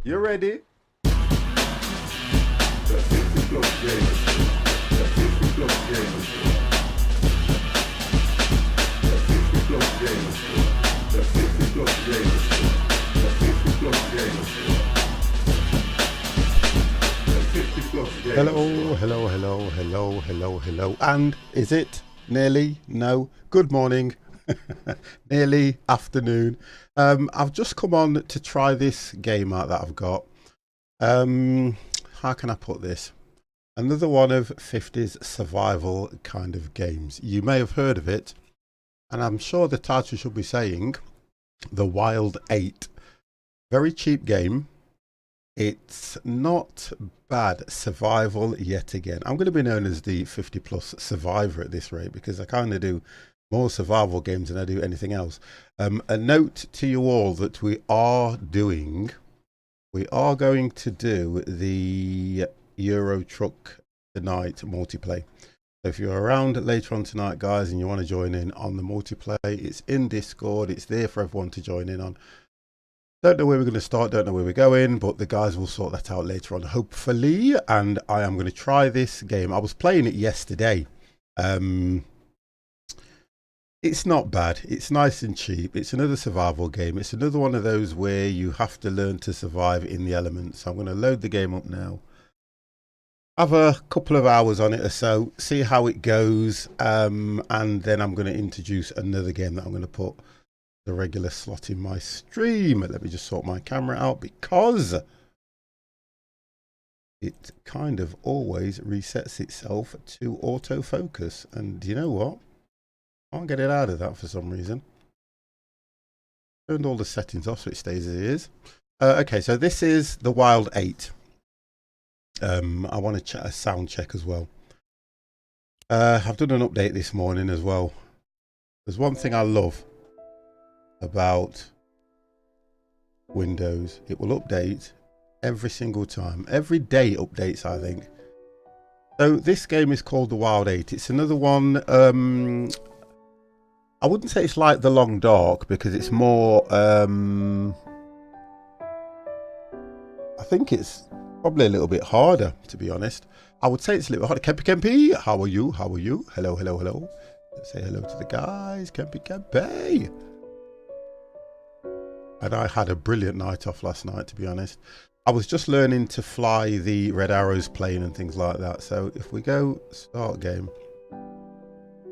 You ready? Hello, hello, hello, hello, hello, hello. And is it nearly? No. Good morning. Nearly afternoon. I've just come on to try this game out that I've got. How can I put this? Another one of 50s survival kind of games. You may have heard of it, and I'm sure the title should be saying The Wild 8. Very cheap game. It's not bad survival yet again. I'm going to be known as the 50 plus survivor at this rate because I kind of do more survival games than I do anything else. A note to you all that we are going to do the Euro Truck tonight multiplayer. So if you're around later on tonight, guys, and you want to join in on the multiplayer, it's in Discord. It's there for everyone to join in on. Don't know where we're going to start, don't know where we're going, but the guys will sort that out later on, hopefully. And I am going to try this game. I was playing it yesterday. It's not bad. It's nice and cheap. It's another survival game. It's another one of those where you have to learn to survive in the elements. So I'm going to load the game up now. Have a couple of hours on it or so, see how it goes, and then I'm going to introduce another game that I'm going to put the regular slot in my stream. Let me just sort my camera out because it kind of always resets itself to autofocus, and you know what? I can't get it out of that for some reason. Turned all the settings off so it stays as it is. Okay, so this is the Wild 8. I want to check a sound check as well. I've done an update this morning as well. There's one thing I love about Windows. It will update every single time. Every day it updates, I think. So this game is called The Wild 8. It's another one. I wouldn't say it's like The Long Dark because it's more I think it's probably a little bit harder, to be honest. I would say it's a little harder. Kempy, how are you? How are you? Hello, hello, hello. Let's say hello to the guys. Kempy. And I had a brilliant night off last night, to be honest. I was just learning to fly the Red Arrows plane and things like that. So if we go start game,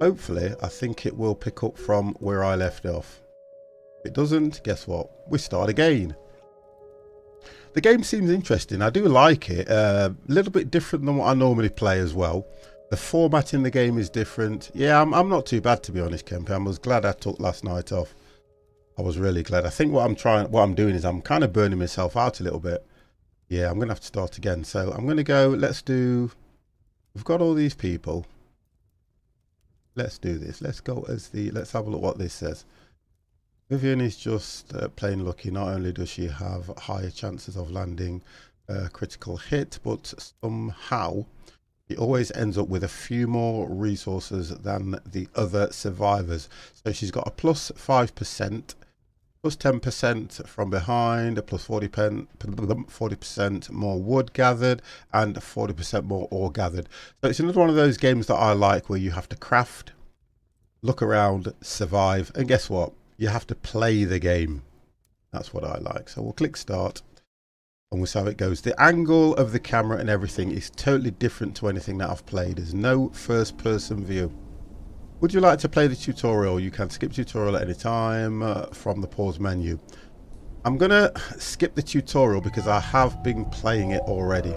hopefully I think it will pick up from where I left off. If it doesn't, guess what? We start again. The game seems interesting. I do like it. A little bit different than what I normally play as well. The format in the game is different. Yeah, I'm not too bad, to be honest, Kemp. I was glad I took last night off. I was really glad. I think what I'm doing is I'm kind of burning myself out a little bit. Yeah, I'm going to have to start again. So I'm going to go, we've got all these people. Let's do this. Let's go as let's have a look what this says. Vivian is just plain lucky. Not only does she have higher chances of landing a critical hit, but somehow she always ends up with a few more resources than the other survivors. So she's got a plus 5%, plus 10% from behind, a plus 40% more wood gathered, and 40% more ore gathered. So it's another one of those games that I like where you have to craft, look around, survive, and guess what? You have to play the game. That's what I like. So we'll click start and we'll see how it goes. The angle of the camera and everything is totally different to anything that I've played. There's no first person view. Would you like to play the tutorial? You can skip tutorial at any time from the pause menu. I'm gonna skip the tutorial because I have been playing it already.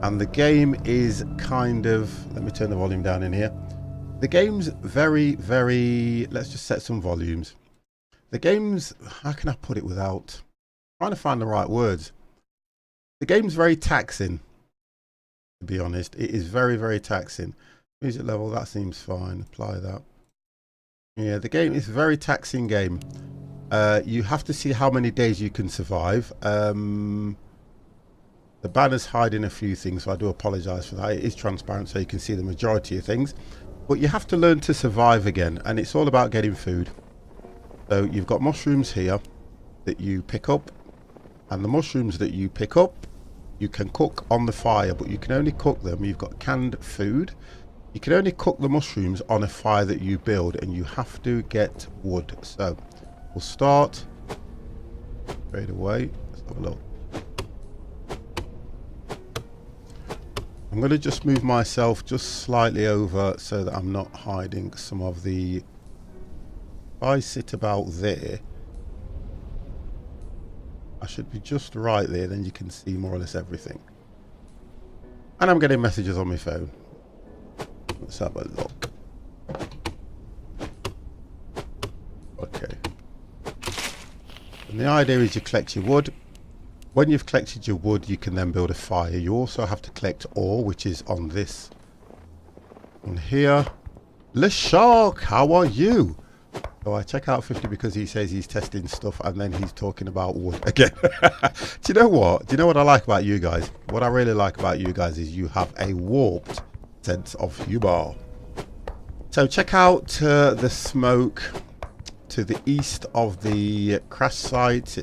And the game is kind of, let me turn the volume down in here. The game's very, let's just set some volumes. The game's, how can I put it without trying to find the right words? The game's very taxing, to be honest. It is very taxing. Music level, that seems fine. Apply that. Yeah, the game is a very taxing game. You have to see how many days you can survive. The banner's hiding a few things, so I do apologise for that. It is transparent, so you can see the majority of things. But you have to learn to survive again, and it's all about getting food. So you've got mushrooms here that you pick up. And the mushrooms that you pick up, you can cook on the fire, but you can only cook them. You've got canned food. You can only cook the mushrooms on a fire that you build, and you have to get wood. So we'll start straight away. Let's have a look. I'm going to just move myself just slightly over so that I'm not hiding some of the... If I sit about there, I should be just right there, then you can see more or less everything. And I'm getting messages on my phone. Let's have a look. Okay. And the idea is you collect your wood. When you've collected your wood, you can then build a fire. You also have to collect ore, which is on this. On here. Le Shark, how are you? So I check out 50 because he says he's testing stuff and then he's talking about wood again. Do you know what? Do you know what I like about you guys? What I really like about you guys is you have a warped sense of humor. So check out the smoke to the east of the crash site.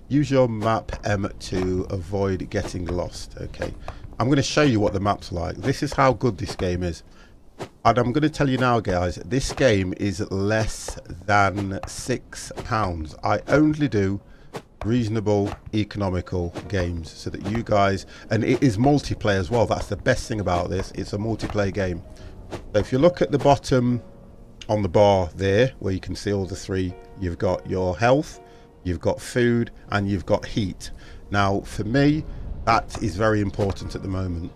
Use your map M to avoid getting lost. Okay, I'm going to show you what the map's like. This is how good this game is. And I'm going to tell you now, guys, this game is less than £6. I only do reasonable, economical games so that you guys, and it is multiplayer as well. That's the best thing about this. It's a multiplayer game. So if you look at the bottom on the bar there, where you can see all the three, you've got your health, you've got food, and you've got heat. Now, for me, that is very important at the moment.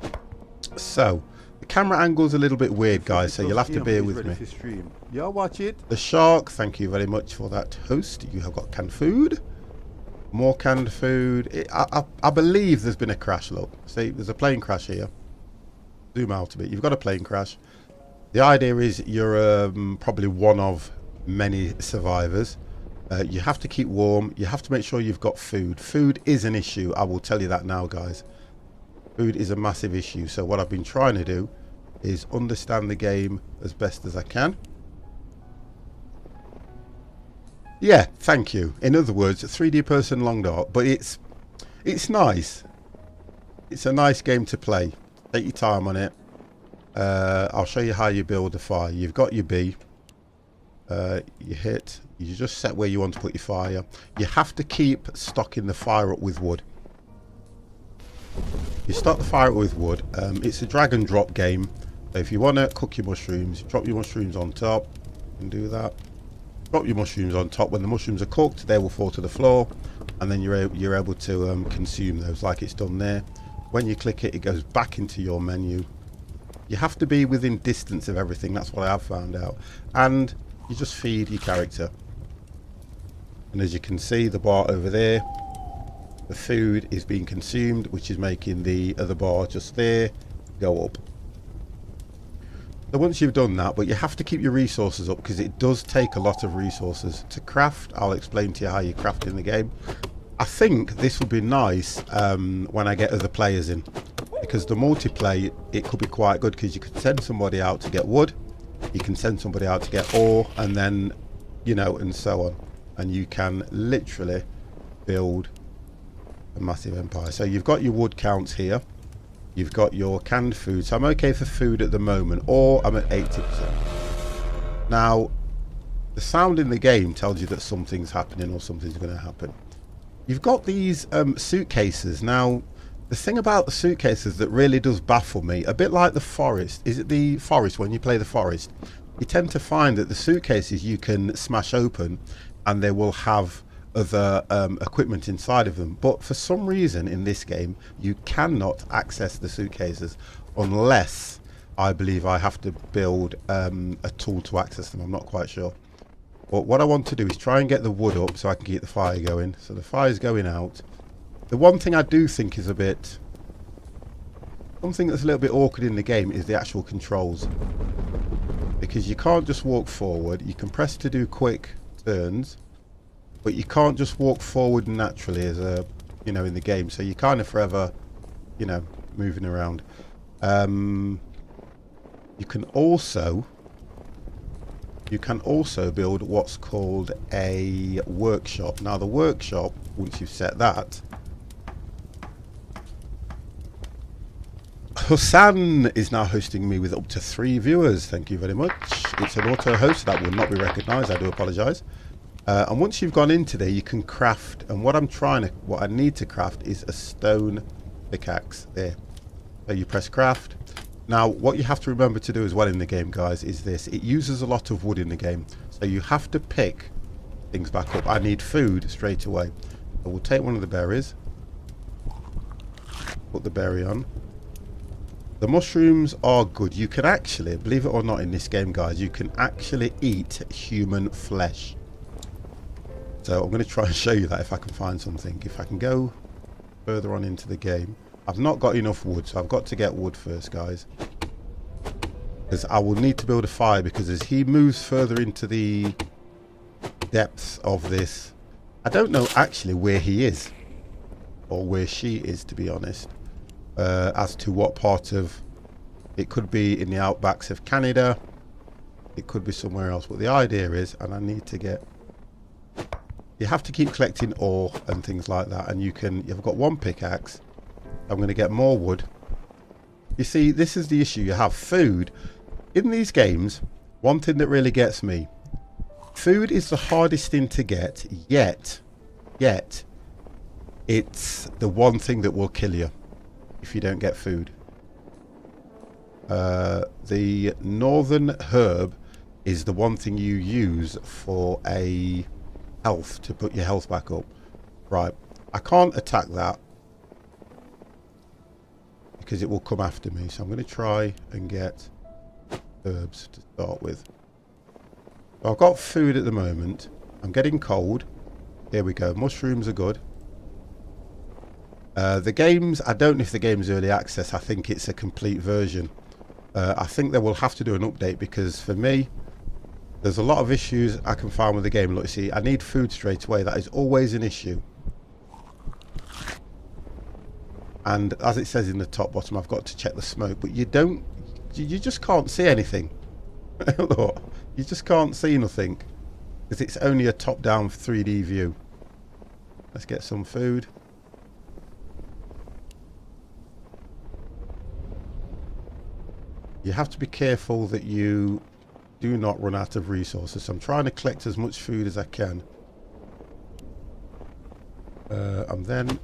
So the camera angle's a little bit weird, guys, so you'll have to bear with me. Yeah, watch it. The Shark, thank you very much for that host. You have got canned food. More canned food. I believe there's been a crash, look. See, there's a plane crash here. Zoom out a bit. You've got a plane crash. The idea is you're probably one of many survivors. You have to keep warm. You have to make sure you've got food. Food is an issue. I will tell you that now, guys. Food is a massive issue. So what I've been trying to do is understand the game as best as I can. Yeah, thank you. In other words, 3D person long dark, but it's nice. It's a nice game to play. Take your time on it. I'll show you how you build a fire. You've got your bee. You hit. You just set where you want to put your fire. You have to keep stocking the fire up with wood. You start the fire up with wood. It's a drag and drop game. So if you want to cook your mushrooms, drop your mushrooms on top. You can do that. Drop your mushrooms on top. When the mushrooms are cooked, they will fall to the floor, and then you're able to consume those like it's done there. When you click it, it goes back into your menu. You have to be within distance of everything. That's what I have found out. And you just feed your character. And as you can see, the bar over there, the food is being consumed, which is making the other bar just there go up. So once you've done that, but you have to keep your resources up because it does take a lot of resources to craft. I'll explain to you how you craft in the game. I think this would be nice when I get other players in, because the multiplayer, it could be quite good because you could send somebody out to get wood, you can send somebody out to get ore, and then, you know, and so on. And you can literally build a massive empire. So you've got your wood counts here. You've got your canned food. So I'm okay for food at the moment, or I'm at 80%. Now, the sound in the game tells you that something's happening or something's going to happen. You've got these suitcases. Now, the thing about the suitcases that really does baffle me, a bit like the forest. Is it the forest when you play the forest? You tend to find that the suitcases you can smash open and they will have other equipment inside of them, but for some reason in this game you cannot access the suitcases unless, I believe, I have to build a tool to access them. I'm not quite sure, but what I want to do is try and get the wood up so I can keep the fire going. So the fire's going out. The one thing I do think is something that's a little bit awkward in the game is the actual controls, because you can't just walk forward. You can press to do quick turns, but you can't just walk forward naturally as a, you know, in the game. So you're kind of forever, you know, moving around. You can also you can also build what's called a workshop. Now the workshop, once you've set that, Hassan is now hosting me with up to 3 viewers. Thank you very much. It's an auto host that will not be recognized. I do apologize. And once you've gone into there, you can craft. And what I need to craft is a stone pickaxe there. So you press craft. Now, what you have to remember to do as well in the game, guys, is this. It uses a lot of wood in the game. So you have to pick things back up. I need food straight away. So we'll take one of the berries. Put the berry on. The mushrooms are good. You can actually, believe it or not in this game, guys, you can actually eat human flesh. So I'm going to try and show you that if I can find something. If I can go further on into the game. I've not got enough wood, so I've got to get wood first, guys. Because I will need to build a fire, because as he moves further into the depths of this, I don't know actually where he is. Or where she is, to be honest. As to what part of... It could be in the outbacks of Canada. It could be somewhere else. But the idea is, and I need to get... You have to keep collecting ore and things like that. And you've got one pickaxe. I'm going to get more wood. You see, this is the issue. You have food. In these games, one thing that really gets me. Food is the hardest thing to get. Yet, it's the one thing that will kill you if you don't get food. The northern herb is the one thing you use for a health, to put your health back up. Right, I can't attack that because it will come after me, so I'm going to try and get herbs to start with. So I've got food at the moment. I'm getting cold. Here we go. Mushrooms are good. The games, I don't know if the game's early access. I think it's a complete version. I think they will have to do an update, because for me, there's a lot of issues I can find with the game. Look, you see, I need food straight away. That is always an issue. And as it says in the top bottom, I've got to check the smoke. But you just can't see anything. Look, you just can't see nothing, because it's only a top-down 3D view. Let's get some food. You have to be careful that you do not run out of resources. So I'm trying to collect as much food as I can. And then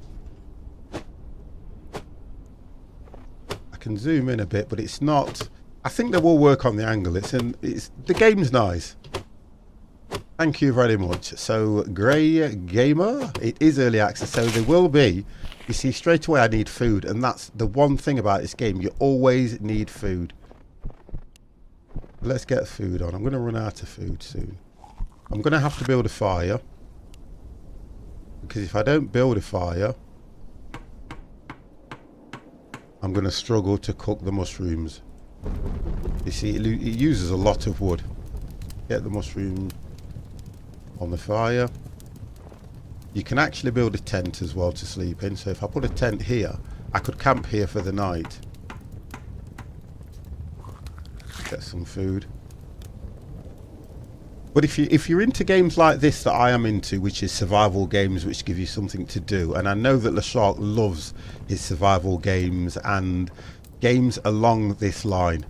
I can zoom in a bit, but it's not. I think they will work on the angle. The game's nice. Thank you very much. So Grey Gamer, it is early access, so there will be. You see, straight away I need food, and that's the one thing about this game. You always need food. Let's get food on. I'm going to run out of food soon. I'm going to have to build a fire, because if I don't build a fire, I'm going to struggle to cook the mushrooms. You see, it uses a lot of wood. Get the mushroom on the fire. You can actually build a tent as well to sleep in. So if I put a tent here, I could camp here for the night. Get some food. But if you're into games like this that I am into, which is survival games which give you something to do, and I know that LeShark loves his survival games and games along this line,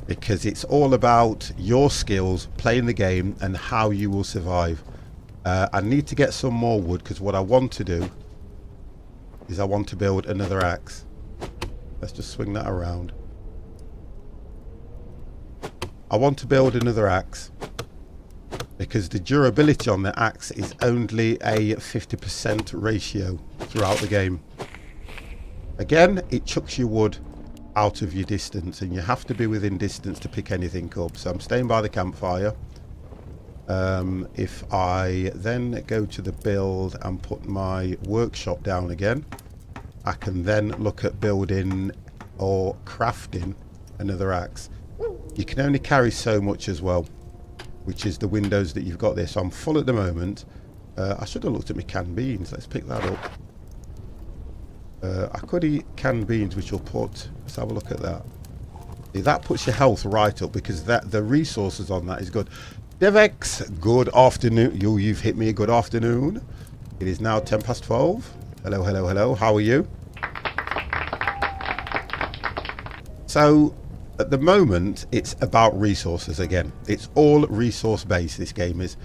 because it's all about your skills, playing the game, and how you will survive. I need to get some more wood, because what I want to do is I want to build another axe. Let's just swing that around. I want to build another axe, because the durability on the axe is only a 50% ratio throughout the game. Again, it chucks your wood out of your distance, and you have to be within distance to pick anything up. So I'm staying by the campfire. If I then go to the build and put my workshop down again, I can then look at building or crafting another axe. You can only carry so much as well, which is the windows that you've got there. So I'm full at the moment. I should have looked at my canned beans. Let's pick that up. I could eat canned beans, which will put... Let's have a look at that. See, that puts your health right up, because the resources on that is good. Devex, good afternoon. You've hit me a good afternoon. It is now 10 past 12. Hello, hello, hello. How are you? So, at the moment, it's about resources again. It's all resource based, this game is.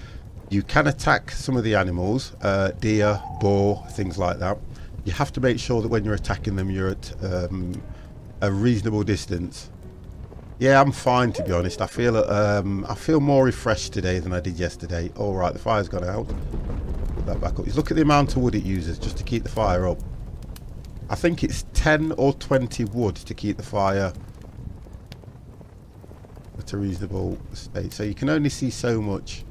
You can attack some of the animals, deer, boar, things like that. You have to make sure that when you're attacking them, you're at a reasonable distance. Yeah, I'm fine, to be honest. I feel more refreshed today than I did yesterday. All right, the fire's gone out. Put that back up. Just look at the amount of wood it uses just to keep the fire up. I think it's 10 or 20 wood to keep the fire at a reasonable state. So you can only see so much,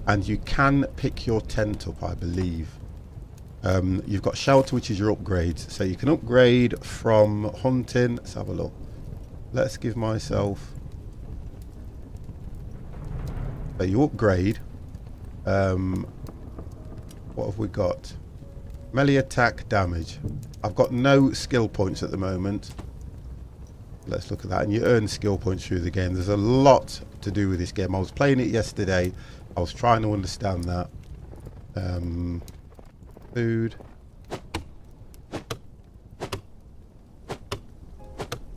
and you can pick your tent up, I believe. You've got shelter, which is your upgrades. So you can upgrade from hunting. Let's have a look. Let's give myself... So you upgrade. What have we got? Melee attack damage. I've got no skill points at the moment. Let's look at that. And you earn skill points through the game. There's a lot to do with this game. I was playing it yesterday. I was trying to understand that. Food.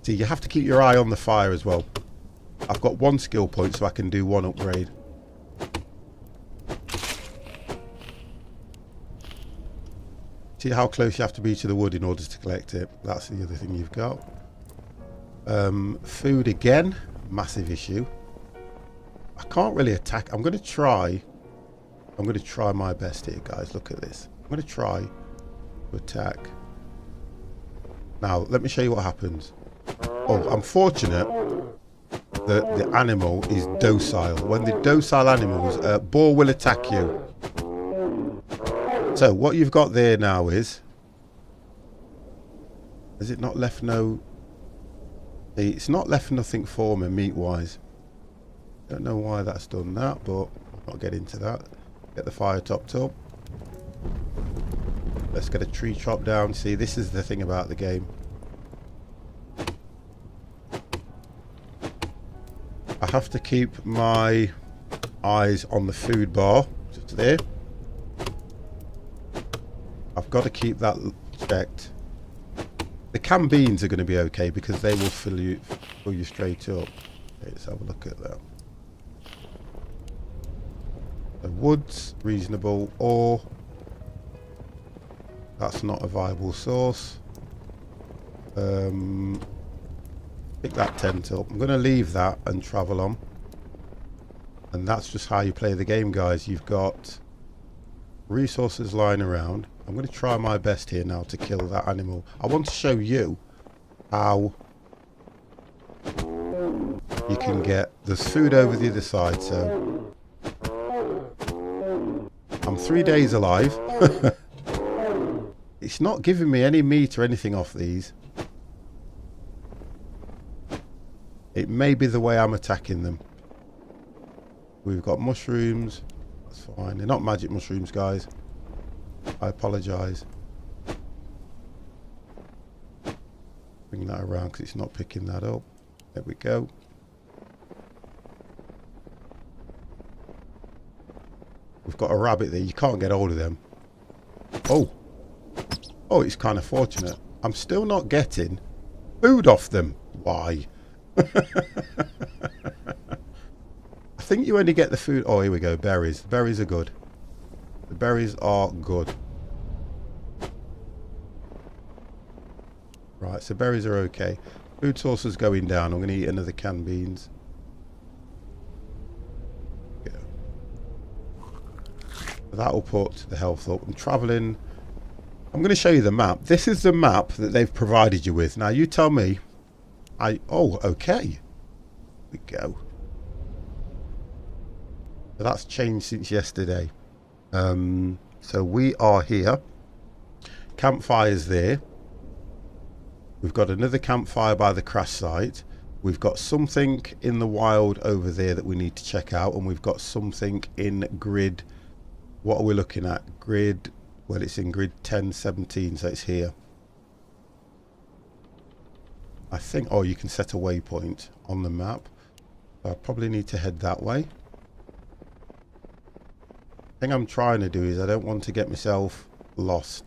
See, you have to keep your eye on the fire as well. I've got one skill point, so I can do one upgrade. See how close you have to be to the wood in order to collect it. That's the other thing you've got. Food again. Massive issue. I can't really attack. I'm going to try my best here, guys. Look at this. I'm going to try to attack. Now, let me show you what happens. Oh, I'm fortunate that the animal is docile. When the docile animals, boar will attack you. So, what you've got there now is... Has it not left no... It's not left nothing for me, meat-wise. Don't know why that's done that, but I'll get into that. Get the fire topped up. Let's get a tree chop down. See, this is the thing about the game. I have to keep my eyes on the food bar, just there. I've got to keep that checked. The canned beans are going to be okay because they will fill you straight up. Okay, let's have a look at that. The wood's reasonable, or that's not a viable source. Pick that tent up. I'm going to leave that and travel on. And that's just how you play the game, guys. You've got resources lying around. I'm going to try my best here now to kill that animal. I want to show you how you can get... There's food over the other side, so... I'm 3 days alive. It's not giving me any meat or anything off these. It may be the way I'm attacking them. We've got mushrooms. That's fine. They're not magic mushrooms, guys. I apologise. Bring that around because it's not picking that up. There we go. We've got a rabbit there. You can't get hold of them. Oh. Oh, it's kind of fortunate. I'm still not getting food off them. Why? I think you only get the food... Oh, here we go. Berries. Berries are good. The berries are good. Right, so berries are okay. Food source is going down. I'm going to eat another canned beans. Yeah. That'll put the health up. I'm travelling. I'm going to show you the map. This is the map that they've provided you with. Now, you tell me. Oh, okay. Here we go. So that's changed since yesterday. So we are here. Campfire's there. We've got another campfire by the crash site. We've got something in the wild over there that we need to check out. And we've got something in grid. What are we looking at? Grid. Well, it's in grid 1017, so it's here. I think, oh, you can set a waypoint on the map. I probably need to head that way. thing I'm trying to do is I don't want to get myself lost.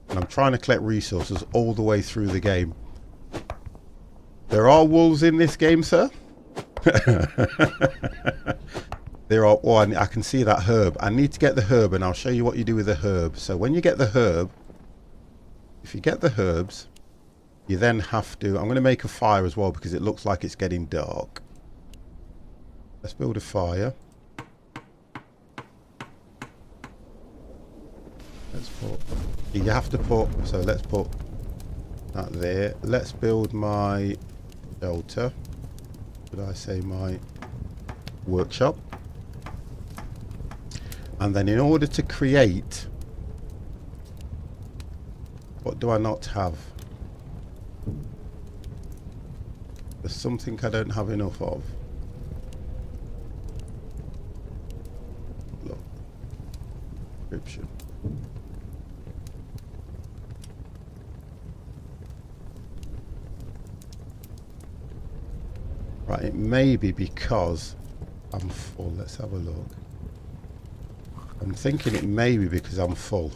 And I'm trying to collect resources all the way through the game. There are wolves in this game, sir. There are. Oh, I can see that herb. I need to get the herb, and I'll show you what you do with the herb. So when you get the herb, if you get the herbs, you then have to... I'm going to make a fire as well because it looks like it's getting dark. Let's build a fire. Let's put... You have to put... So let's put that there. Let's build my shelter. Should I say my workshop? And then in order to create... What do I not have? There's something I don't have enough of. Look. Description. Right, it may be because I'm full. Let's have a look. I'm thinking it may be because I'm full.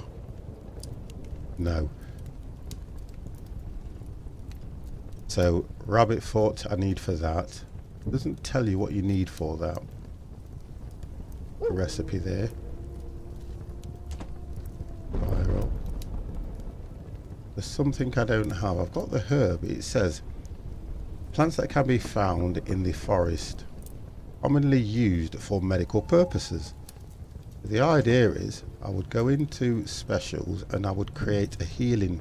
No. So, rabbit foot I need for that. It doesn't tell you what you need for that. The recipe there. Fire up. There's something I don't have. I've got the herb. It says plants that can be found in the forest, commonly used for medical purposes. The idea is I would go into specials and I would create a healing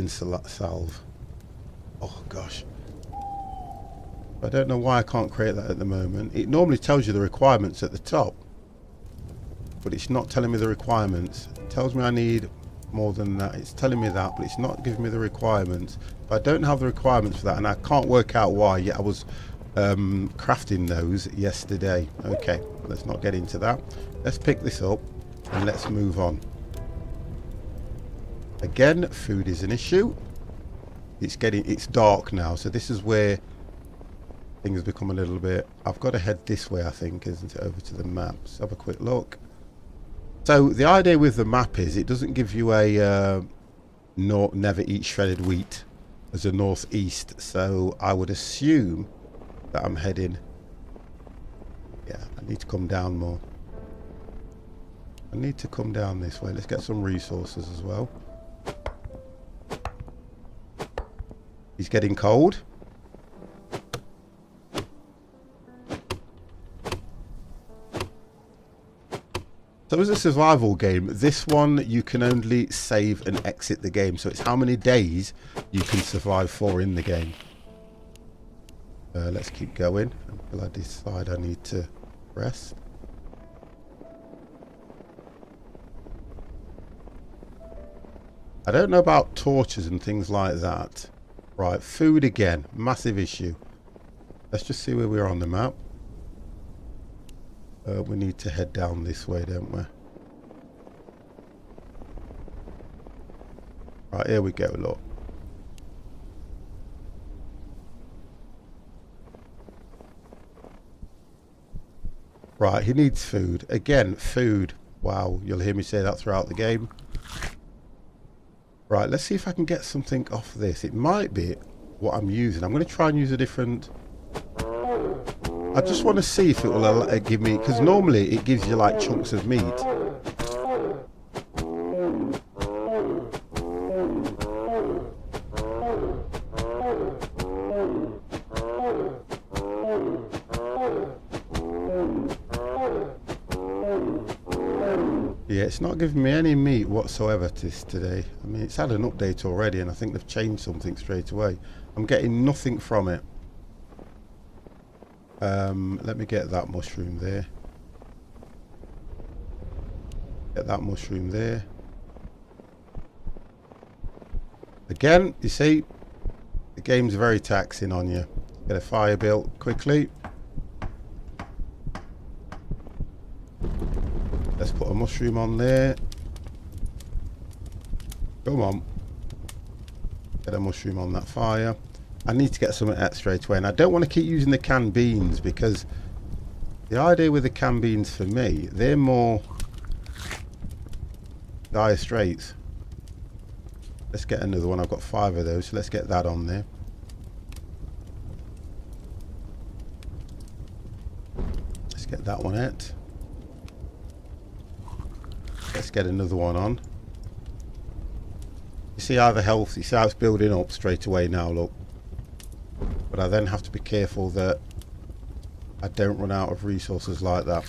salve. Oh gosh, I don't know why I can't create that at the moment. It normally tells you the requirements at the top, but it's not telling me the requirements. It tells me I need more than that. It's telling me that, but it's not giving me the requirements. But I don't have the requirements for that, and I can't work out why yet. I was crafting those yesterday. Okay, let's not get into that. Let's pick this up and let's move on. Again, food is an issue. It's dark now, so this is where things become a little bit... I've got to head this way, I think, isn't it, over to the map. Let's have a quick look. So the idea with the map is it doesn't give you a never eat shredded wheat as a northeast, so I would assume that I'm heading... Yeah, I need to come down more. I need to come down this way. Let's get some resources as well. He's getting cold. So as a survival game, this one you can only save and exit the game. So it's how many days you can survive for in the game. Let's keep going until I decide I need to rest. I don't know about torches and things like that. Right, food again, massive issue. Let's just see where we are on the map. We need to head down this way, don't we? Right, here we go, look. Right, he needs food. Again, food. Wow, you'll hear me say that throughout the game. Right, let's see if I can get something off this. It might be what I'm using. I'm going to try and use a different... I just want to see if it will give me... Because normally it gives you like chunks of meat. Yeah, it's not giving me any meat whatsoever today. I mean, it's had an update already and I think they've changed something straight away. I'm getting nothing from it. Let me get that mushroom there. Get that mushroom there. Again, you see, the game's very taxing on you. Get a fire built quickly. Let's put a mushroom on there. Come on. Get a mushroom on that fire. I need to get some of that straight away. And I don't want to keep using the canned beans because The idea with the canned beans for me, they're more dire straits. Let's get another one. I've got 5 of those, so let's get that on there. Let's get that one out. Let's get another one on. You see how the health, you see how it's building up straight away now, look. But I then have to be careful that I don't run out of resources like that.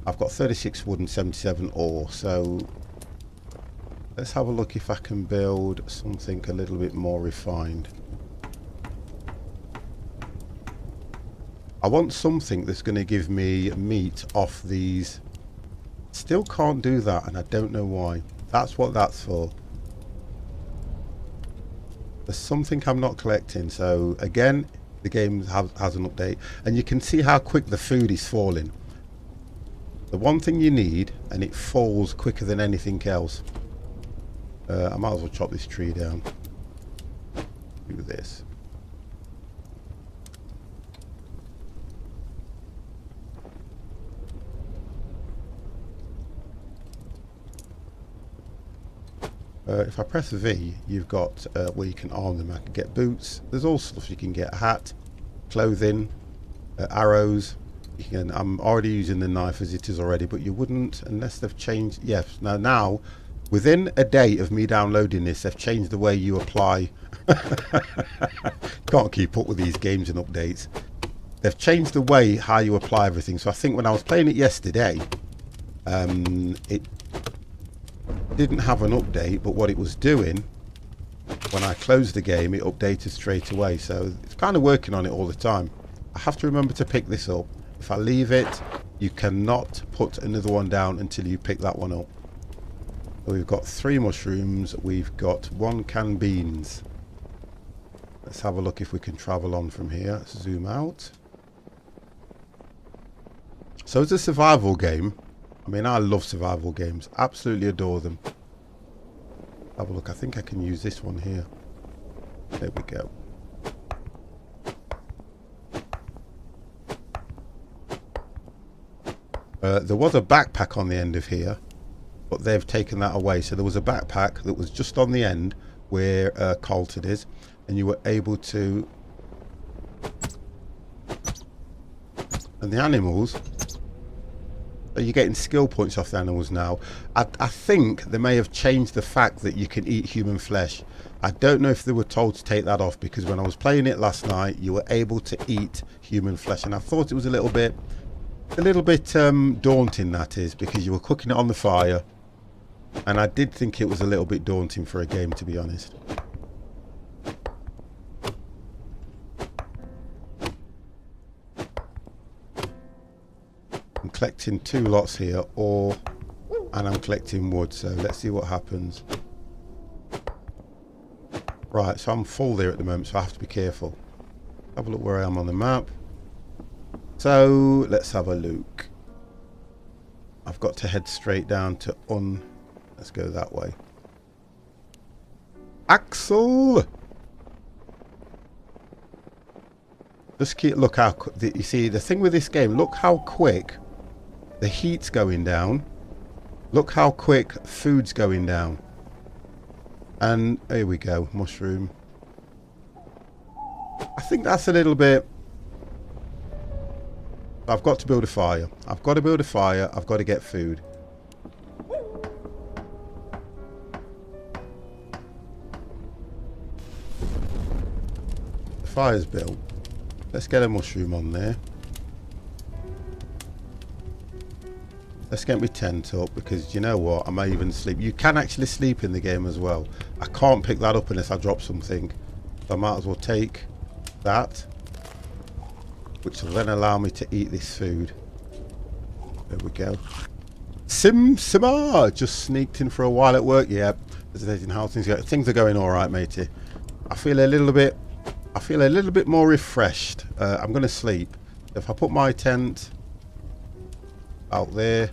I've got 36 wood and 77 ore, so let's have a look if I can build something a little bit more refined. I want something that's going to give me meat off these. Still can't do that, and I don't know why. That's what that's for. There's something I'm not collecting, so again, the game has an update, and you can see how quick the food is falling. The one thing you need, and it falls quicker than anything else. I might as well chop this tree down. Do this. If I press V, you've got where you can arm them. I can get boots. There's all stuff you can get: a hat, clothing, arrows. You can. I'm already using the knife as it is already, but you wouldn't unless they've changed. Yes. Now, within a day of me downloading this, they've changed the way you apply. Can't keep up with these games and updates. They've changed the way how you apply everything. So I think when I was playing it yesterday, it didn't have an update, but what it was doing when I closed the game, it updated straight away. So it's kind of working on it all the time. I have to remember to pick this up. If I leave it, you cannot put another one down until you pick that one up. So we've got 3 mushrooms, we've got 1 canned beans. Let's have a look if we can travel on from here. Let's zoom out. So it's a survival game. I mean, I love survival games. Absolutely adore them. Have a look. I think I can use this one here. There we go. There was a backpack on the end of here, but they've taken that away. So there was a backpack that was just on the end where Colted is, and you were able to... And the animals... You're getting skill points off the animals now. I think they may have changed the fact that you can eat human flesh. I don't know if they were told to take that off, because when I was playing it last night, you were able to eat human flesh, and I thought it was a little bit daunting, that is, because you were cooking it on the fire, and I did think it was a little bit daunting for a game, to be honest. I'm collecting 2 lots here, and I'm collecting wood, so let's see what happens. Right, so I'm full there at the moment, so I have to be careful. Have a look where I am on the map. So let's have a look. I've got to head straight down to let's go that way. Axel! Just look how you see the thing with this game. Look how quick the heat's going down. Look how quick food's going down. And here we go, mushroom. I think that's a little bit... I've got to build a fire. I've got to build a fire. I've got to get food. The fire's built. Let's get a mushroom on there. Let's get my tent up, because you know what, I may even sleep. You can actually sleep in the game as well. I can't pick that up unless I drop something. So I might as well take that, which will then allow me to eat this food. There we go. Simmer! Just sneaked in for a while at work. Yeah, visiting how things go. Things are going all right, matey. I feel a little bit more refreshed. I'm going to sleep. If I put my tent out there,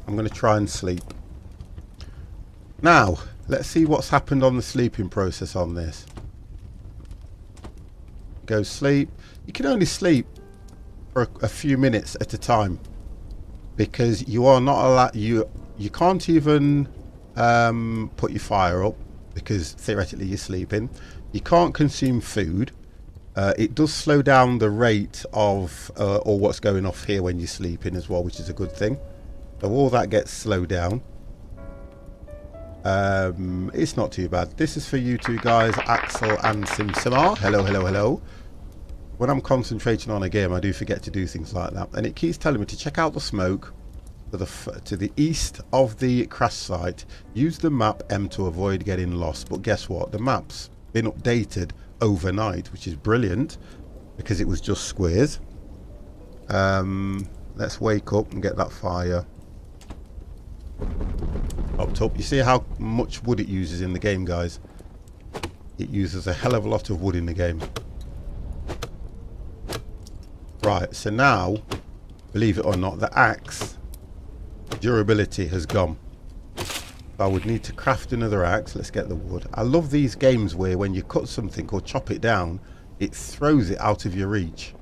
I'm going to try and sleep. Now, let's see what's happened on the sleeping process on this. Go sleep. You can only sleep for a few minutes at a time, because you are not allowed, you can't even put your fire up, because theoretically you're sleeping. You can't consume food. It does slow down the rate of or what's going off here when you're sleeping as well, which is a good thing. So all that gets slowed down. It's not too bad. This is for you two guys, Axel and Simsimar. Hello, hello, hello. When I'm concentrating on a game, I do forget to do things like that, and it keeps telling me to check out the smoke to the east of the crash site. Use the map M to avoid getting lost. But guess what? The map's been updated overnight, which is brilliant, because it was just squares. Let's wake up and get that fire popped up. You see how much wood it uses in the game, guys? It uses a hell of a lot of wood in the game. Right, so now, believe it or not, the axe durability has gone. I would need to craft another axe. Let's get the wood. I love these games where when you cut something or chop it down, it throws it out of your reach.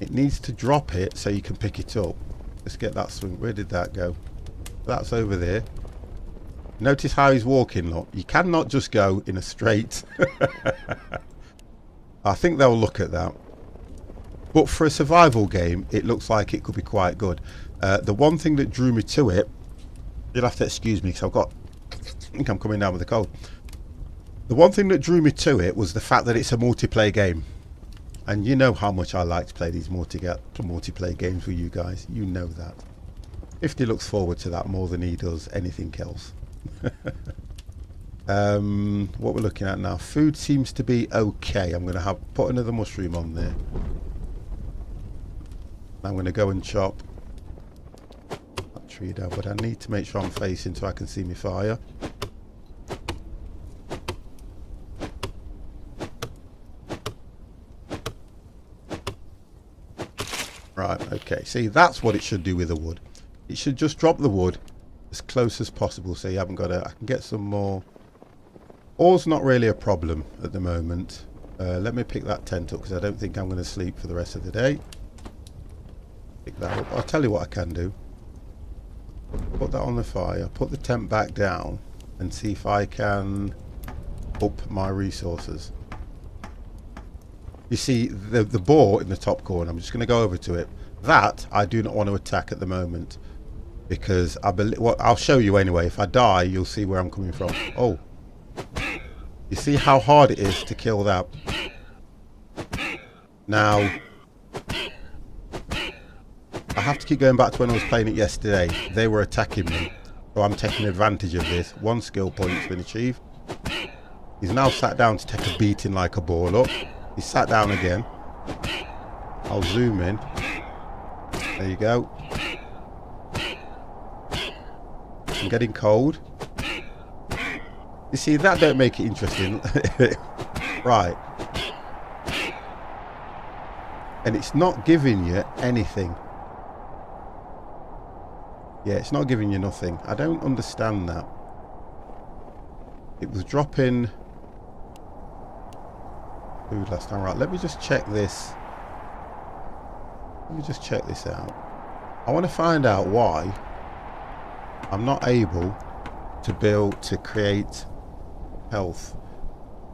It needs to drop it so you can pick it up. Let's get that swing. Where did that go? That's over there. Notice how he's walking, look. You cannot just go in a straight. I think they'll look at that. But for a survival game, it looks like it could be quite good. The one thing that drew me to it, you'll have to excuse me because I think I'm coming down with a cold. The one thing that drew me to it was the fact that it's a multiplayer game. And you know how much I like to play these multiplayer games with you guys. You know that. 50 looks forward to that more than he does anything else. What we're looking at now. Food seems to be okay. I'm going to put another mushroom on there. I'm going to go and chop that tree down, but I need to make sure I'm facing so I can see my fire. Right, okay. See, that's what it should do with the wood. It should just drop the wood as close as possible, so you haven't got to... I can get some more. Ore's not really a problem at the moment. Let me pick that tent up because I don't think I'm going to sleep for the rest of the day. Pick that up. I'll tell you what I can do. Put that on the fire, put the tent back down and see if I can up my resources. You see the boar in the top corner, I'm just going to go over to it. That I do not want to attack at the moment because I believe, well, I'll show you anyway. If I die, you'll see where I'm coming from. Oh, you see how hard it is to kill that. Now I have to keep going back to when I was playing it yesterday. They were attacking me, so I'm taking advantage of this. 1 skill point has been achieved. He's now sat down to take a beating like a ball. Look, he sat down again. I'll zoom in. There you go. I'm getting cold. You see, that don't make it interesting. Right. And it's not giving you anything. Yeah, it's not giving you nothing. I don't understand that. It was dropping food last time. Right, let me just check this. Let me just check this out. I want to find out why I'm not able to create health.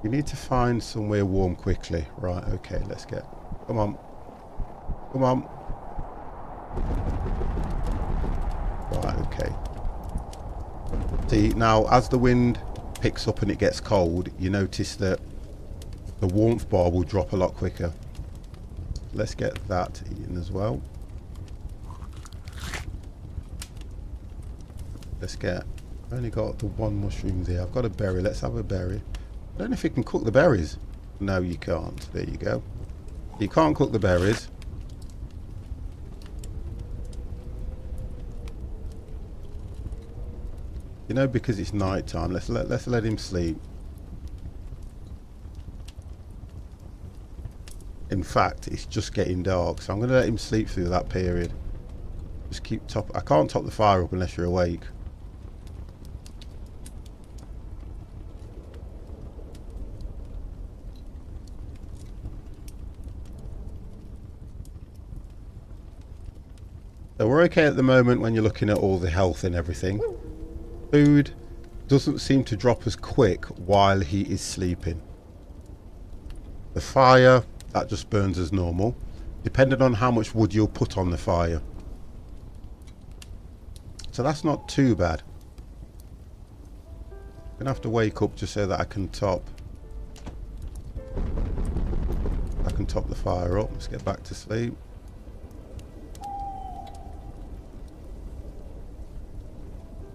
You need to find somewhere warm quickly. Right, okay, let's get... Come on. Come on. Right, okay. See, now as the wind picks up and it gets cold, you notice that the warmth bar will drop a lot quicker. Let's get that eaten as well. Let's get... I've only got the 1 mushroom there. I've got a berry. Let's have a berry. I don't know if you can cook the berries. No, you can't. There you go. You can't cook the berries. You know, because it's night time, let's let him sleep. In fact, it's just getting dark, so I'm going to let him sleep through that period. Just keep I can't top the fire up unless you're awake. So we're okay at the moment when you're looking at all the health and everything. Food doesn't seem to drop as quick while he is sleeping. The fire, that just burns as normal, depending on how much wood you'll put on the fire. So that's not too bad. I'm gonna have to wake up just so that I can top the fire up. Let's get back to sleep.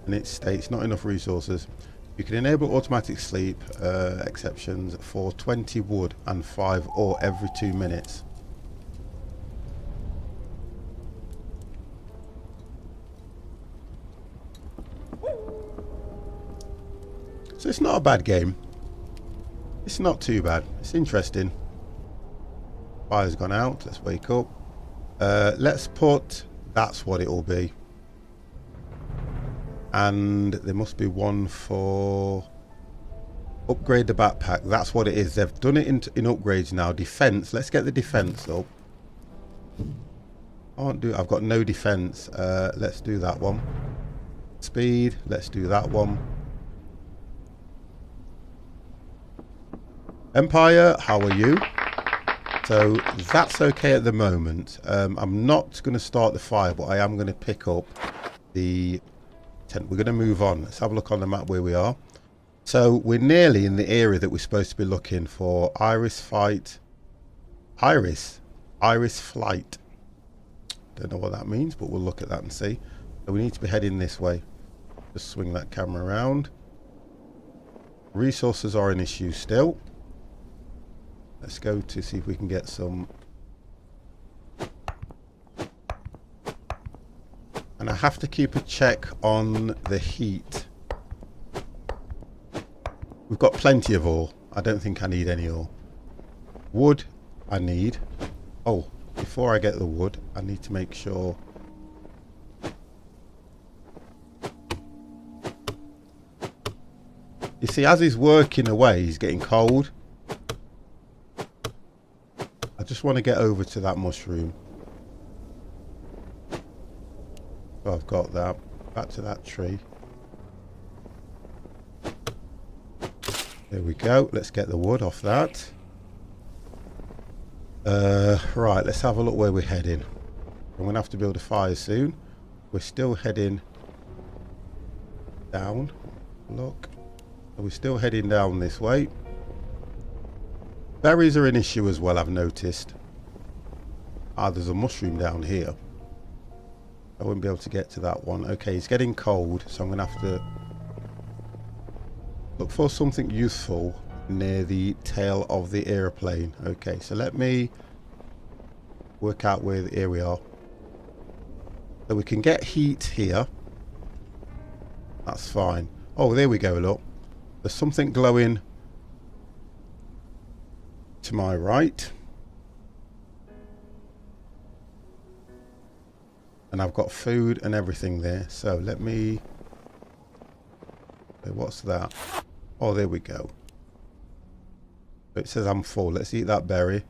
And it states not enough resources. You can enable automatic sleep exceptions for 20 wood and 5 ore every 2 minutes. So it's not a bad game. It's not too bad. It's interesting. Fire's gone out. Let's wake up. Let's put, that's what it will be. And there must be one for upgrade the backpack. That's what it is. They've done it in upgrades now. Defense. Let's get the defense up. I've got no defense. Let's do that one. Speed. Let's do that one. Empire, how are you? So that's okay at the moment. I'm not going to start the fire, but I am going to pick up the tent. We're going to move on. Let's have a look on the map where we are. So we're nearly in the area that we're supposed to be looking for. Iris flight. Don't know what that means, but we'll look at that and see. So we need to be heading this way. Just swing that camera around. Resources are an issue still. Let's go to see if we can get some. And I have to keep a check on the heat. We've got plenty of ore. I don't think I need any ore. Wood I need. Oh, before I get the wood, I need to make sure. You see, as he's working away, he's getting cold. I just want to get over to that mushroom. So I've got that. Back to that tree. There we go. Let's get the wood off that. Right, let's have a look where we're heading. I'm going to have to build a fire soon. We're still heading down. Look. We're still heading down this way. Berries are an issue as well, I've noticed. Ah, there's a mushroom down here. I won't be able to get to that one. Okay, it's getting cold, so I'm going to have to look for something useful near the tail of the airplane. Okay, so let me work out where, here we are. So we can get heat here. That's fine. Oh, there we go, look. There's something glowing to my right. And I've got food and everything there. So let me... Okay, what's that? Oh, there we go. It says I'm full. Let's eat that berry.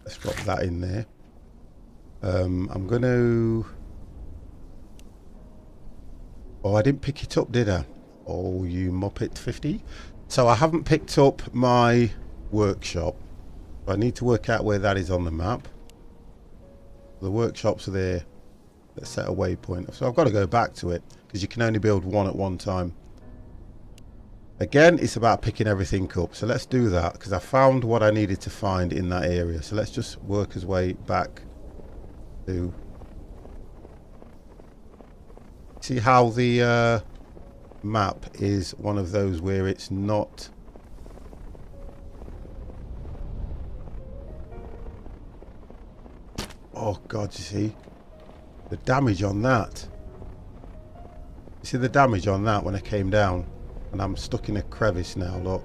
Let's drop that in there. I'm going to... Oh, I didn't pick it up, did I? Oh, you Muppet 50. So I haven't picked up my workshop. I need to work out where that is on the map. The workshops are there. Let's set a waypoint. So I've got to go back to it because you can only build one at one time. Again, it's about picking everything up. So let's do that because I found what I needed to find in that area. So let's just work his way back to... See how the map is one of those where it's not... Oh God, you see the damage on that. You see the damage on that when I came down, and I'm stuck in a crevice now. Look,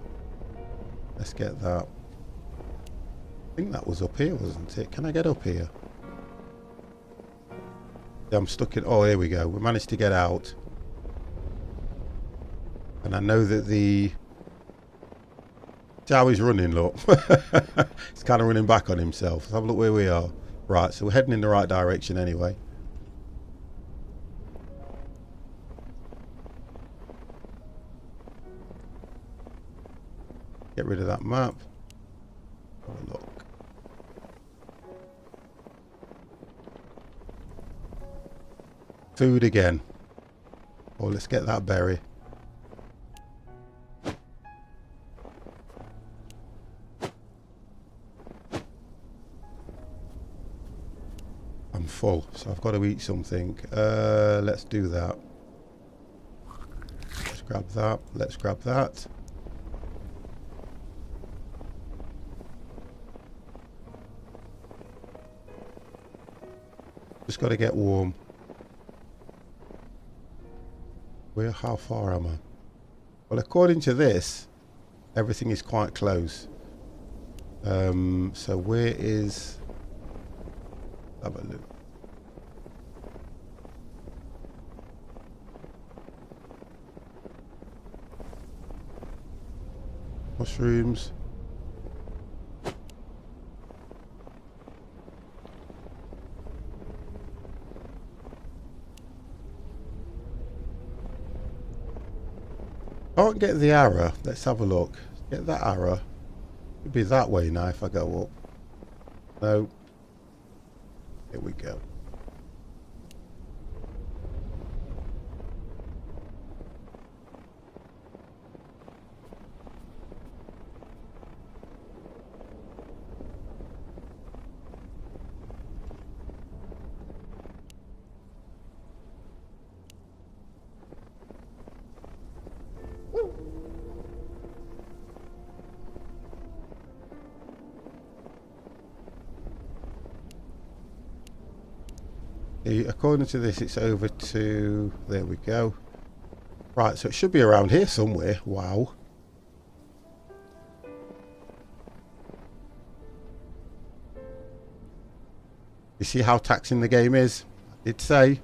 let's get that. I think that was up here, wasn't it? Can I get up here? Yeah, I'm stuck in... Oh, here we go. We managed to get out, and I know that the... See how he's running, look. He's kind of running back on himself. Let's have a look where we are. Right, so we're heading in the right direction anyway. Get rid of that map. Have a look. Food again. Oh, let's get that berry. I'm full, so I've got to eat something. Let's do that. Let's grab that. Let's grab that. Just got to get warm. How far am I? Well, according to this, everything is quite close. So where is... Have a look. Mushrooms. Can't get the arrow. Let's have a look. Get that arrow. It'd be that way now if I go up. No. Here we go. According to this, it's over to... There we go. Right, so it should be around here somewhere. Wow. You see how taxing the game is? I did say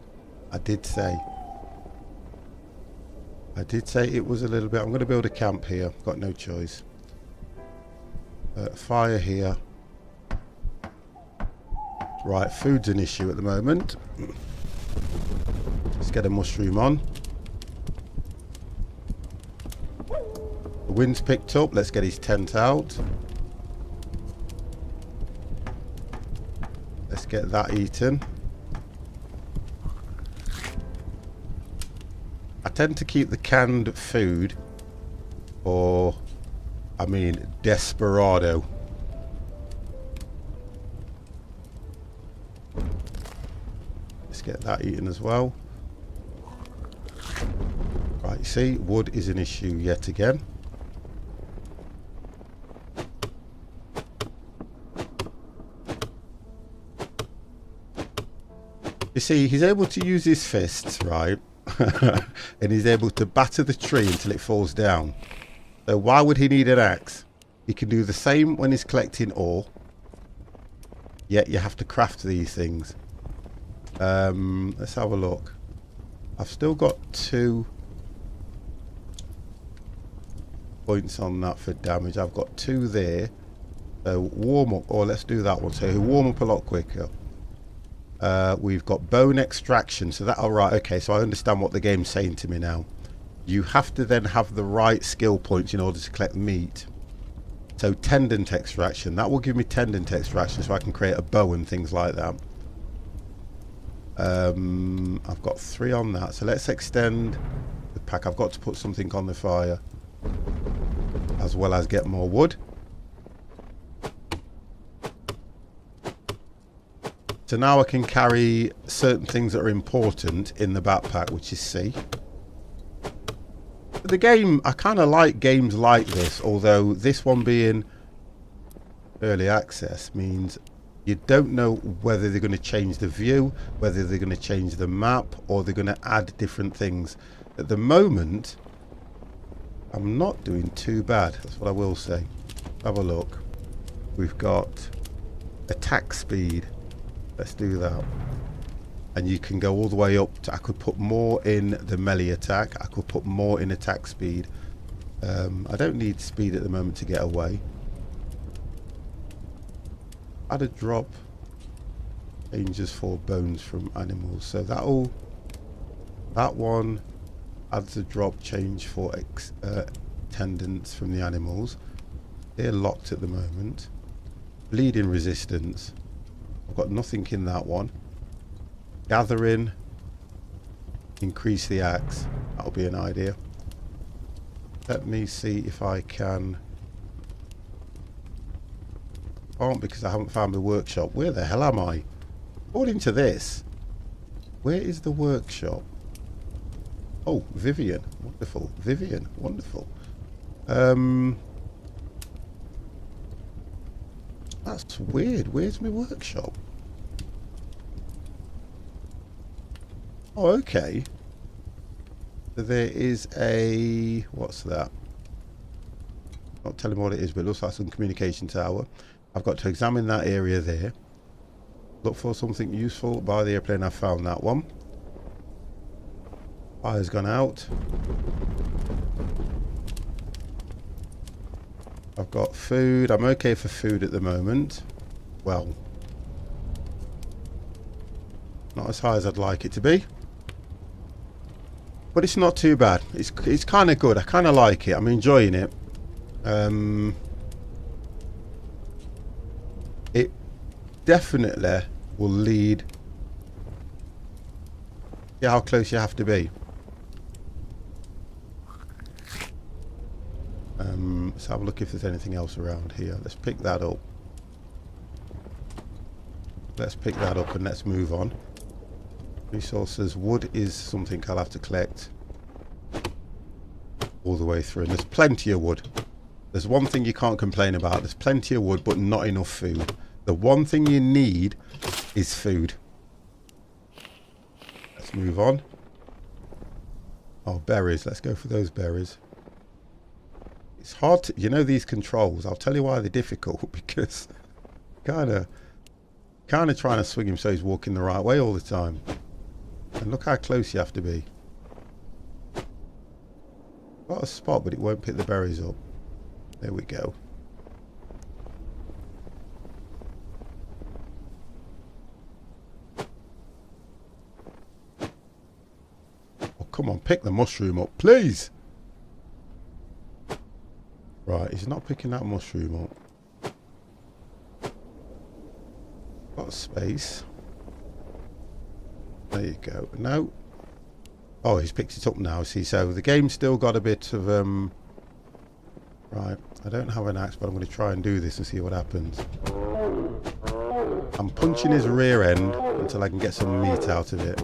it was a little bit. I'm going to build a camp here. Got no choice. Fire here. Right, food's an issue at the moment. Let's get a mushroom on. The wind's picked up. Let's get his tent out. Let's get that eaten. I tend to keep the canned food, or I mean desperado. Let's get that eaten as well. Right, you see, wood is an issue yet again. You see, he's able to use his fists, right? And he's able to batter the tree until it falls down. So why would he need an axe? He can do the same when he's collecting ore. Yet you have to craft these things. Let's have a look. I've still got 2 points on that for damage. I've got 2 there. So warm up, or let's do that one. So he'll warm up a lot quicker. We've got bone extraction, so that, all right, okay, so I understand what the game's saying to me now. You have to then have the right skill points in order to collect meat. So tendon extraction, that will give me tendon extraction so I can create a bow and things like that. I've got 3 on that, so let's extend the pack. I've got to put something on the fire as well as get more wood. So now I can carry certain things that are important in the backpack, which is C. But the game, I kind of like games like this, although this one being early access means you don't know whether they're going to change the view, whether they're going to change the map, or they're going to add different things. At the moment, I'm not doing too bad, that's what I will say. Have a look. We've got attack speed. Let's do that. And you can go all the way up to, I could put more in the melee attack. I could put more in attack speed. I don't need speed at the moment to get away. Add a drop. Changes for bones from animals. So that one adds a drop change for tendons from the animals. They're locked at the moment. Bleeding resistance. I've got nothing in that one. Gathering. Increase the axe. That'll be an idea. Let me see if I can. Can't, because I haven't found the workshop. Where the hell am I? According to this, where is the workshop? Oh, Vivian. Wonderful. Vivian. Wonderful. That's weird. Where's my workshop? Oh, okay. So there is a... What's that? Not telling me what it is, but it looks like some communication tower. I've got to examine that area there. Look for something useful by the airplane. I found that one. Fire's gone out. I've got food. I'm okay for food at the moment. Well, not as high as I'd like it to be. But it's not too bad. It's kind of good. I kind of like it. I'm enjoying it. It definitely will lead. Yeah, how close you have to be. Let's have a look if there's anything else around here. Let's pick that up. Let's pick that up and let's move on. Resources. Wood is something I'll have to collect all the way through. And there's plenty of wood. There's one thing you can't complain about. There's plenty of wood, but not enough food. The one thing you need is food. Let's move on. Oh, berries. Let's go for those berries. It's hard to, you know, these controls. I'll tell you why they're difficult, because kind of trying to swing him so he's walking the right way all the time. And look how close you have to be. Got a spot, but it won't pick the berries up. There we go. Oh, come on, pick the mushroom up, please. Right, he's not picking that mushroom up. Got space. There you go. No. Oh, he's picked it up now, see. So the game's still got a bit of... Right, I don't have an axe, but I'm going to try and do this and see what happens. I'm punching his rear end until I can get some meat out of it.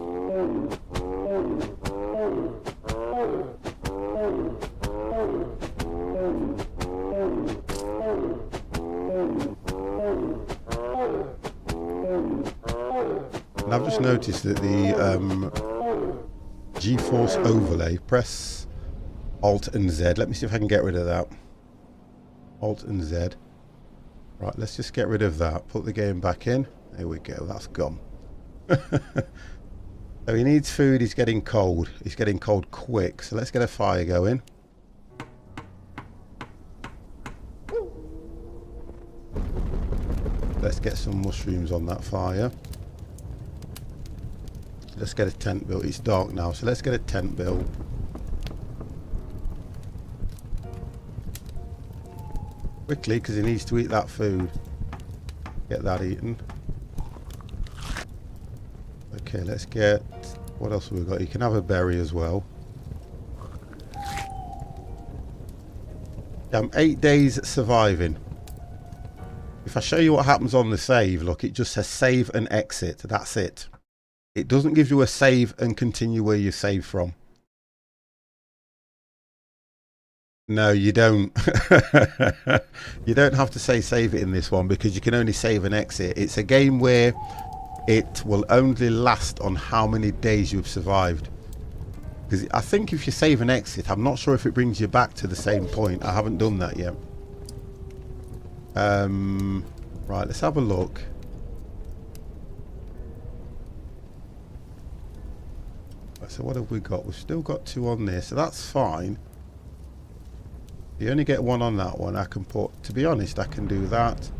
And I've just noticed that the G-Force overlay, press Alt and Z. Let me see if I can get rid of that. Alt and Z. Right, let's just get rid of that. Put the game back in. There we go, that's gone. So he needs food, he's getting cold. He's getting cold quick. So let's get a fire going. Let's get some mushrooms on that fire. Let's get a tent built. It's dark now, so let's get a tent built. Quickly, because he needs to eat that food. Get that eaten. Okay, let's get... What else have we got? You can have a berry as well. I'm 8 days surviving. If I show you what happens on the save, look, it just says save and exit. That's it. It doesn't give you a save and continue where you save from. No, you don't. You don't have to say save it in this one, because you can only save and exit. It's a game where it will only last on how many days you've survived. Because I think if you save and exit, I'm not sure if it brings you back to the same point. I haven't done that yet. Right, let's have a look. So what have we got? We've still got 2 on there, so that's fine. You only get 1 on that one. I can put, to be honest, I can do that.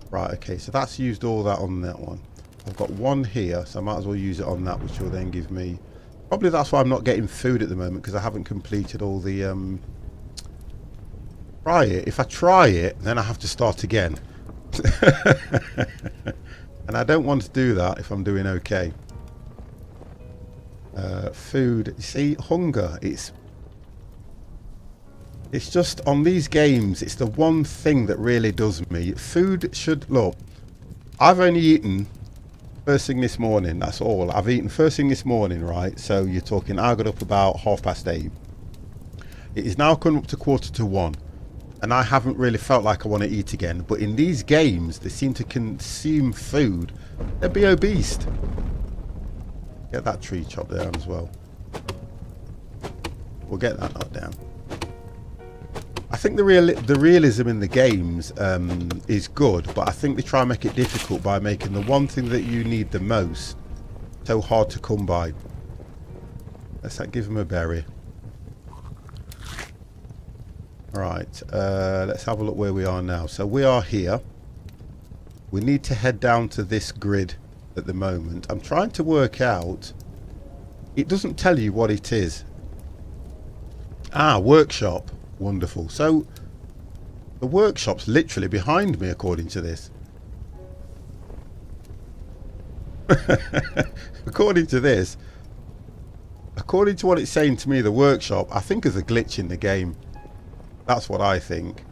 Right, okay, so that's used all that on that one. I've got 1 here, so I might as well use it on that, which will then give me... Probably that's why I'm not getting food at the moment, because I haven't completed all the try it. If I try it, then I have to start again. And I don't want to do that if I'm doing okay. Food. You see, hunger. It's just on these games, it's the one thing that really does me. Food should... Look, I've only eaten first thing this morning. That's all. I've eaten first thing this morning, right? So you're talking, I got up about 8:30. It is now coming up to 1:45. And I haven't really felt like I want to eat again. But in these games, they seem to consume food. They'd be obese. Get that tree chopped down as well. We'll get that knocked down. I think the realism in the games is good. But I think they try and make it difficult by making the one thing that you need the most so hard to come by. Let's give them a berry. Right, let's have a look where we are now. So we are here. We need to head down to this grid at the moment. I'm trying to work out. It doesn't tell you what it is. Ah, workshop. Wonderful. So the workshop's literally behind me according to this. According to this. According to what it's saying to me, the workshop, I think, is a glitch in the game. That's what I think.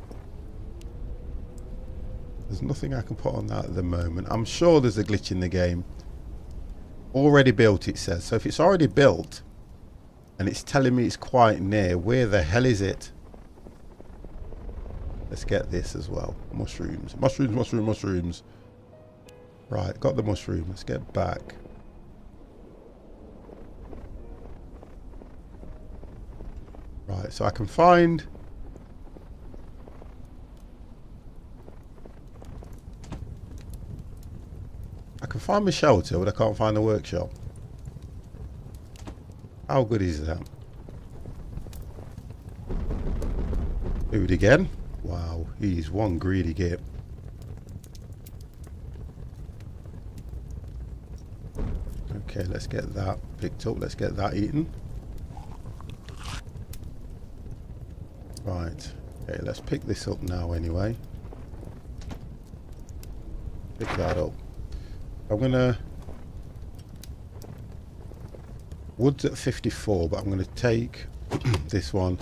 There's nothing I can put on that at the moment. I'm sure there's a glitch in the game. Already built, it says. So if it's already built and it's telling me it's quite near, where the hell is it? Let's get this as well. Mushrooms. Mushrooms, mushrooms, mushrooms. Right, got the mushroom. Let's get back. Right, so I can find... I can find my shelter, but I can't find the workshop. How good is that? Food again. Wow, he's one greedy git. Okay, let's get that picked up. Let's get that eaten. Right. Okay, let's pick this up now anyway. Pick that up. I'm gonna... Wood's at 54, but I'm gonna take this one.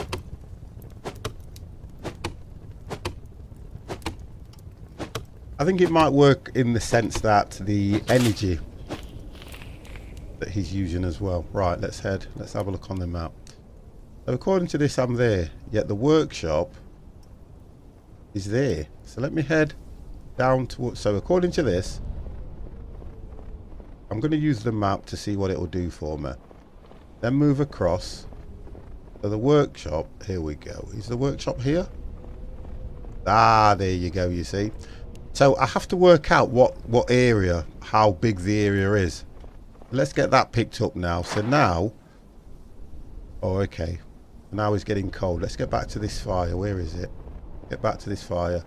I think it might work in the sense that the energy that he's using as well. Right, let's head. Let's have a look on the map. So according to this, I'm there. Yet the workshop is there. So let me head down towards... So according to this, I'm going to use the map to see what it will do for me. Then move across. So the workshop, here we go. Is the workshop here? Ah, there you go, you see. So I have to work out what area, how big the area is. Let's get that picked up now. So now... Oh, okay. Now it's getting cold. Let's get back to this fire. Where is it? Get back to this fire.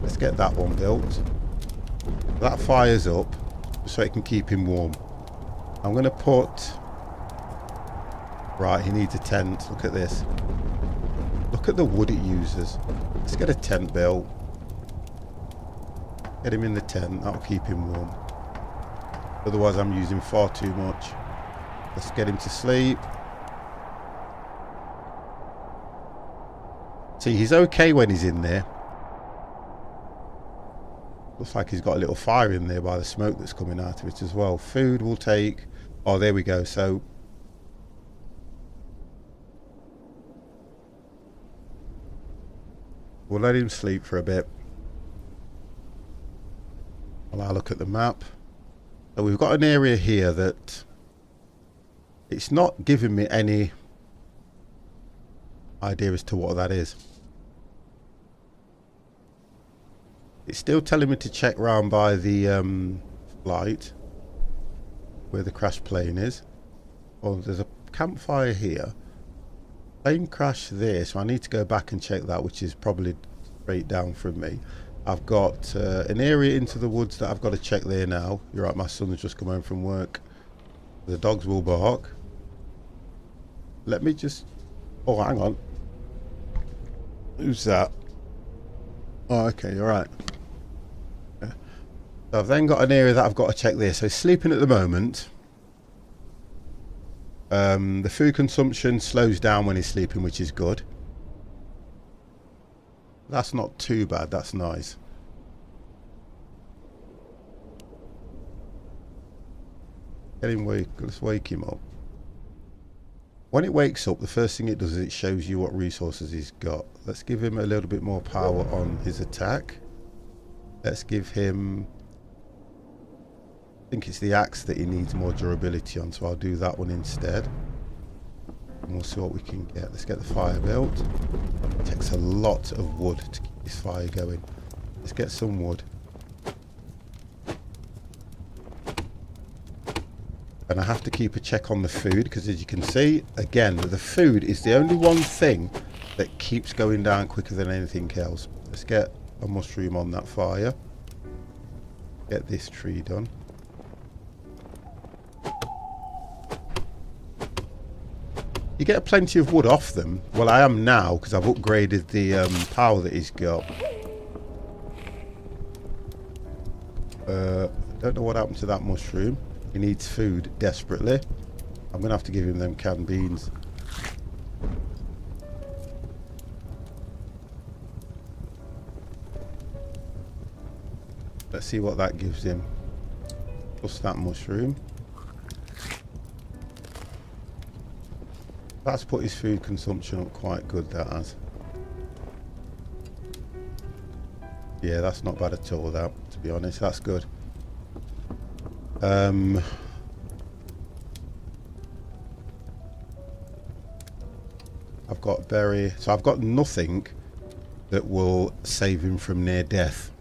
Let's get that one built. That fire's up so it can keep him warm. I'm going to put... Right, he needs a tent. Look at this. Look at the wood it uses. Let's get a tent built. Get him in the tent. That'll keep him warm. Otherwise I'm using far too much. Let's get him to sleep. See, he's okay when he's in there. Looks like he's got a little fire in there by the smoke that's coming out of it as well. Food will take... Oh, there we go. So... We'll let him sleep for a bit. While I look at the map. So we've got an area here that... It's not giving me any idea as to what that is. It's still telling me to check round by the flight where the crash plane is. Oh, there's a campfire here. Plane crash there, so I need to go back and check that, which is probably straight down from me. I've got an area into the woods that I've got to check there now. You're right, my son's just come home from work. The dogs will bark. Let me just... Oh, hang on. Who's that? Oh, okay, you're right. Yeah. So I've then got an area that I've got to check there. So he's sleeping at the moment. The food consumption slows down when he's sleeping, which is good. That's not too bad. That's nice. Get him wake. Let's wake him up. When it wakes up, the first thing it does is it shows you what resources he's got. Let's give him a little bit more power on his attack. Let's give him... I think it's the axe that he needs more durability on, so I'll do that one instead. And we'll see what we can get. Let's get the fire built. It takes a lot of wood to keep this fire going. Let's get some wood. And I have to keep a check on the food, because as you can see, again, the food is the only one thing that keeps going down quicker than anything else. Let's get a mushroom on that fire. Get this tree done. You get plenty of wood off them. Well, I am now, because I've upgraded the power that he's got. Don't know what happened to that mushroom. He needs food desperately. I'm going to have to give him them canned beans. Let's see what that gives him. Plus that mushroom. That's put his food consumption up quite good, that has. Yeah, that's not bad at all, that, to be honest. That's good. I've got berry. So I've got nothing that will save him from near death.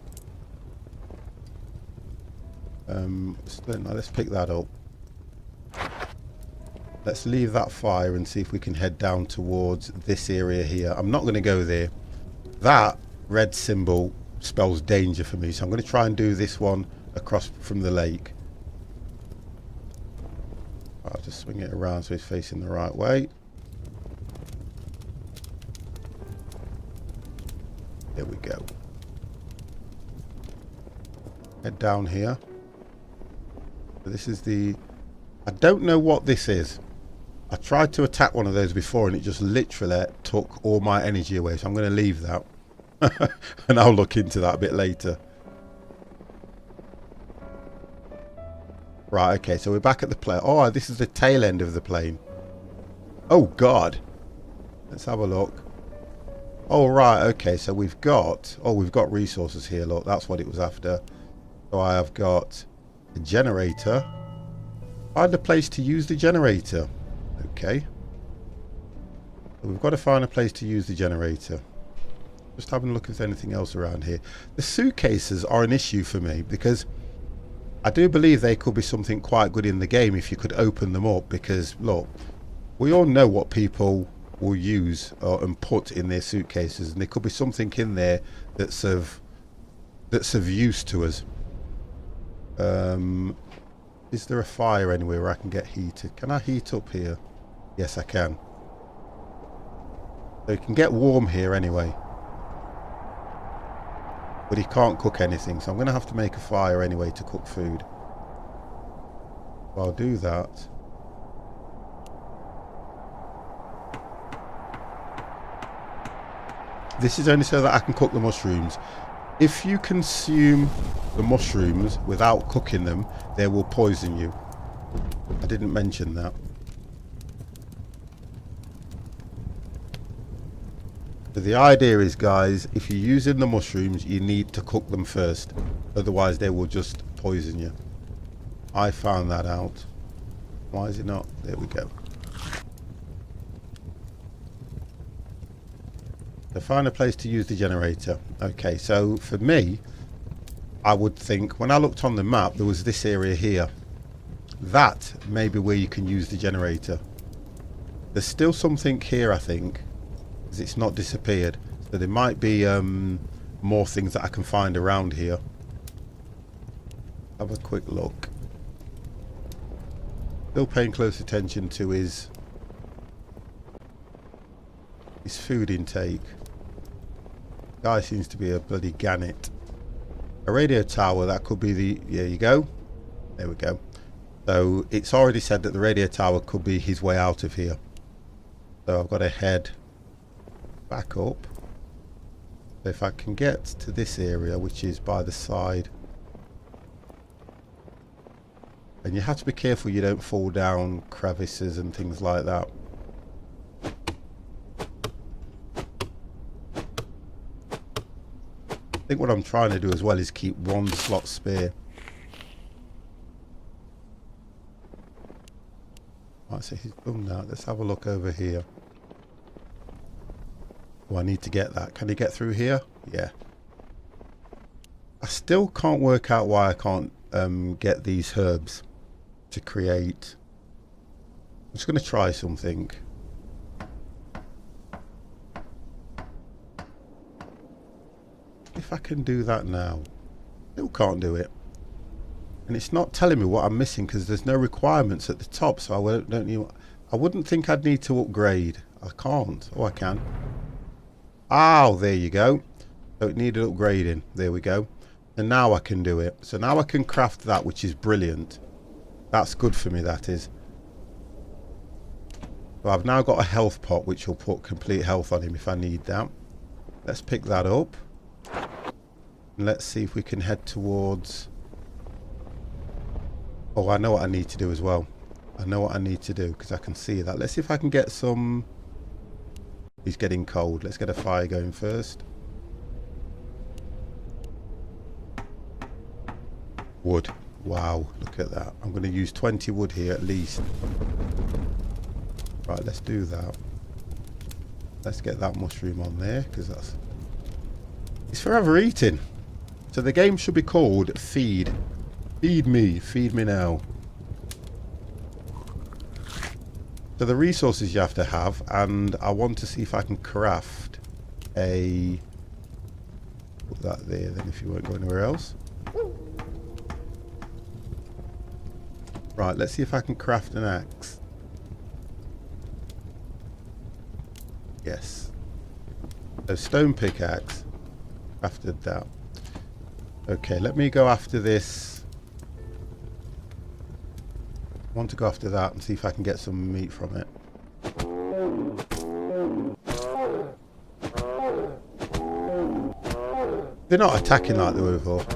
Let's pick that up. Let's leave that fire and see if we can head down towards this area here. I'm not going to go there. That red symbol spells danger for me, so I'm going to try and do this one across from the lake. I'll just swing it around so it's facing the right way. There we go. Head down here. This is the... I don't know what this is. I tried to attack one of those before and it just literally took all my energy away. So I'm going to leave that. And I'll look into that a bit later. Right, okay, so we're back at the plane. Oh, this is the tail end of the plane. Oh, God. Let's have a look. Oh, right, okay, so we've got... Oh, we've got resources here, look. That's what it was after. So I have got a generator. Find a place to use the generator. Okay. So we've got to find a place to use the generator. Just having a look if there's anything else around here. The suitcases are an issue for me because I do believe they could be something quite good in the game if you could open them up, because look, we all know what people will use and put in their suitcases, and there could be something in there that's of use to us. Is there a fire anywhere where I can get heated? Can I heat up here? Yes, I can. So you can get warm here anyway. But he can't cook anything, so I'm going to have to make a fire anyway to cook food. So I'll do that. This is only so that I can cook the mushrooms. If you consume the mushrooms without cooking them, they will poison you. I didn't mention that. So the idea is, guys, if you're using the mushrooms, you need to cook them first. Otherwise, they will just poison you. I found that out. Why is it not? There we go. So find a place to use the generator. Okay, so for me, I would think, when I looked on the map, there was this area here. That may be where you can use the generator. There's still something here, I think, because it's not disappeared. So there might be more things that I can find around here. Have a quick look. Still paying close attention to his food intake. Guy seems to be a bloody gannet. A radio tower, that could be the... There you go. There we go. So it's already said that the radio tower could be his way out of here. So I've got to head back up. So if I can get to this area, which is by the side. And you have to be careful you don't fall down crevices and things like that. I think what I'm trying to do as well is keep one slot spare. Right, so he's done that. Let's have a look over here. Oh, I need to get that. Can he get through here? Yeah. I still can't work out why I can't get these herbs to create. I'm just going to try something. If I can do that now. Still can't do it. And it's not telling me what I'm missing because there's no requirements at the top, so I wouldn't think I'd need to upgrade. I can't. Oh, I can. Oh, there you go. So it needed upgrading. There we go. And now I can do it. So now I can craft that, which is brilliant. That's good for me, that is. So I've now got a health pot, which will put complete health on him if I need that. Let's pick that up. And let's see if we can head towards... Oh, I know what I need to do as well. I know what I need to do because I can see that. Let's see if I can get some... He's getting cold. Let's get a fire going first. Wood. Wow, look at that. I'm going to use 20 wood here at least. Right, let's do that. Let's get that mushroom on there because that's... It's forever eating. So the game should be called Feed. Feed me now. So the resources you have to have, and I want to see if I can craft a... Put that there then if you won't go anywhere else. Right, let's see if I can craft an axe. Yes. So stone pickaxe. Crafted that. Okay, let me go after this. I want to go after that and see if I can get some meat from it. They're not attacking like they were before.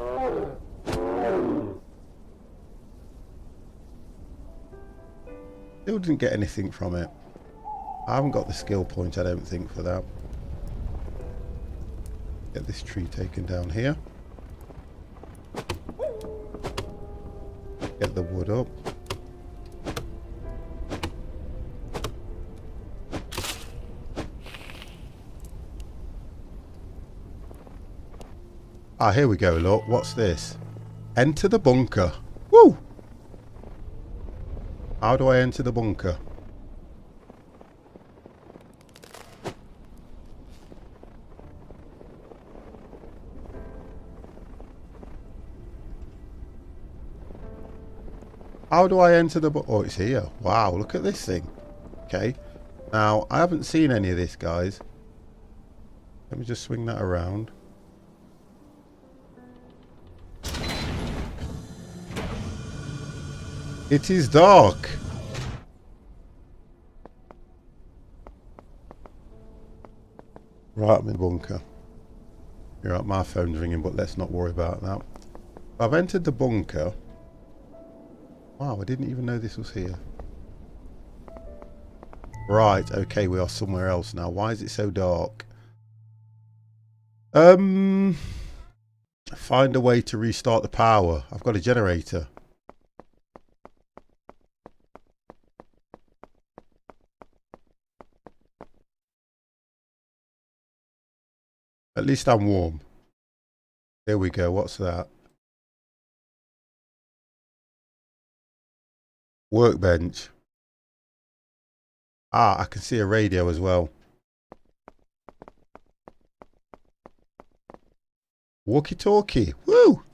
Still didn't get anything from it. I haven't got the skill point, I don't think, for that. Get this tree taken down here. Get the wood up. Ah, here we go, look. What's this? Enter the bunker. Woo! How do I enter the bunker? How do I enter the bunker? Oh, it's here. Wow, look at this thing. Okay. Now, I haven't seen any of this, guys. Let me just swing that around. It is dark. Right, I'm in the bunker. You're right, my phone's ringing, but let's not worry about that. I've entered the bunker. Wow, I didn't even know this was here. Right, okay, we are somewhere else now. Why is it so dark? Find a way to restart the power. I've got a generator. At least I'm warm. There we go. What's that? Workbench. Ah, I can see a radio as well. Walkie-talkie. Woo!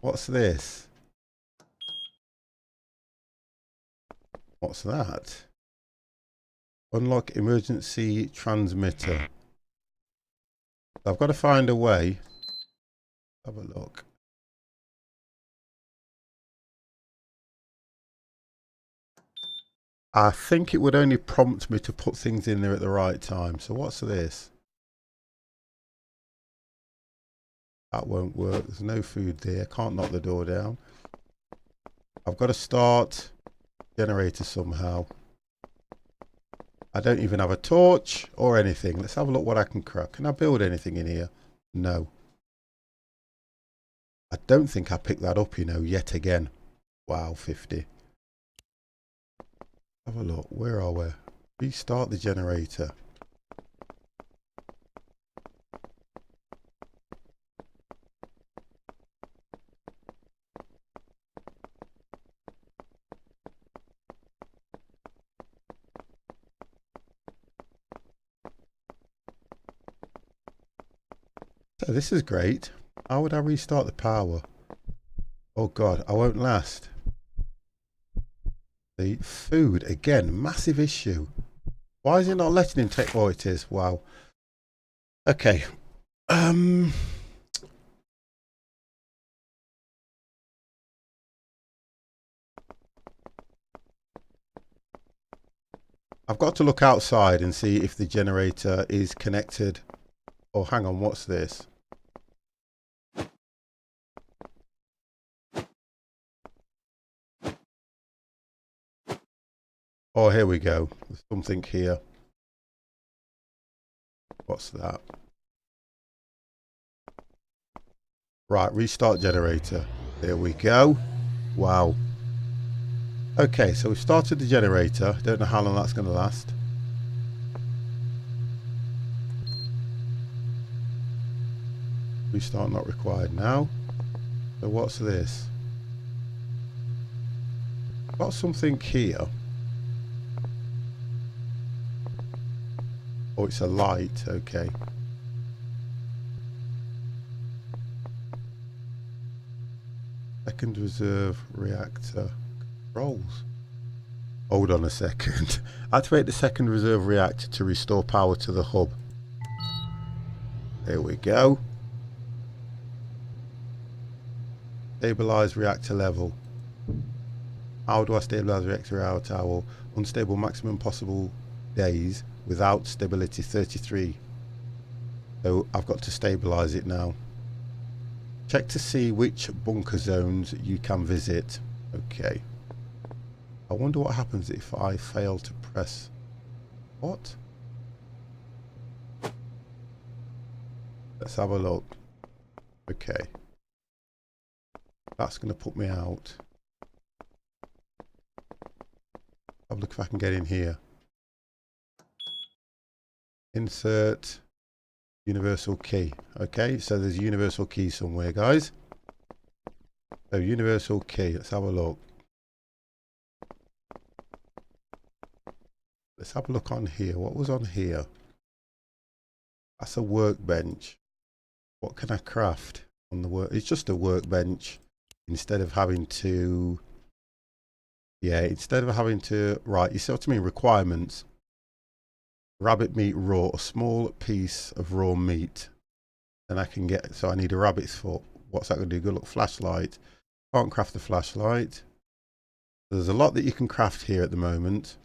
What's this? What's that? Unlock emergency transmitter. I've got to find a way. Have a look. I think it would only prompt me to put things in there at the right time. So what's this? That won't work. There's no food there. Can't knock the door down. I've got to start generator somehow. I don't even have a torch or anything. Let's have a look what I can craft. Can I build anything in here? No. I don't think I picked that up, you know, yet again. Wow, 50. Have a look. Where are we? Restart the generator. So this is great. How would I restart the power? Oh God, I won't last. The food, again, massive issue. Why is it not letting him take... Oh, it is. Wow. Okay. I've got to look outside and see if the generator is connected. Oh, hang on. What's this? Oh, here we go. There's something here. What's that? Right, restart generator. There we go. Wow. Okay, so we've started the generator. Don't know how long that's going to last. Restart not required now. So what's this? Got something here. Oh, it's a light. Okay. Second reserve reactor controls. Hold on a second. Activate the second reserve reactor to restore power to the hub. There we go. Stabilize reactor level. How do I stabilize reactor tower? Unstable maximum possible days without stability 33. So I've got to stabilize it now. Check to see which bunker zones you can visit. Okay. I wonder what happens if I fail to press... What? Let's have a look. Okay. That's going to put me out. Have a look if I can get in here. Insert universal key. Okay, so there's a universal key somewhere, guys. So universal key. Let's have a look. Let's have a look on here. What was on here? That's a workbench. What can I craft on the work? It's just a workbench. Instead of having to... Yeah, instead of having to... Right, you see what I mean? Requirements. Rabbit meat raw. A small piece of raw meat. And I can get... So I need a rabbit's foot. What's that going to do? Good look. Flashlight. Can't craft the flashlight. There's a lot that you can craft here at the moment.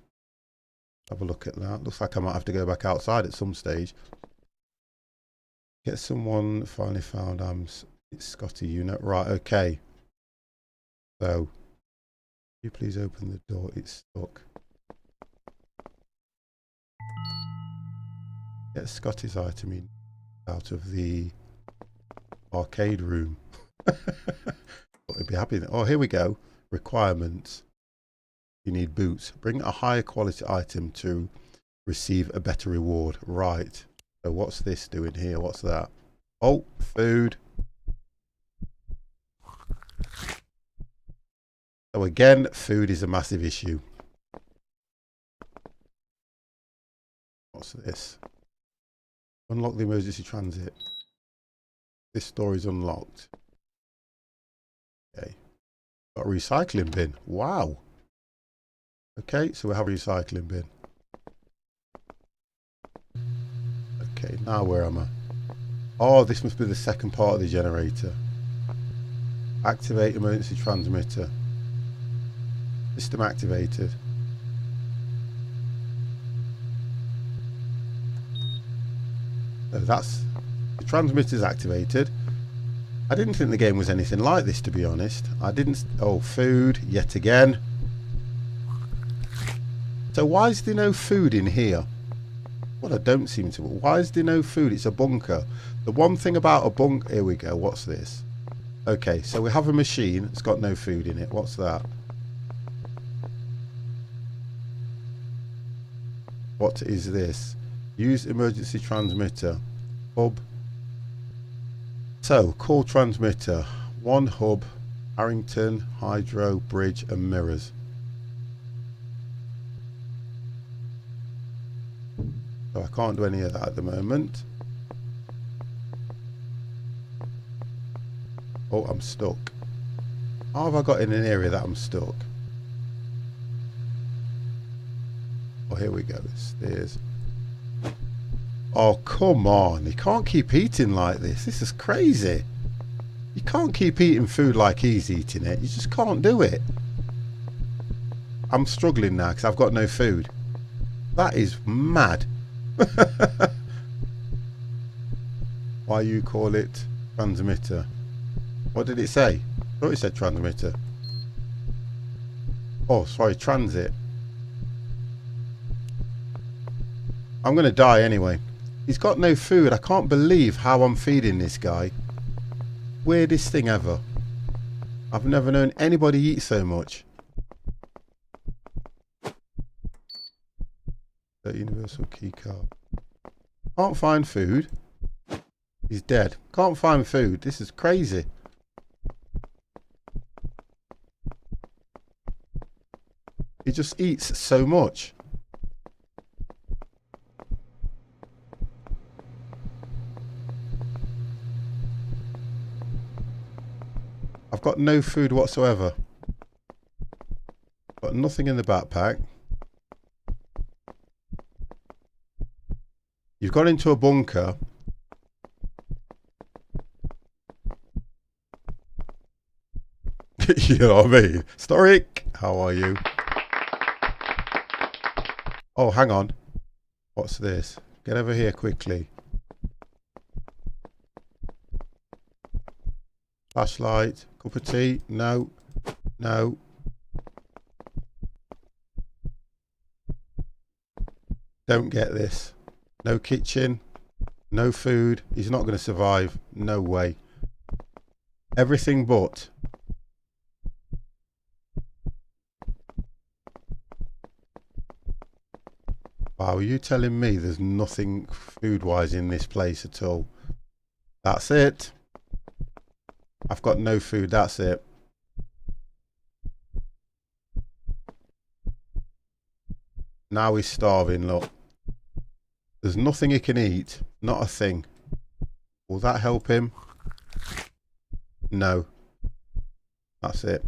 Have a look at that. Looks like I might have to go back outside at some stage. Get someone finally found. It's Scotty unit. Right, okay. So, can you please open the door? It's stuck. Get Scotty's item in out of the arcade room. I'd be happy. Oh, here we go. Requirements. You need boots. Bring a higher quality item to receive a better reward. Right. So what's this doing here? What's that? Oh, food. So again, food is a massive issue. What's this? Unlock the emergency transit. This door is unlocked. Okay. Got a recycling bin. Wow. Okay, so we have a recycling bin. Now where am I? Oh, this must be the second part of the generator. Activate emergency transmitter. System activated. So that's... the transmitter's activated. I didn't think the game was anything like this, to be honest. I didn't... oh, food, yet again. So why is there no food in here? Well, I don't seem to... why is there no food? It's a bunker. The one thing about a bunker... here we go, what's this? Okay, so we have a machine. It's got no food in it. What's that? What is this? Use emergency transmitter. Hub. So, call transmitter. One hub. Harrington, hydro, bridge and mirrors. So I can't do any of that at the moment. Oh, I'm stuck. How have I got in an area that I'm stuck? Oh, here we go. Stairs. Oh, come on. You can't keep eating like this. This is crazy. You can't keep eating food like he's eating it. You just can't do it. I'm struggling now because I've got no food. That is mad. Why you call it transmitter? What did it say? I thought it said transmitter. Oh, sorry, transit. I'm going to die anyway. He's got no food. I can't believe how I'm feeding this guy. Weirdest thing ever. I've never known anybody eat so much. That universal key card. Can't find food. He's dead. Can't find food. This is crazy. He just eats so much. I've got no food whatsoever. Got nothing in the backpack. You've gone into a bunker. You know what I mean? Storic, how are you? Oh, hang on. What's this? Get over here quickly. Flashlight. Cup of tea. No. No. Don't get this. No kitchen. No food. He's not going to survive. No way. Everything but. Wow, are you telling me there's nothing food-wise in this place at all? That's it. I've got no food, that's it. Now he's starving, look. There's nothing he can eat. Not a thing. Will that help him? No. That's it.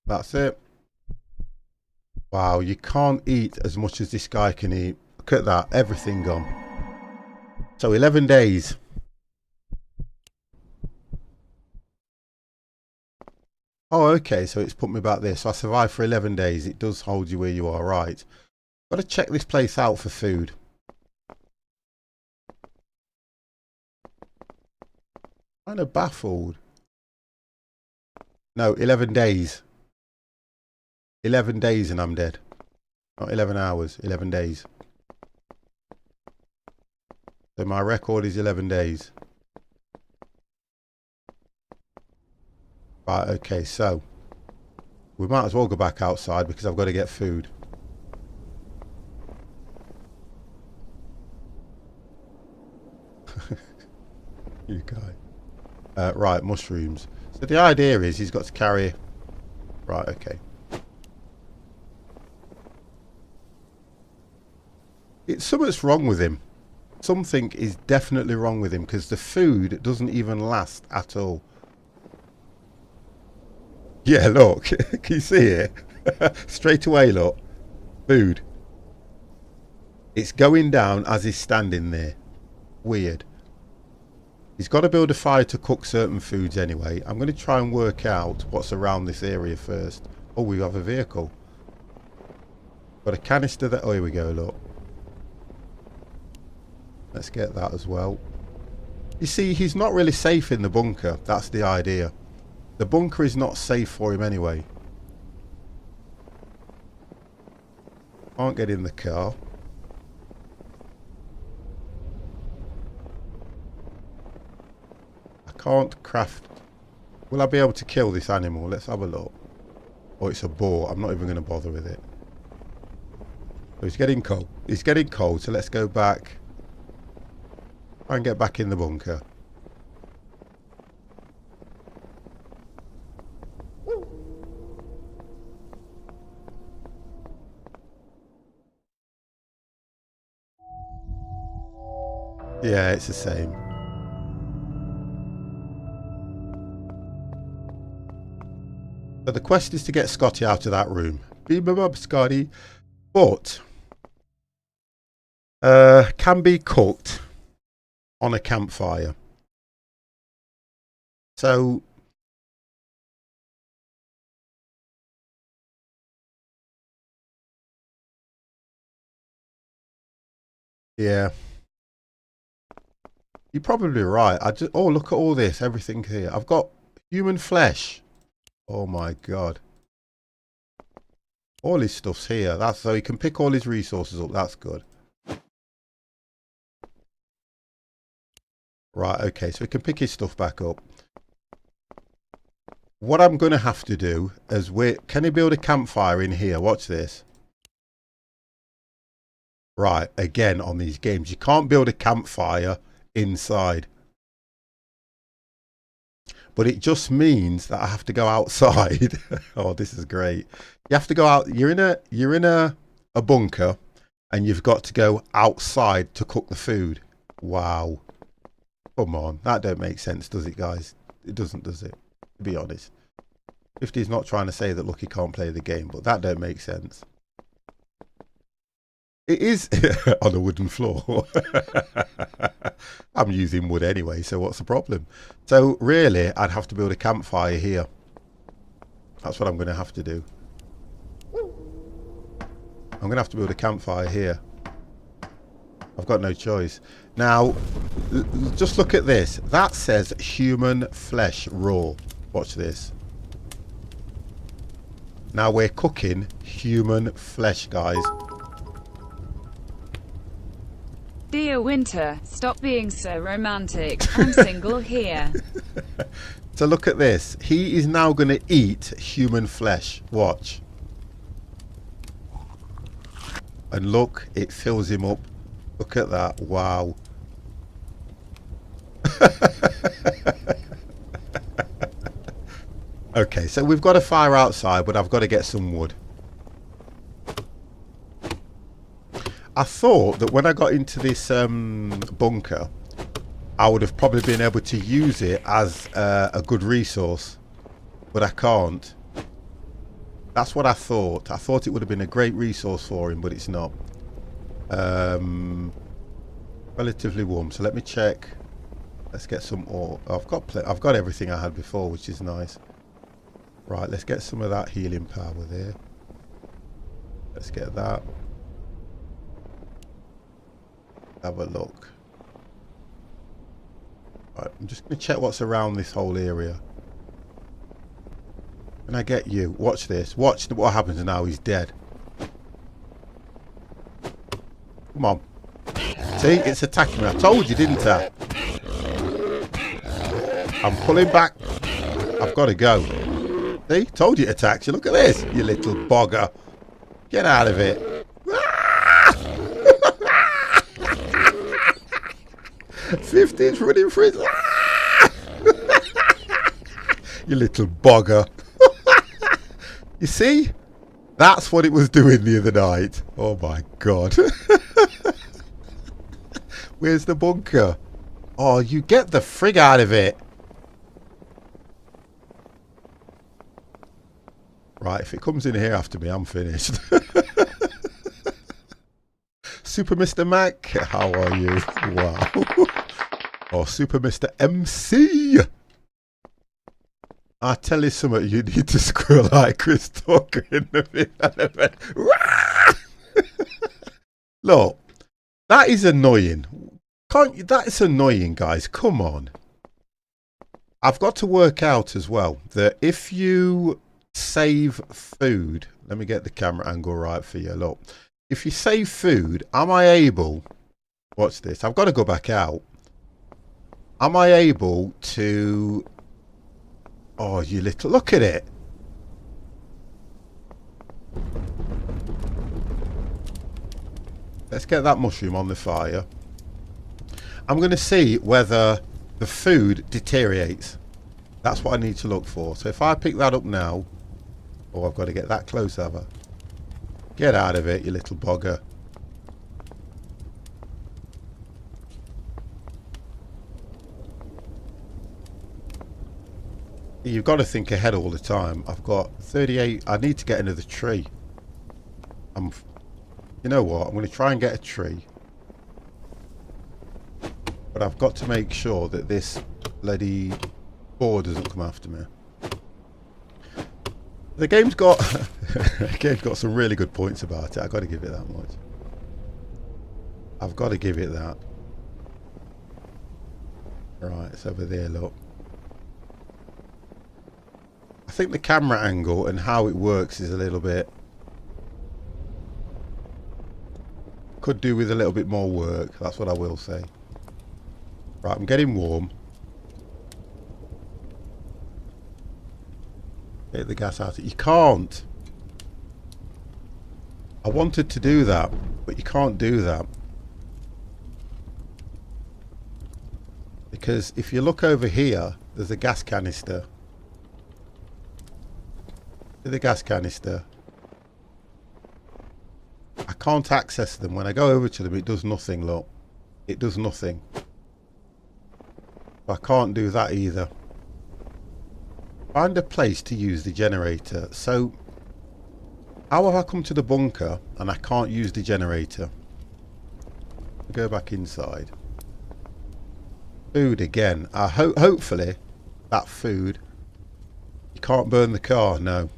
That's it. Wow, you can't eat as much as this guy can eat. Look at that, everything gone. So 11 days. Oh, okay, so it's put me back there. So I survived for 11 days. It does hold you where you are, right. Got to check this place out for food. Kind of baffled. No, 11 days. 11 days and I'm dead. Not 11 hours, 11 days. So my record is 11 days. Right, okay, so we might as well go back outside because I've got to get food. You guy. Right, mushrooms. So the idea is he's got to carry... Right, okay. Something's wrong with him. Something is definitely wrong with him because the food doesn't even last at all. Yeah, look. Can you see it? Straight away, look. Food. It's going down as he's standing there. Weird. He's got to build a fire to cook certain foods anyway. I'm going to try and work out what's around this area first. Oh, we have a vehicle. Got a canister that... Oh, here we go, look. Let's get that as well. You see, he's not really safe in the bunker. That's the idea. The bunker is not safe for him anyway. Can't get in the car. I can't craft... Will I be able to kill this animal? Let's have a look. Oh, it's a boar. I'm not even going to bother with it. Oh, he's getting cold. He's getting cold, so let's go back. Try and get back in the bunker. Yeah, it's the same. So the quest is to get Scotty out of that room. Beam him up, Scotty. But can be cooked on a campfire. So yeah, you're probably right. Oh, look at all this, everything here. I've got human flesh. Oh my god. All his stuff's here. That's so he can pick all his resources up. That's good. Right, okay, so he can pick his stuff back up. What I'm going to have to do is can he build a campfire in here? Watch this. Right, again on these games, you can't build a campfire inside. But it just means that I have to go outside. Oh, this is great. You have to go out. You're in a bunker, and you've got to go outside to cook the food. Wow. Come on, that don't make sense, does it, guys? It doesn't, does it? To be honest. 50's not trying to say that Lucky can't play the game, but that don't make sense. It is on a wooden floor. I'm using wood anyway, so what's the problem? So really, I'd have to build a campfire here. That's what I'm going to have to do. I'm going to have to build a campfire here. I've got no choice. Now, just look at this. That says human flesh raw. Watch this. Now we're cooking human flesh, guys. Dear Winter, stop being so romantic. I'm single here. So look at this. He is now going to eat human flesh. Watch. And look, it fills him up. Look at that. Wow. Okay, so we've got a fire outside, but I've got to get some wood. I thought that when I got into this bunker, I would have probably been able to use it as a good resource, but I can't. That's what I thought. I thought it would have been a great resource for him, but it's not. Relatively warm, so let me check. Let's get some ore. I've got everything I had before, which is nice. Right, let's get some of that healing power there. Let's get that. Have a look. Right, I'm just going to check what's around this whole area. Can I get you? Watch this. Watch what happens now. He's dead. Come on. See, it's attacking me. I told you, didn't I? I'm pulling back. I've got to go. See, told you it attacks you. Look at this, you little bogger. Get out of it. 15's running for his you little bogger. You see? That's what it was doing the other night. Oh my god. Where's the bunker? Oh, you get the frig out of it. Right, if it comes in here after me, I'm finished. Super Mr. Mac, how are you? Wow. Or Super Mr. MC. I tell you something, you need to squirrel like Chris Tucker in the event. Look, that is annoying. Can't you? That's annoying, guys. Come on. I've got to work out as well that if you save food, let me get the camera angle right for you. Look, if you save food, am I able? Watch this. I've got to go back out. Am I able to? Oh, you little, look at it. Let's get that mushroom on the fire. I'm going to see whether the food deteriorates. That's what I need to look for. So if I pick that up now, oh, I've got to get that close, have I? Get out of it, you little bogger. You've got to think ahead all the time. I've got 38. I need to get another tree. You know what? I'm going to try and get a tree. But I've got to make sure that this bloody boar doesn't come after me. The game's got some really good points about it. I've got to give it that much. I've got to give it that. Right, it's over there, look. I think the camera angle and how it works is a little bit... Could do with a little bit more work. That's what I will say. Right, I'm getting warm. Get the gas out. You can't. I wanted to do that, but you can't do that. Because if you look over here, there's a gas canister. See the gas canister? I can't access them. When I go over to them, it does nothing, look. It does nothing. I can't do that either. Find a place to use the generator. So, how have I come to the bunker and I can't use the generator? Go back inside. Food again. Hopefully, that food... You can't burn the car, no.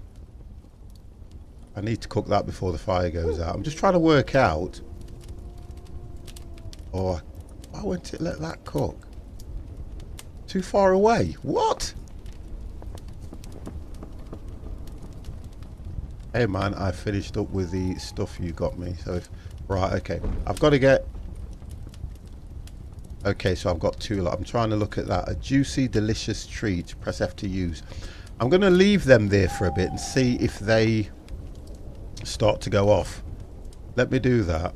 I need to cook that before the fire goes out. I'm just trying to work out. Or why won't it let that cook? Too far away. What? Hey man, I finished up with the stuff you got me. So if right, okay. I've got to get. Okay, so I've got two. I'm trying to look at that. A juicy, delicious treat. Press F to use. I'm going to leave them there for a bit and see if they start to go off. Let me do that.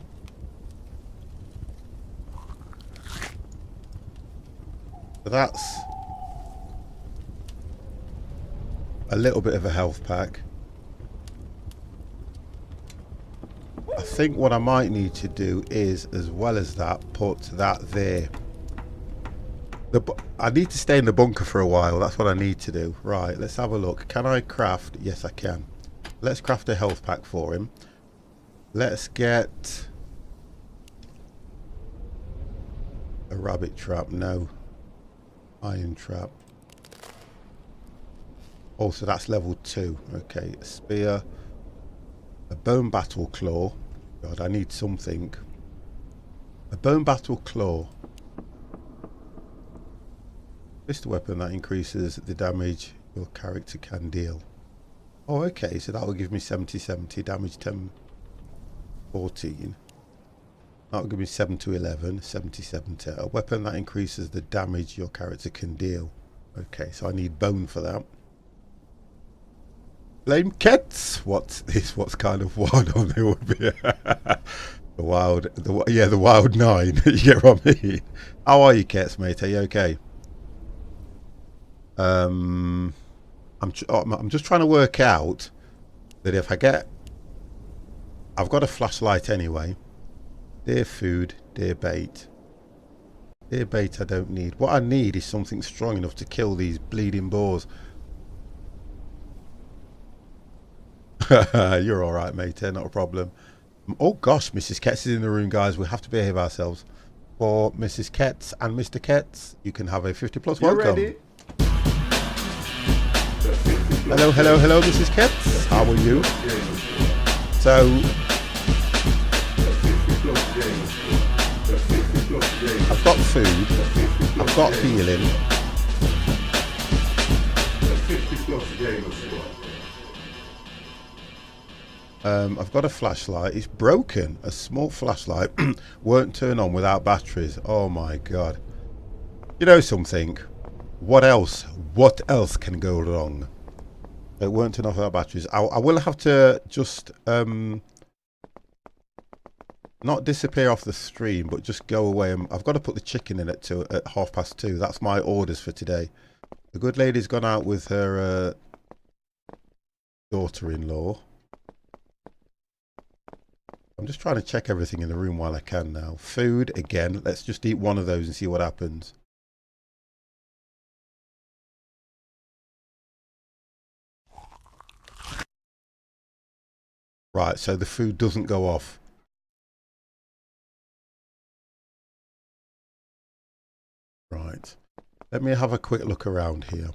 So that's a little bit of a health pack. I think what I might need to do is, as well as that, put that there. I need to stay in the bunker for a while. That's what I need to do. Right, let's have a look. Can I craft? Yes, I can. Let's craft a health pack for him. Let's get a rabbit trap. No. Iron trap. Oh, so that's level 2. Okay, a spear. A bone battle claw. God, I need something. A bone battle claw. Pistol weapon that increases the damage your character can deal. Oh, okay, so that will give me 70-70, damage 10-14. That will give me 7-11, 70-70. A weapon that increases the damage your character can deal. Okay, so I need bone for that. Flame Kets! What's this? What's kind of wild on there would be? The wild 9. You get what I mean? How are you, Kets, mate? Are you okay? I'm just trying to work out that if I get... I've got a flashlight anyway. Dear food, dear bait. Dear bait I don't need. What I need is something strong enough to kill these bleeding boars. You're all right, mate. Not a problem. Oh gosh, Mrs. Ketz is in the room, guys. We have to behave ourselves. For Mrs. Ketz and Mr. Ketz, you can have a 50 plus welcome. Ready? Hello, hello, hello, Mrs. Ketz. How are you? So, I've got food. I've got healing. I've got a flashlight. It's broken. A small flashlight won't turn on without batteries. Oh my god. You know something? What else? What else can go wrong? It won't turn off without batteries. I will have to just not disappear off the stream, but just go away. I've got to put the chicken in at 2:30. That's my orders for today. The good lady's gone out with her daughter-in-law. I'm just trying to check everything in the room while I can now. Food, again. Let's just eat one of those and see what happens. Right, so the food doesn't go off. Right. Let me have a quick look around here.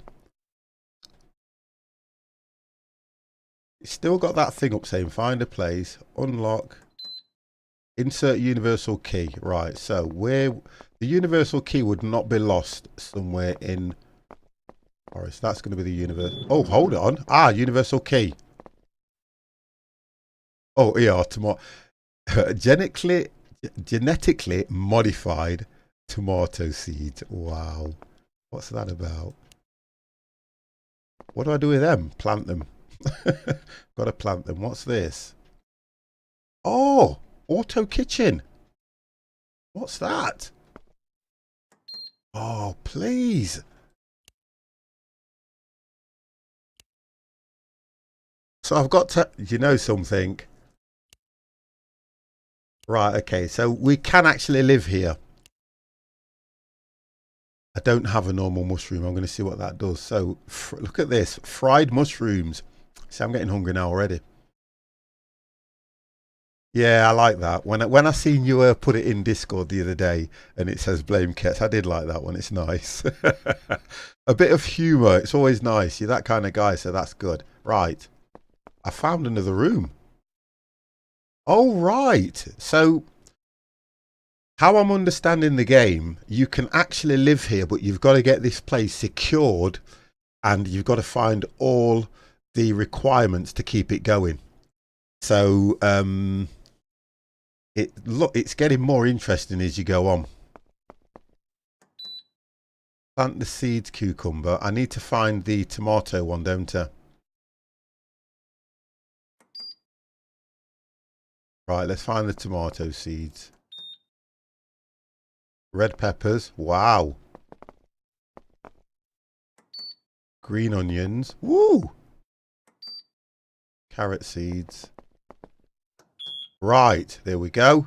It's still got that thing up saying find a place, unlock, insert universal key. Right, so where the universal key would not be lost somewhere in forest. That's going to be the universe. Oh, hold on. Ah, universal key. Oh, yeah, genetically modified tomato seeds. Wow. What's that about? What do I do with them? Plant them. Got to plant them. What's this? Oh, auto kitchen. What's that? Oh, please. So I've got to, you know something? Right, okay, so we can actually live here. I don't have a normal mushroom. I'm going to see what that does. So, look at this. Fried mushrooms. See, I'm getting hungry now already. Yeah, I like that. When I seen you put it in Discord the other day and it says blame Ketz, I did like that one. It's nice. A bit of humour. It's always nice. You're that kind of guy, so that's good. Right. I found another room. Oh, right. So, how I'm understanding the game, you can actually live here, but you've got to get this place secured and you've got to find all the requirements to keep it going. So, it's getting more interesting as you go on. Plant the seeds, cucumber. I need to find the tomato one, don't I? Right, let's find the tomato seeds. Red peppers. Wow. Green onions. Woo! Carrot seeds. Right, there we go.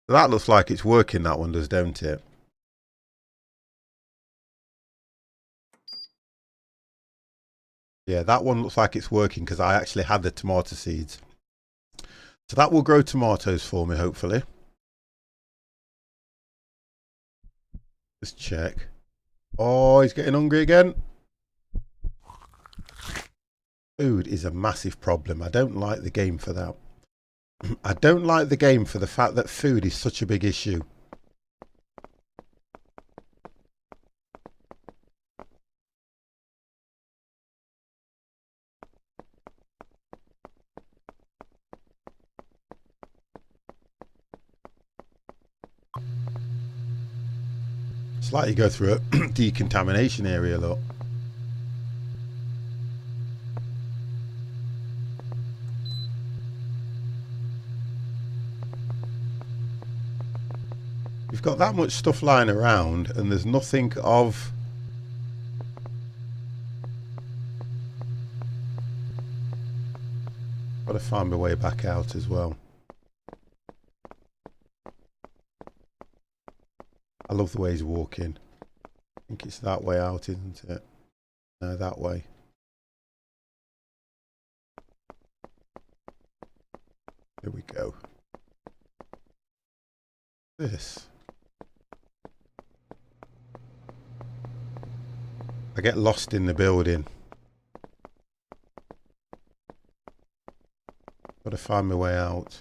That looks like it's working, that one does, don't it? Yeah, that one looks like it's working because I actually had the tomato seeds. So that will grow tomatoes for me, hopefully. Just check. Oh, he's getting hungry again. Food is a massive problem. I don't like the game for that. I don't like the game for the fact that food is such a big issue. It's like you go through a decontamination area, look. You've got that much stuff lying around and there's nothing of... Got to find my way back out as well. I love the way he's walking. I think it's that way out, isn't it? No, that way. Here we go. This. I get lost in the building. Got to find my way out.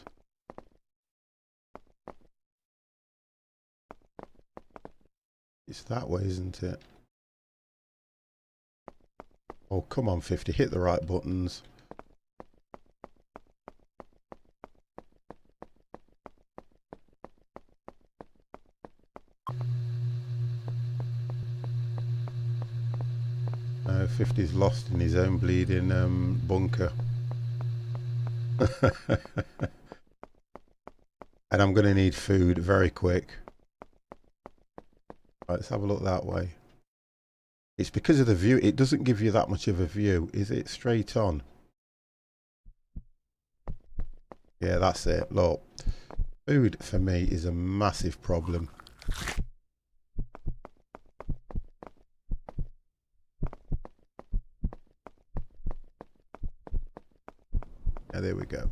It's that way, isn't it? Oh, come on, 50. Hit the right buttons. No, 50's lost in his own bleeding bunker. And I'm going to need food very quick. Right, let's have a look that way. It's because of the view. It doesn't give you that much of a view. Is it straight on? Yeah, that's it. Look, food for me is a massive problem. Yeah, there we go.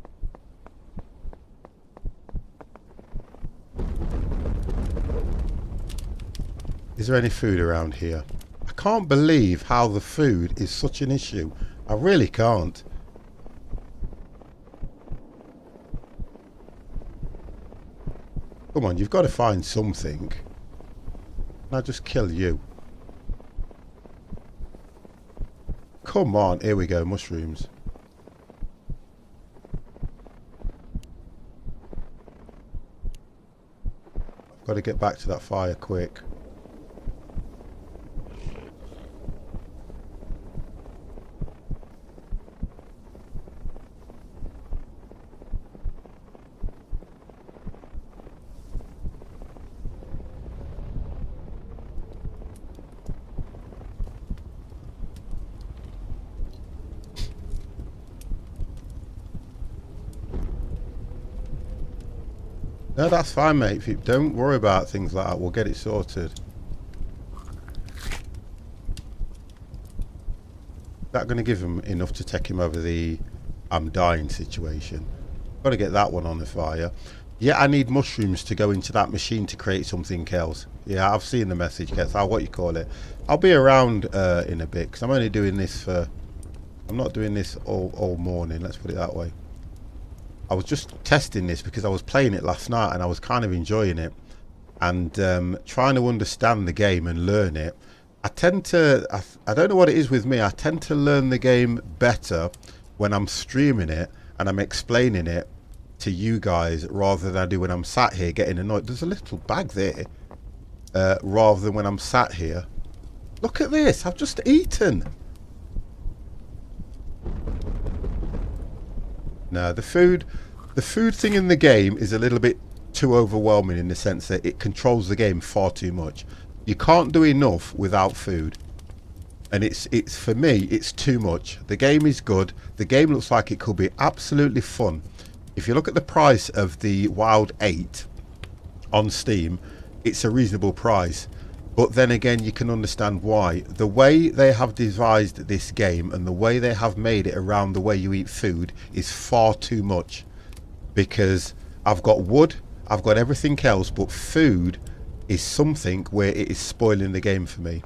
Is there any food around here? I can't believe how the food is such an issue. I really can't. Come on, you've got to find something. Can I just kill you? Come on, here we go, mushrooms. I've got to get back to that fire quick. No, that's fine, mate. If you don't worry about things like that, we'll get it sorted. Is that going to give him enough to take him over the I'm dying situation? Got to get that one on the fire. Yeah, I need mushrooms to go into that machine to create something else. Yeah, I've seen the message, Kets. What you call it. I'll be around in a bit, because I'm only doing this for... I'm not doing this all morning, let's put it that way. I was just testing this because I was playing it last night and I was kind of enjoying it and trying to understand the game and learn it. I tend to, I don't know what it is with me, I tend to learn the game better when I'm streaming it and I'm explaining it to you guys rather than I do when I'm sat here getting annoyed. There's a little bag there, rather than when I'm sat here. Look at this, I've just eaten. No, the food thing in the game is a little bit too overwhelming in the sense that it controls the game far too much. You can't do enough without food. And it's for me, it's too much. The game is good. The game looks like it could be absolutely fun. If you look at the price of the Wild 8 on Steam, it's a reasonable price. But then again, you can understand why. The way they have devised this game and the way they have made it around the way you eat food is far too much. Because I've got wood, I've got everything else, but food is something where it is spoiling the game for me.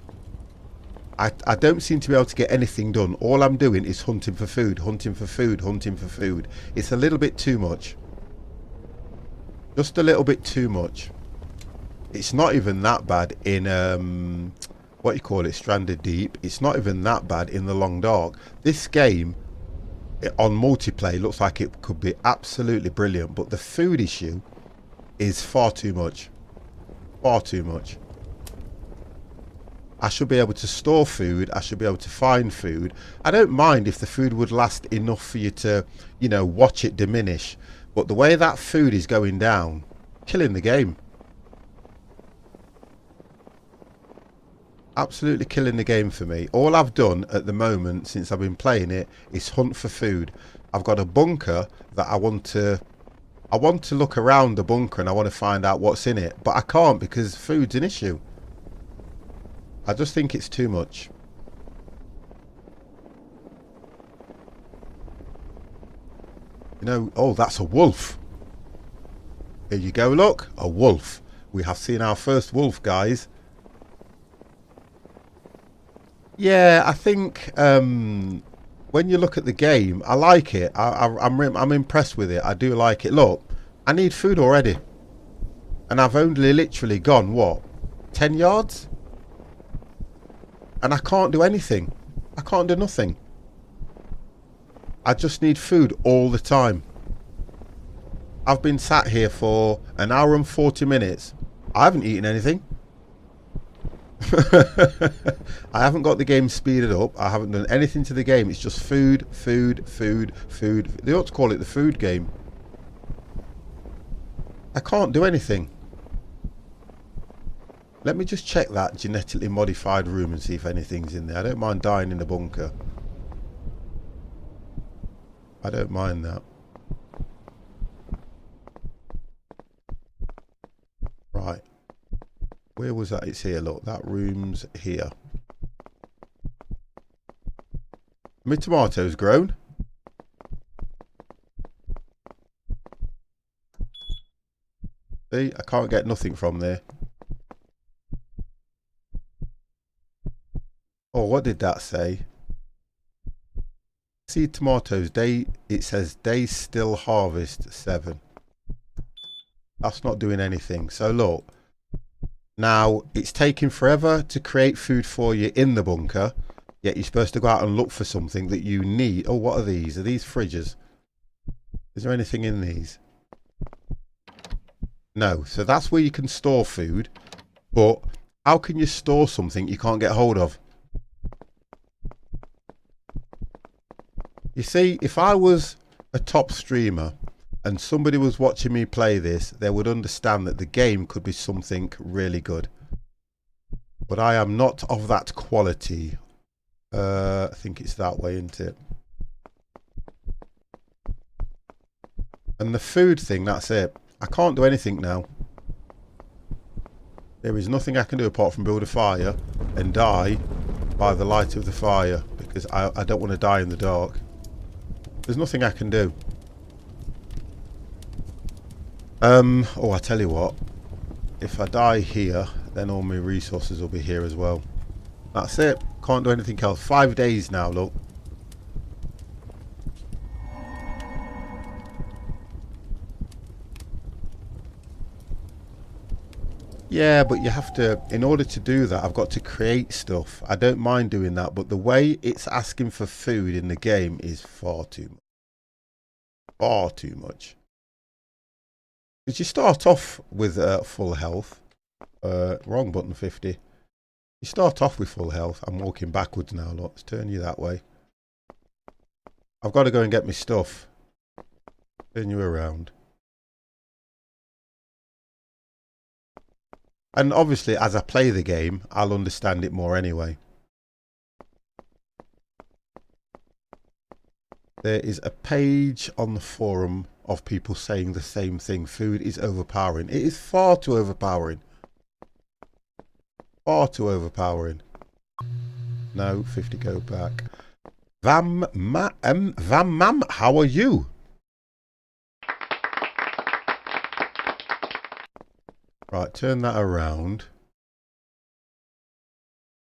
I don't seem to be able to get anything done. All I'm doing is hunting for food, hunting for food, hunting for food. It's a little bit too much. Just a little bit too much. It's not even that bad in what you call it, Stranded Deep. It's not even that bad in The Long Dark. This game on multiplayer looks like it could be absolutely brilliant, but the food issue is far too much. Far too much. I should be able to store food. I should be able to find food. I don't mind if the food would last enough for you to, you know, watch it diminish. But the way that food is going down, killing the game. Absolutely killing the game for me. All I've done at the moment since I've been playing it is hunt for food. I've got a bunker that I want to I want to look around the bunker and I want to find out what's in it. But I can't because food's an issue. I just think it's too much. You know, oh, that's a wolf. There you go, look. A wolf. We have seen our first wolf, guys. Yeah, I think when you look at the game, I like it. I'm impressed with it. I do like it. Look, I need food already. And I've only literally gone, what, 10 yards? And I can't do anything. I can't do nothing. I just need food all the time. I've been sat here for an hour and 40 minutes. I haven't eaten anything. I haven't got the game speeded up. I haven't done anything to the game. It's just food, food, food, food. They ought to call it the food game. I can't do anything. Let me just check that genetically modified room and see if anything's in there. I don't mind dying in the bunker. I don't mind that. Right. Where was that? It's here, look. That room's here. My tomatoes grown. See, I can't get nothing from there. Oh, what did that say? See, tomatoes, it says day still harvest 7. That's not doing anything. So look, now it's taking forever to create food for you in the bunker, yet you're supposed to go out and look for something that you need. Oh, what are these? Are these fridges? Is there anything in these? No. So that's where you can store food, but how can you store something you can't get hold of? You see, if I was a top streamer and somebody was watching me play this, they would understand that the game could be something really good. But I am not of that quality. I think it's that way, isn't it? And the food thing, that's it. I can't do anything now. There is nothing I can do apart from build a fire and die by the light of the fire, because I don't want to die in the dark. There's nothing I can do. Oh, I tell you what. If I die here, then all my resources will be here as well. That's it. Can't do anything else. 5 days now, look. Yeah, but you have to, in order to do that, I've got to create stuff. I don't mind doing that, but the way it's asking for food in the game is far too much. Far too much. Because you start off with full health. Wrong button, 50. You start off with full health. I'm walking backwards now, look. Let's turn you that way. I've got to go and get my stuff. Turn you around. And obviously, as I play the game, I'll understand it more anyway. There is a page on the forum of people saying the same thing. Food is overpowering. It is far too overpowering. Far too overpowering. No, 50, go back. Vam Mam, how are you? Right, turn that around.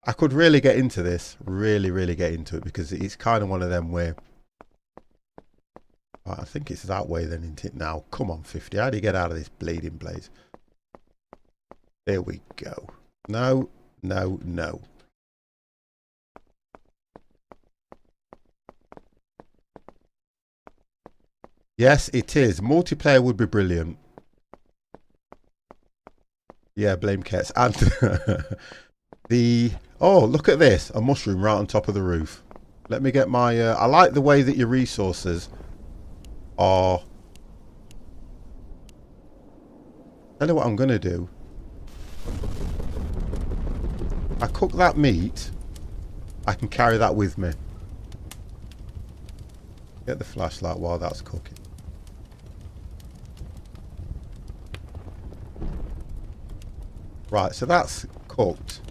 I could really get into this. Really get into it, because it's kind of one of them where... Right, I think it's that way then, isn't it? Now, come on, 50. How do you get out of this bleeding place? There we go. No, no, no. Yes, it is. Multiplayer would be brilliant. Yeah, blame Kets. And the... Oh, look at this. A mushroom right on top of the roof. Let me get my... I like the way that your resources are... Tell you what I'm going to do. I cook that meat. I can carry that with me. Get the flashlight while that's cooking. Right, so that's cooked.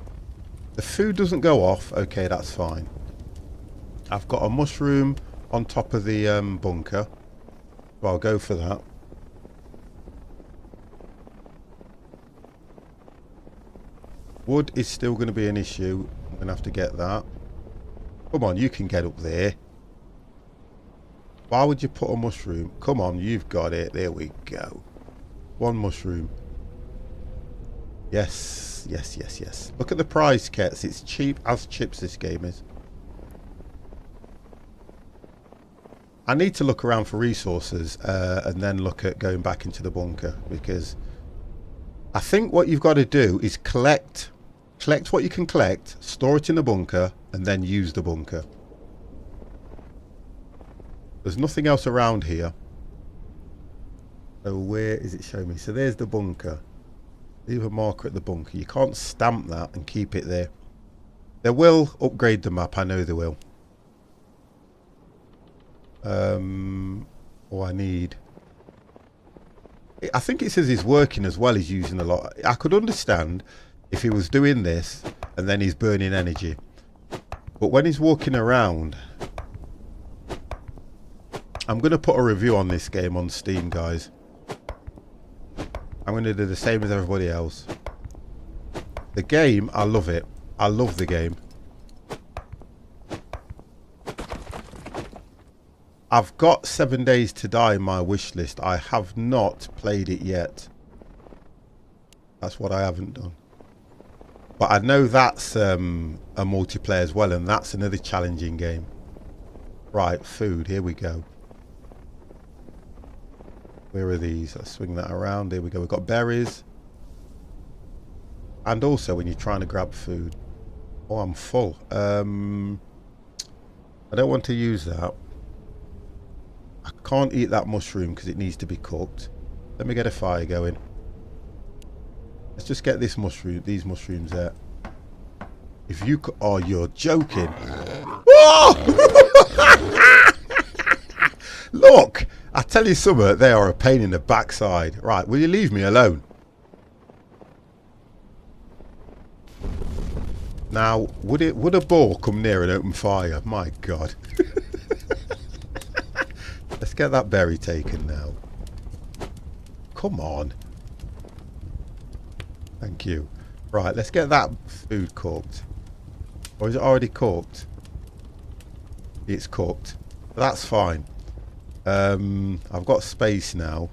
The food doesn't go off. Okay, that's fine. I've got a mushroom on top of the bunker. So I'll go for that. Wood is still going to be an issue. I'm going to have to get that. Come on, you can get up there. Why would you put a mushroom? Come on, you've got it. There we go. One mushroom. Yes, yes, yes, yes. Look at the price, Kets. It's cheap as chips, this game is. I need to look around for resources and then look at going back into the bunker, because I think what you've got to do is collect what you can collect, store it in the bunker, and then use the bunker. There's nothing else around here. So where is it showing me? So there's the bunker. Leave a marker at the bunker. You can't stamp that and keep it there. They will upgrade the map. I know they will. Oh, I need... I think it says he's working as well. He's using a lot. I could understand if he was doing this and then he's burning energy. But when he's walking around... I'm going to put a review on this game on Steam, guys. I'm going to do the same as everybody else. The game, I love it. I love the game. I've got 7 Days to Die in my wish list. I have not played it yet. That's what I haven't done. But I know that's a multiplayer as well, and that's another challenging game. Right, food. Here we go. Where are these? Let's swing that around. There we go. We've got berries. And also when you're trying to grab food. Oh, I'm full. I don't want to use that. I can't eat that mushroom because it needs to be cooked. Let me get a fire going. Let's just get this mushroom, these mushrooms there. If you could... Oh, you're joking. Look! I tell you something, they are a pain in the backside. Right, will you leave me alone? Now, would a boar come near and open fire? My God. Let's get that berry taken now. Come on. Thank you. Right, let's get that food cooked. Or is it already cooked? It's cooked. That's fine. I've got space now.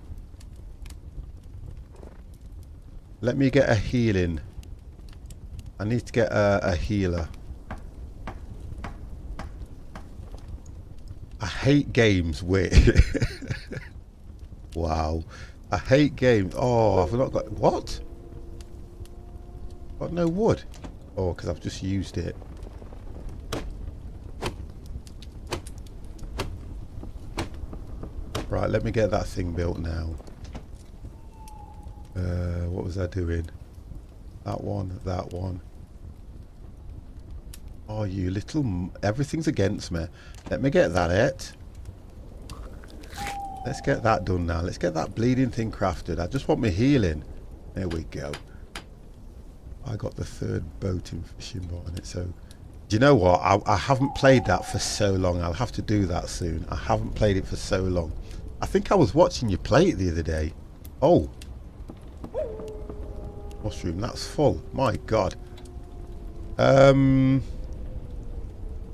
Let me get a healing. I need to get a healer. I hate games where... Wow. I hate games. Oh, I've not got... What? Got no wood. Oh, because I've just used it. Right, let me get that thing built now. What was I doing? That one, that one. Oh, you little... Everything's against me. Let me get that it. Let's get that done now. Let's get that bleeding thing crafted. I just want my healing. There we go. I got the third boat in fishing bar on it, so... Do you know what? I haven't played that for so long. I'll have to do that soon. I haven't played it for so long. I think I was watching you play it the other day. Oh. Mushroom, that's full. My God. Oh,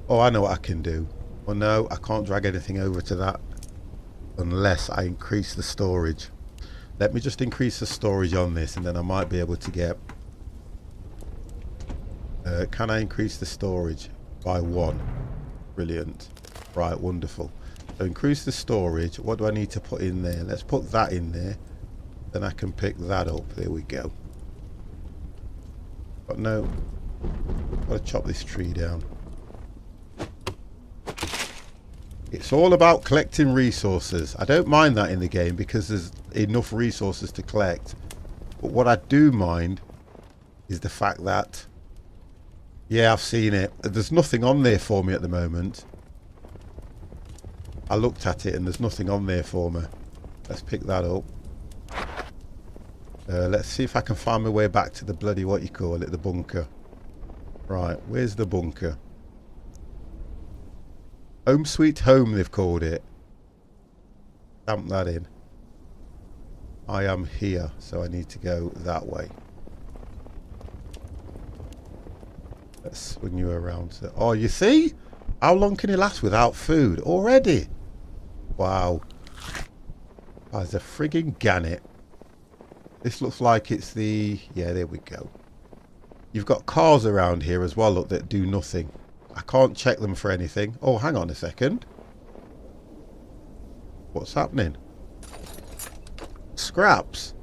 I know what I can do. Oh no, I can't drag anything over to that unless I increase the storage. Let me just increase the storage on this and then I might be able to get... can I increase the storage by 1? Brilliant. Right, wonderful. So increase the storage. What do I need to put in there? Let's put that in there. Then I can pick that up. There we go. But no, I've got to chop this tree down. It's all about collecting resources. I don't mind that in the game because there's enough resources to collect. But what I do mind is the fact that, yeah, I've seen it. There's nothing on there for me at the moment. I looked at it and there's nothing on there for me. Let's pick that up. Let's see if I can find my way back to the bloody, what you call it, the bunker. Right, where's the bunker? Home Sweet Home, they've called it. Stamp that in. I am here, so I need to go that way. Let's swing you around. Oh, you see? How long can he last without food? Already? Wow. Oh, there's a frigging gannet. This looks like it's the... Yeah, there we go. You've got cars around here as well, look, that do nothing. I can't check them for anything. Oh, hang on a second. What's happening? Scraps.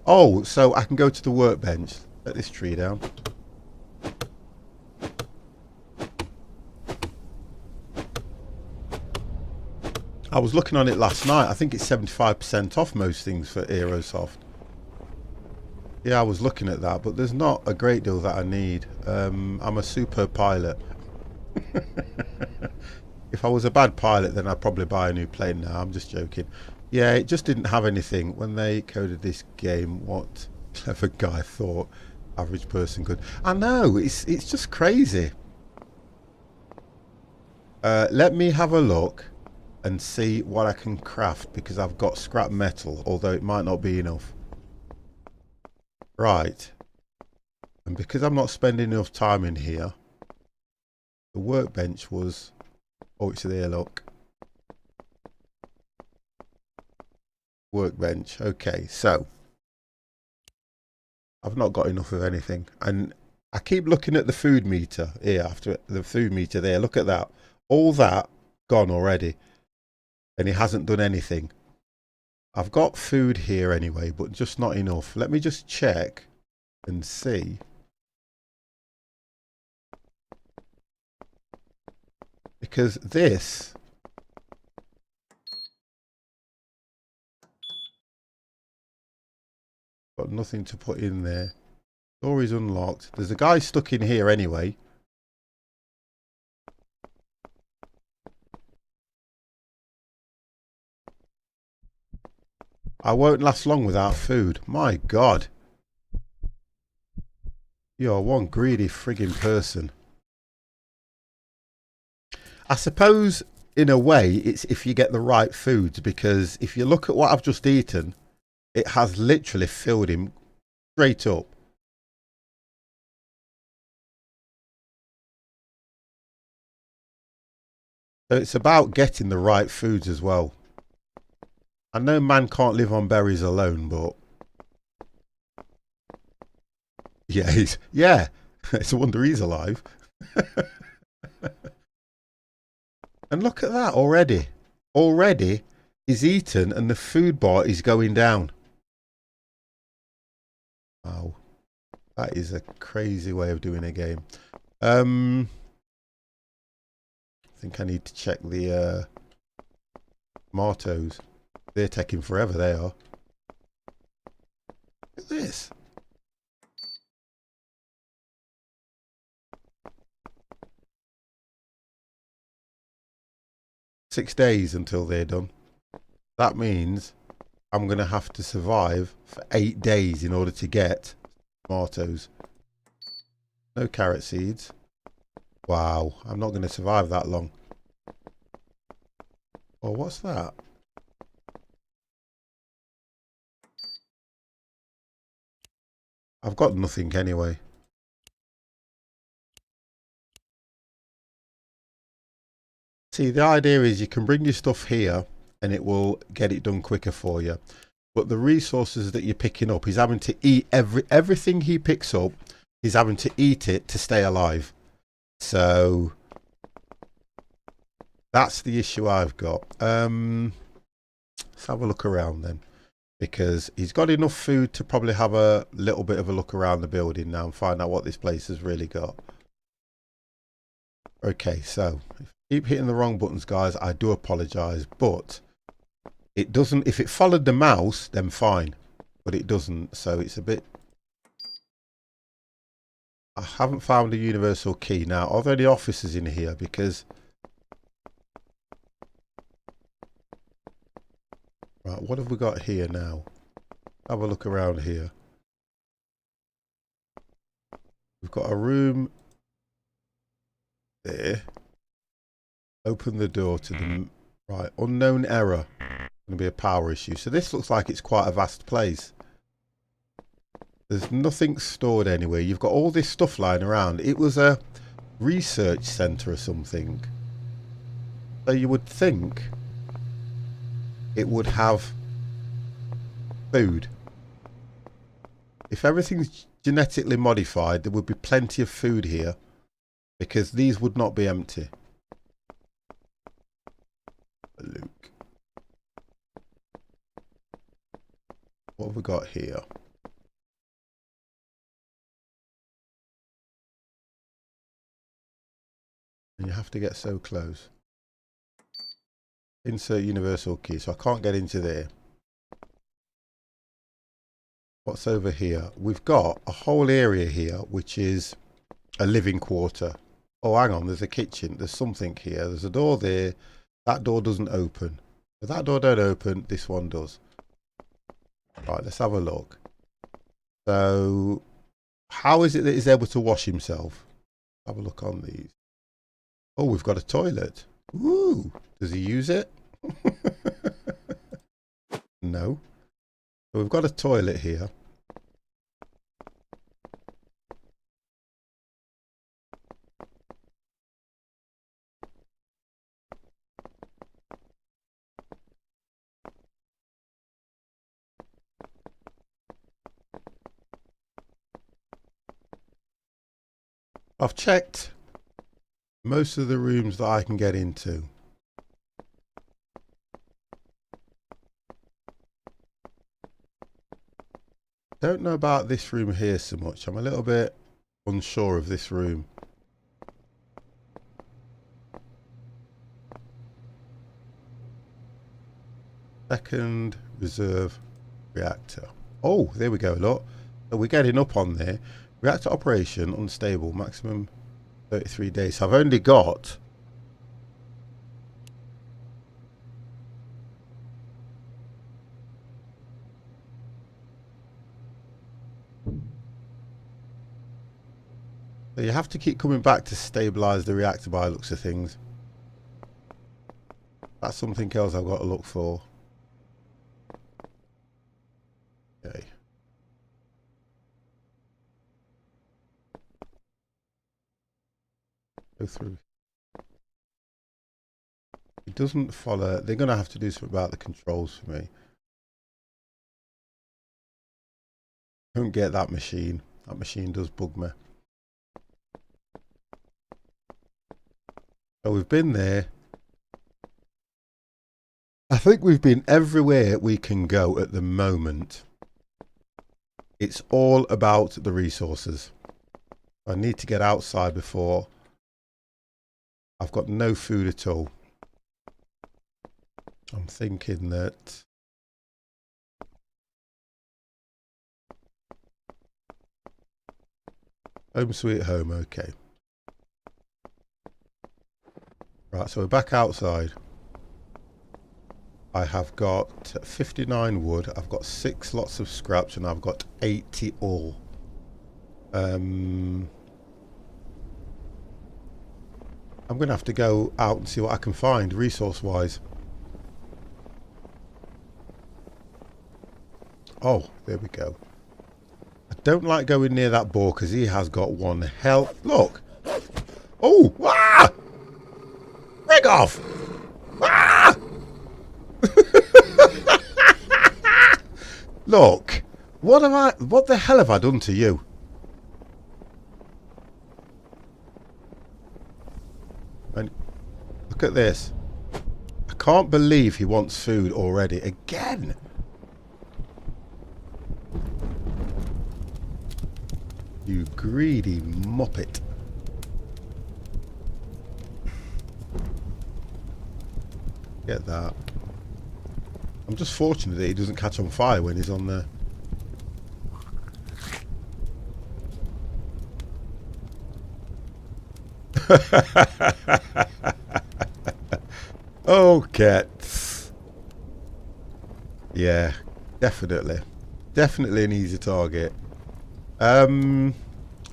Oh, so I can go to the workbench. Let this tree down. I was looking on it last night. I think it's 75% off most things for Aerosoft. Yeah, I was looking at that, but there's not a great deal that I need. I'm a super pilot. If I was a bad pilot, then I'd probably buy a new plane now. I'm just joking. Yeah, it just didn't have anything. When they coded this game, what clever guy thought average person could. I know, it's just crazy. Let me have a look and see what I can craft, because I've got scrap metal, although it might not be enough. Right. And because I'm not spending enough time in here, the workbench was... Oh, it's there, look. Workbench. Okay, so I've not got enough of anything. And I keep looking at the food meter here, after the food meter there. Look at that. All that gone already. And he hasn't done anything. I've got food here anyway, but just not enough. Let me just check and see. Because this... Got nothing to put in there. Door is unlocked. There's a guy stuck in here anyway. I won't last long without food. My God. You're one greedy frigging person. I suppose, in a way, it's if you get the right foods, because if you look at what I've just eaten, it has literally filled him straight up. So it's about getting the right foods as well. I know man can't live on berries alone, but... Yeah, it's a wonder he's alive. And look at that already. Already he's eaten and the food bar is going down. Wow. That is a crazy way of doing a game. I think I need to check the tomatoes. They're taking forever, they are. Look at this. Six days until they're done. That means I'm going to have to survive for 8 days in order to get tomatoes. No carrot seeds. Wow, I'm not going to survive that long. Oh, what's that? I've got nothing anyway. See, the idea is you can bring your stuff here and it will get it done quicker for you. But the resources that you're picking up, he's having to eat everything he picks up, he's having to eat it to stay alive. So that's the issue I've got. Let's have a look around then. Because he's got enough food to probably have a little bit of a look around the building now and find out what this place has really got. Okay, so if I keep hitting the wrong buttons, guys, I do apologise, but it doesn't, if it followed the mouse, then fine, but it doesn't, so it's a bit... I haven't found a universal key. Now, are there any officers in here? Because... Right, what have we got here now? Have a look around here. We've got a room there. Open the door to the right. Unknown error. Going to be a power issue. So this looks like it's quite a vast place. There's nothing stored anywhere. You've got all this stuff lying around. It was a research centre or something. So you would think it would have food. If everything's genetically modified, there would be plenty of food here because these would not be empty. Luke. What have we got here? And you have to get so close. Insert universal key, so I can't get into there. What's over here? We've got a whole area here which is a living quarter. Oh, hang on, there's a kitchen. There's something here. There's a door there. That door doesn't open. If that door don't open, this one does. Right, let's have a look. So, how is it that he's able to wash himself? Have a look on these. Oh, we've got a toilet. Ooh, does he use it? No. So we've got a toilet here. I've checked most of the rooms that I can get into. Don't know about this room here so much. I'm a little bit unsure of this room. Second reserve reactor. Oh, there we go, look. So we're getting up on there. Reactor operation unstable, maximum 33 days. So I've only got so you have to keep coming back to stabilize the reactor by the looks of things. That's something else I've got to look for. Okay. Go through. It doesn't follow. They're going to have to do something about the controls for me. Don't get that machine. That machine does bug me. So we've been there. I think we've been everywhere we can go at the moment. It's all about the resources. I need to get outside before. I've got no food at all. I'm thinking that home sweet home, okay. Right, so we're back outside. I have got 59 wood, I've got 6 lots of scraps, and I've got 80 ore. I'm going to have to go out and see what I can find resource-wise. Oh, there we go. I don't like going near that boar because he has got one hell. Look! Oh! Ah! Break off! Ah! Look! What the hell have I done to you? And look at this. I can't believe he wants food already. Again! You greedy muppet. Get that. I'm just fortunate that he doesn't catch on fire when he's on there. Oh, cats. Yeah, definitely. Definitely an easy target.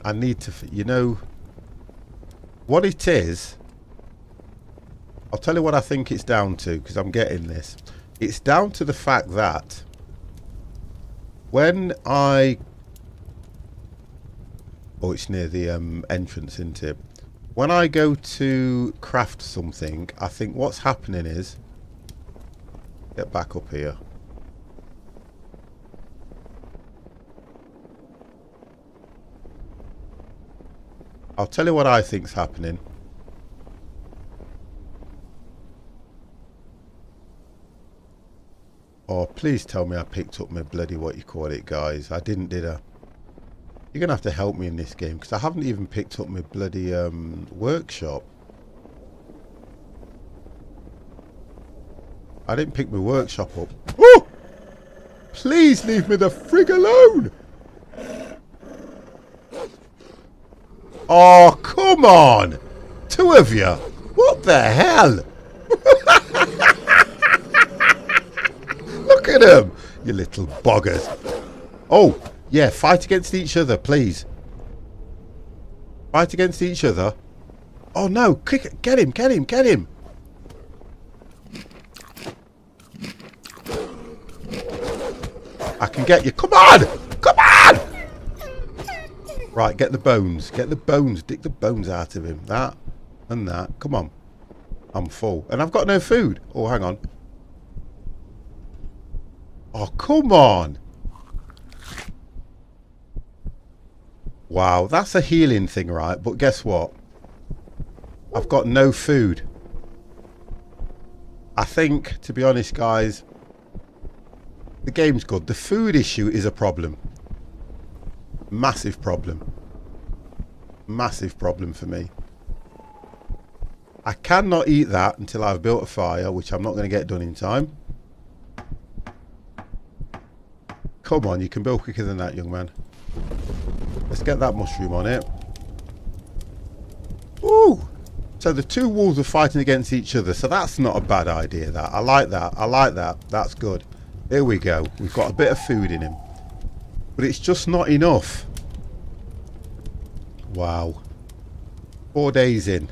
I need to, you know, what it is. I'll tell you what I think it's down to, because I'm getting this. It's down to the fact that when I... Oh, it's near the entrance, isn't it? When I go to craft something, I think what's happening is... Get back up here. I'll tell you what I think's happening. Oh, please tell me I picked up my bloody what you call it, guys. I didn't, did I? You're going to have to help me in this game, because I haven't even picked up my bloody workshop. I didn't pick my workshop up. Oh! Please leave me the frig alone! Oh, come on! Two of you! What the hell? Look at them! You little boggers. Oh, yeah, fight against each other, please. Fight against each other. Oh no, kick it. Get him, get him, get him. I can get you. Come on! Come on! Right, get the bones. Get the bones. Dig the bones out of him. That and that. Come on. I'm full. And I've got no food. Oh, hang on. Oh, come on. Wow, that's a healing thing, right? But guess what? I've got no food. I think, to be honest, guys, the game's good. The food issue is a problem. Massive problem. Massive problem for me. I cannot eat that until I've built a fire, which I'm not going to get done in time. Come on, you can build quicker than that, young man. Let's get that mushroom on it. Ooh! So the two wolves are fighting against each other, so that's not a bad idea, that. I like that. I like that. That's good. Here we go. We've got a bit of food in him. But it's just not enough. Wow. 4 days in.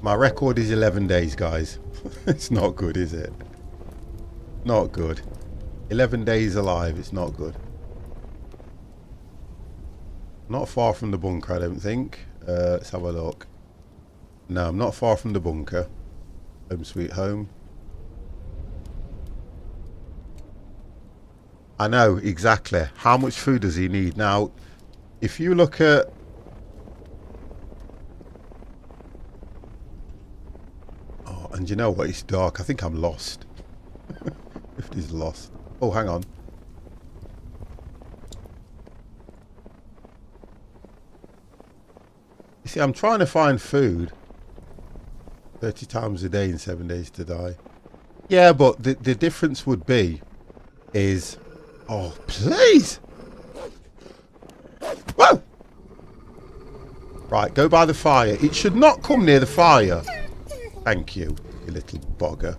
My record is 11 days, guys. It's not good, is it? Not good. 11 days alive, it's not good. Not far from the bunker, I don't think. Let's have a look. No, I'm not far from the bunker. Home sweet home. I know, exactly. How much food does he need? Now, if you look at... Oh, and you know what? It's dark. I think I'm lost. 50's lost. Oh, hang on. You see, I'm trying to find food. 30 times a day in 7 days to die. Yeah, but the difference would be is... Oh, please! Whoa! Right, go by the fire. It should not come near the fire. Thank you, you little bogger.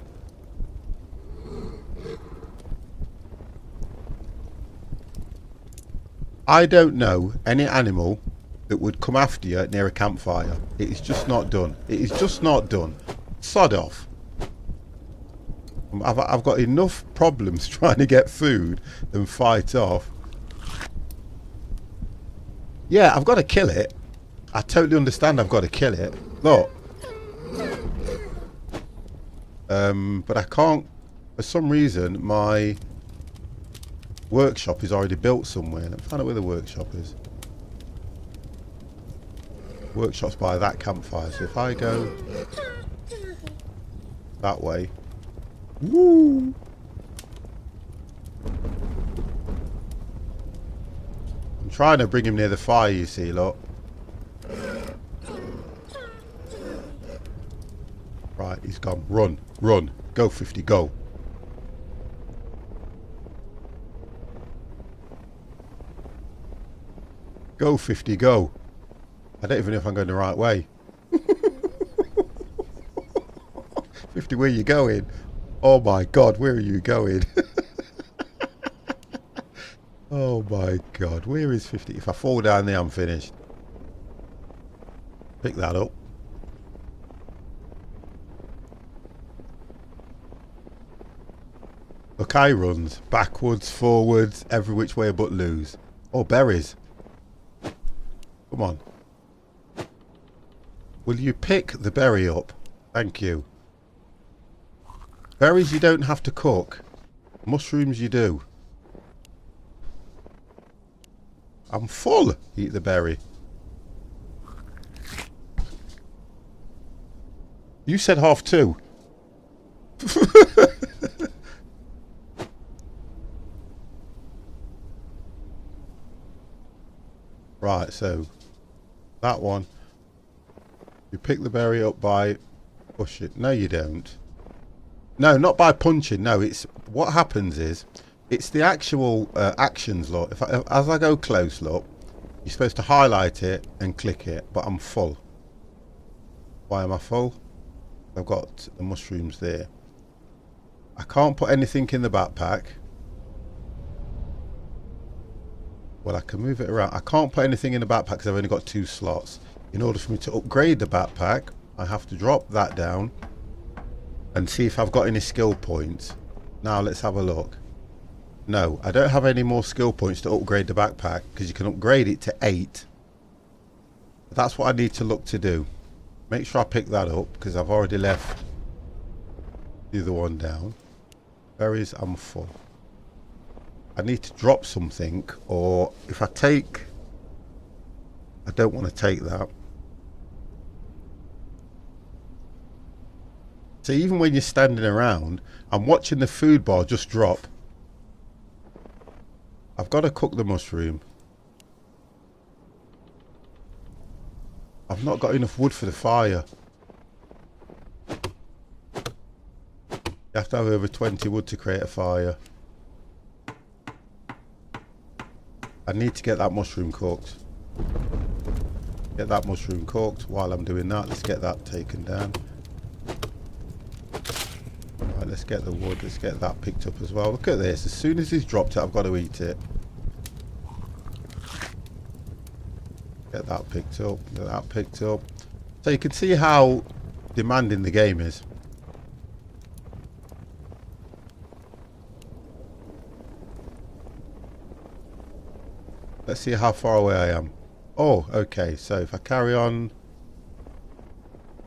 I don't know any animal that would come after you near a campfire. It is just not done. It is just not done. Sod off. I've got enough problems trying to get food than fight off. Yeah, I've got to kill it. I totally understand I've got to kill it. Look. But I can't, for some reason, my workshop is already built somewhere. Let's find out where the workshop is. Workshop's by that campfire. So if I go that way. Woo! I'm trying to bring him near the fire, you see, look. Right, he's gone. Run, run. Go, 50, go. Go, 50, go. I don't even know if I'm going the right way. 50, where are you going? Oh my God, where are you going? Oh my God, where is 50? If I fall down there, I'm finished. Pick that up. Look, I runs backwards, forwards, every which way but loose. Oh, berries. Come on. Will you pick the berry up? Thank you. Berries you don't have to cook. Mushrooms you do. I'm full. Eat the berry. You said 2:30. Right, so that one. You pick the berry up by push it. No, you don't. No, not by punching. No, it's what happens is it's the actual actions. Look, as I go close, look, you're supposed to highlight it and click it. But I'm full. Why am I full? I've got the mushrooms there. I can't put anything in the backpack. Well, I can move it around. I can't put anything in the backpack because I've only got 2 slots. In order for me to upgrade the backpack, I have to drop that down and see if I've got any skill points. Now let's have a look. No, I don't have any more skill points to upgrade the backpack because you can upgrade it to 8. That's what I need to look to do. Make sure I pick that up because I've already left the other one down. Berries, I'm full. I need to drop something, or if I take... I don't want to take that. So even when you're standing around, I'm watching the food bar just drop. I've got to cook the mushroom. I've not got enough wood for the fire. You have to have over 20 wood to create a fire. I need to get that mushroom cooked. Get that mushroom cooked. While I'm doing that, let's get that taken down. Right, let's get the wood. Let's get that picked up as well. Look at this. As soon as he's dropped it, I've got to eat it. Get that picked up. Get that picked up. So you can see how demanding the game is. Let's see how far away I am. Oh, okay. So if I carry on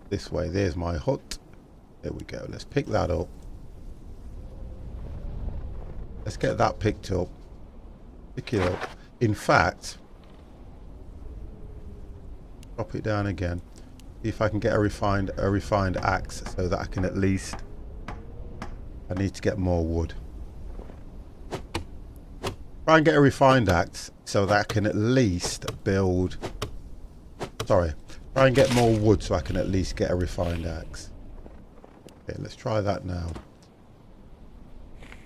this way, there's my hut. There we go. Let's pick that up. Let's get that picked up. Pick it up. In fact, drop it down again. See if I can get a refined axe so that I can at least... I need to get more wood. Try and get a refined axe so that I can at least build... Sorry. Try and get more wood so I can at least get a refined axe. Okay, let's try that now.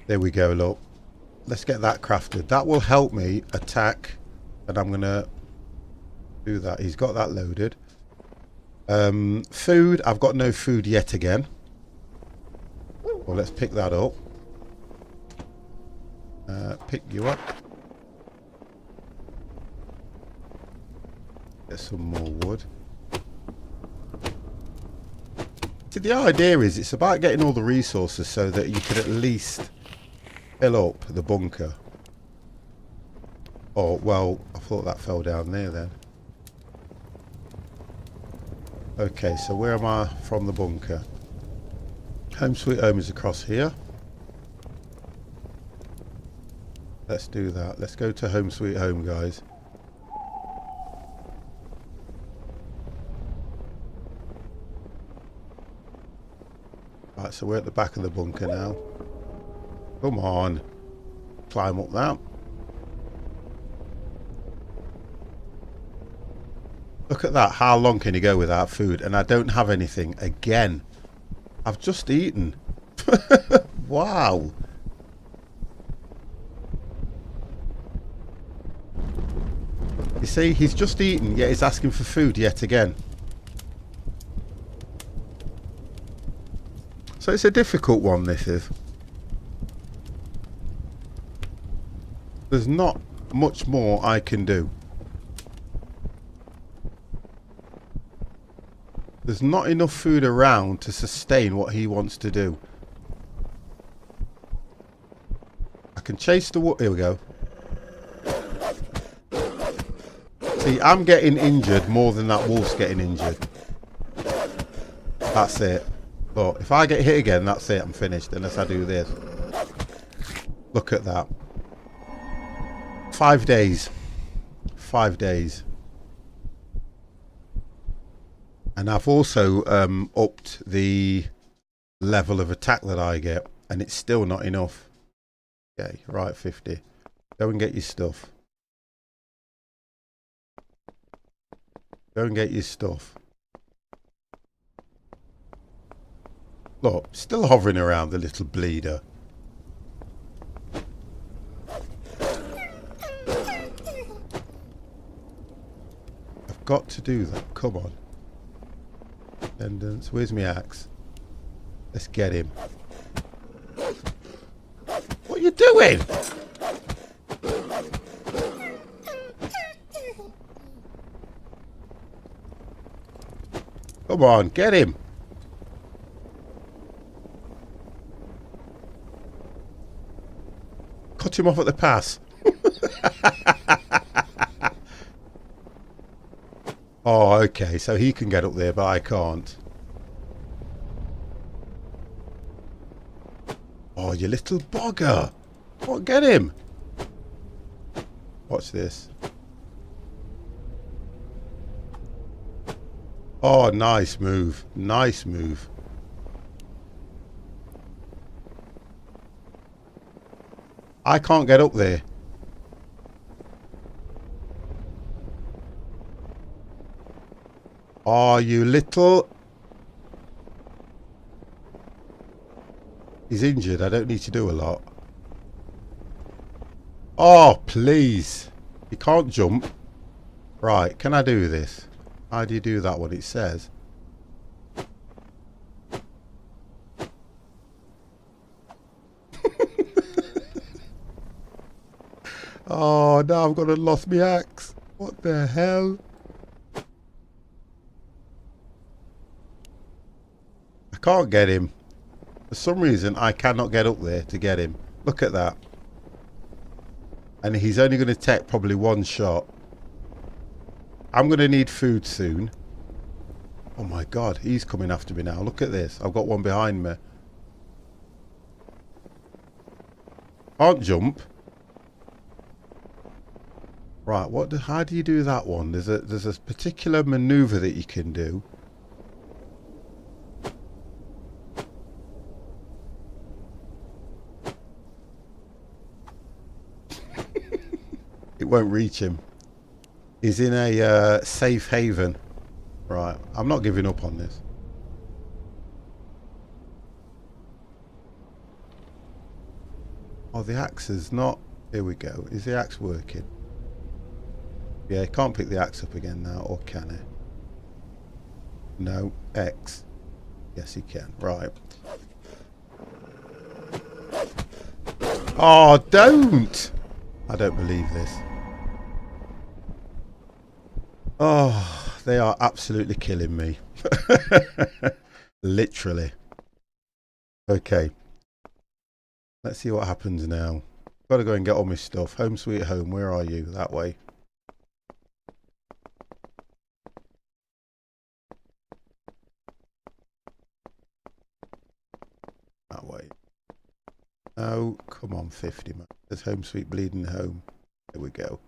There we go, look. Let's get that crafted. That will help me attack. And I'm going to do that. He's got that loaded. Food. I've got no food yet again. Well, let's pick that up. Pick you up. Get some more wood. See, the idea is it's about getting all the resources so that you can at least fill up the bunker. Oh, well, I thought that fell down there then. Okay, so where am I from the bunker? Home Sweet Home is across here. Let's do that. Let's go to Home Sweet Home, guys. Right, so we're at the back of the bunker now. Come on. Climb up that. Look at that. How long can you go without food? And I don't have anything. Again. I've just eaten. Wow. You see, he's just eaten, yet he's asking for food yet again. So it's a difficult one, this is. There's not much more I can do. There's not enough food around to sustain what he wants to do. I can chase the wolf. Here we go. See, I'm getting injured more than that wolf's getting injured. That's it. But if I get hit again, that's it. I'm finished unless I do this. Look at that. 5 days. 5 days. And I've also upped the level of attack that I get. And it's still not enough. Okay, right, 50. Go and get your stuff. Go and get your stuff. Look, still hovering around the little bleeder. I've got to do that. Come on. Attendance. Where's my axe? Let's get him. What are you doing? Come on, get him. Cut him off at the pass. Oh, okay, so he can get up there, but I can't. Oh, you little bugger. What, get him. Watch this. Oh, nice move. Nice move. I can't get up there. Oh, you little... He's injured. I don't need to do a lot. Oh, please. He can't jump. Right, can I do this? How do you do that one? It says. Oh, now I've got to lost my axe. What the hell? I can't get him. For some reason, I cannot get up there to get him. Look at that. And he's only going to take probably one shot. I'm going to need food soon. Oh my God, he's coming after me now. Look at this. I've got one behind me. Can't jump. Right, how do you do that one? There's a particular maneuver that you can do. It won't reach him. He's in a safe haven. Right, I'm not giving up on this. Oh, the axe is not... Here we go. Is the axe working? Yeah, he can't pick the axe up again now, or can he? No, X. Yes, he can. Right. Oh, don't! I don't believe this. Oh, they are absolutely killing me. Literally. Okay. Let's see what happens now. Got to go and get all my stuff. Home sweet home. Where are you? That way. That way. Oh, come on, 50, man. There's home sweet bleeding home. There we go.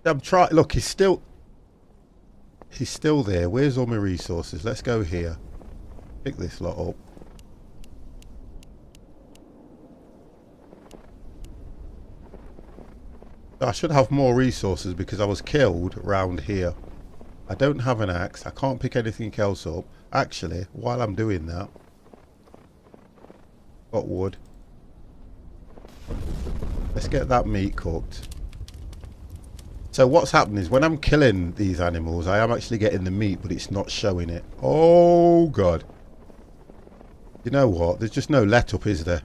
I'm trying. Look, he's still there. Where's all my resources? Let's go here. Pick this lot up. I should have more resources because I was killed round here. I don't have an axe. I can't pick anything else up. Actually, while I'm doing that, got wood. Let's get that meat cooked. So what's happening is when I'm killing these animals, I am actually getting the meat, but it's not showing it. Oh, God. You know what? There's just no let up, is there?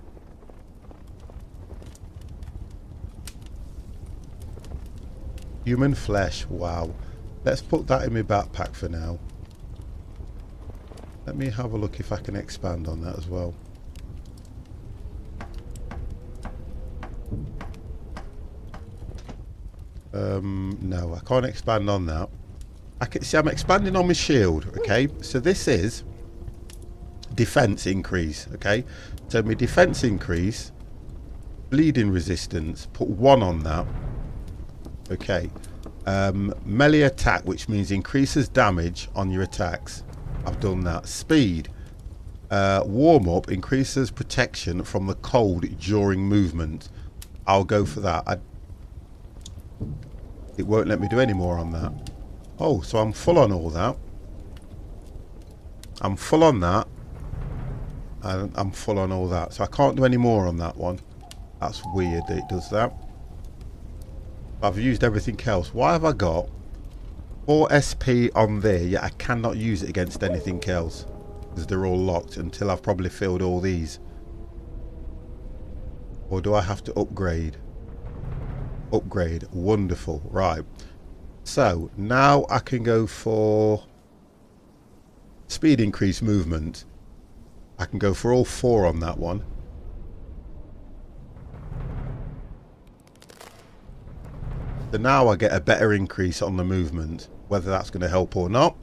Human flesh. Wow. Let's put that in my backpack for now. Let me have a look if I can expand on that as well. No, I can't expand on that. I can see I'm expanding on my shield. Okay, so this is defense increase. Okay, so my defense increase, bleeding resistance, put 1 on that. Okay, melee attack, which means increases damage on your attacks. I've done that. Speed, warm up, increases protection from the cold during movement. I'll go for that. It won't let me do any more on that. Oh, so I'm full on all that. I'm full on that. And I'm full on all that. So I can't do any more on that one. That's weird that it does that. I've used everything else. Why have I got 4 SP on there, yet I cannot use it against anything else? Because they're all locked until I've probably filled all these. Or do I have to upgrade? Upgrade. Wonderful. Right. So now I can go for speed increase movement. I can go for all 4 on that one. So now I get a better increase on the movement. Whether that's going to help or not.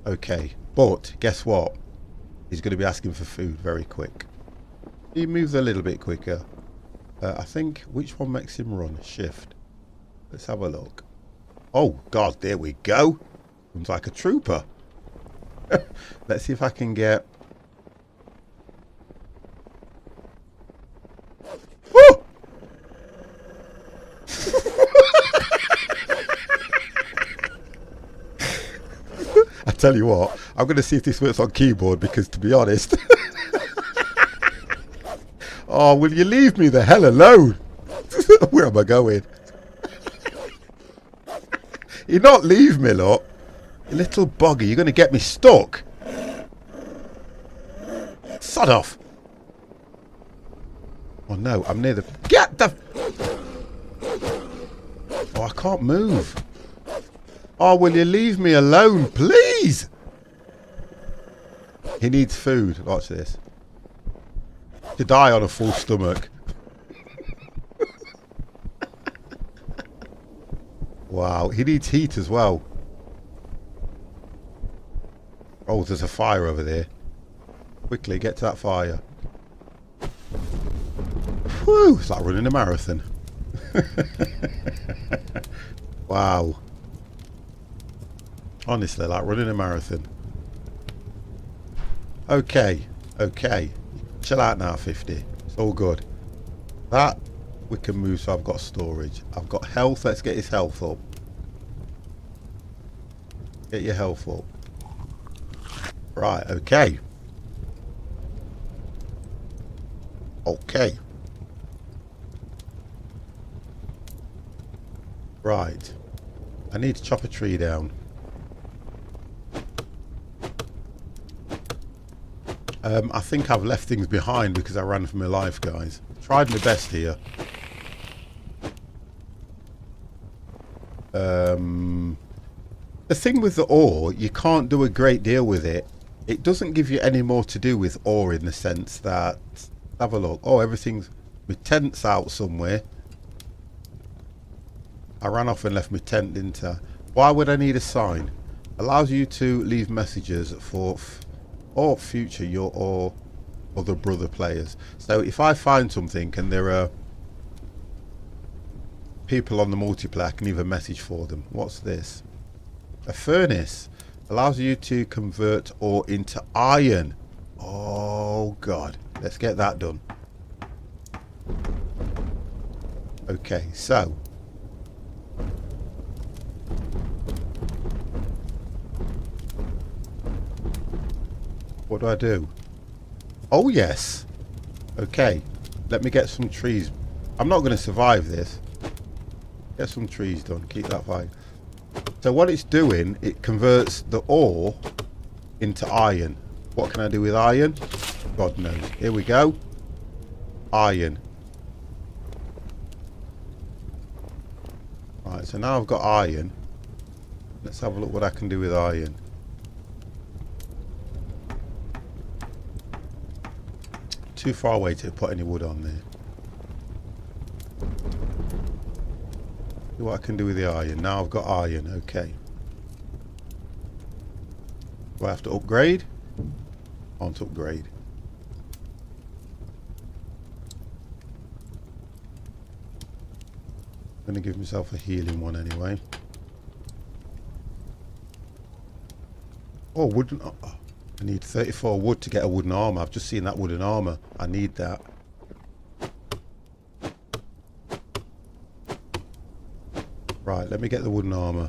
Okay. But guess what? He's going to be asking for food very quick. He moves a little bit quicker. I think, which one makes him run? Shift. Let's have a look. Oh, God, there we go. Runs like a trooper. Let's see if I can get... Woo! I tell you what, I'm going to see if this works on keyboard because, to be honest... Oh, will you leave me the hell alone? Where am I going? You not leave me, look. You little bugger, you're going to get me stuck. Sod off. Oh no, I'm near the... Get the... Oh, I can't move. Oh, will you leave me alone, please? He needs food. Watch this. To die on a full stomach. Wow, he needs heat as well. Oh, there's a fire over there. Quickly, get to that fire. Whew, it's like running a marathon. Wow. Honestly, like running a marathon. Okay, okay. Chill out now, 50. It's all good. That we can move, so I've got storage. I've got health. Let's get his health up. Get your health up. Right, okay. Okay. Right. I need to chop a tree down. I think I've left things behind because I ran for my life, guys. Tried my best here. The thing with the ore, you can't do a great deal with it. It doesn't give you any more to do with ore in the sense that... Have a look. Oh, everything's... My tent's out somewhere. I ran off and left my tent, didn't I? Why would I need a sign? Allows you to leave messages for... or future your or other brother players. So if I find something and there are people on the multiplayer, I can leave a message for them. What's this? A furnace. Allows you to convert ore into iron. Oh God, let's get that done. Okay, so what do I do? Oh yes. Okay. Let me get some trees. I'm not going to survive this. Get some trees done. Keep that fine. So what it's doing, it converts the ore into iron. What can I do with iron? God knows. Here we go. Iron. Right, Right, so now I've got iron. Let's have a look what I can do with iron. Too far away to put any wood on there. See what I can do with the iron. Now I've got iron, okay. Do I have to upgrade? I want to upgrade. I'm going to give myself a healing one anyway. Oh, wooden... Oh, I need 34 wood to get a wooden armor. I've just seen that wooden armor. I need that. Right, let me get the wooden armor.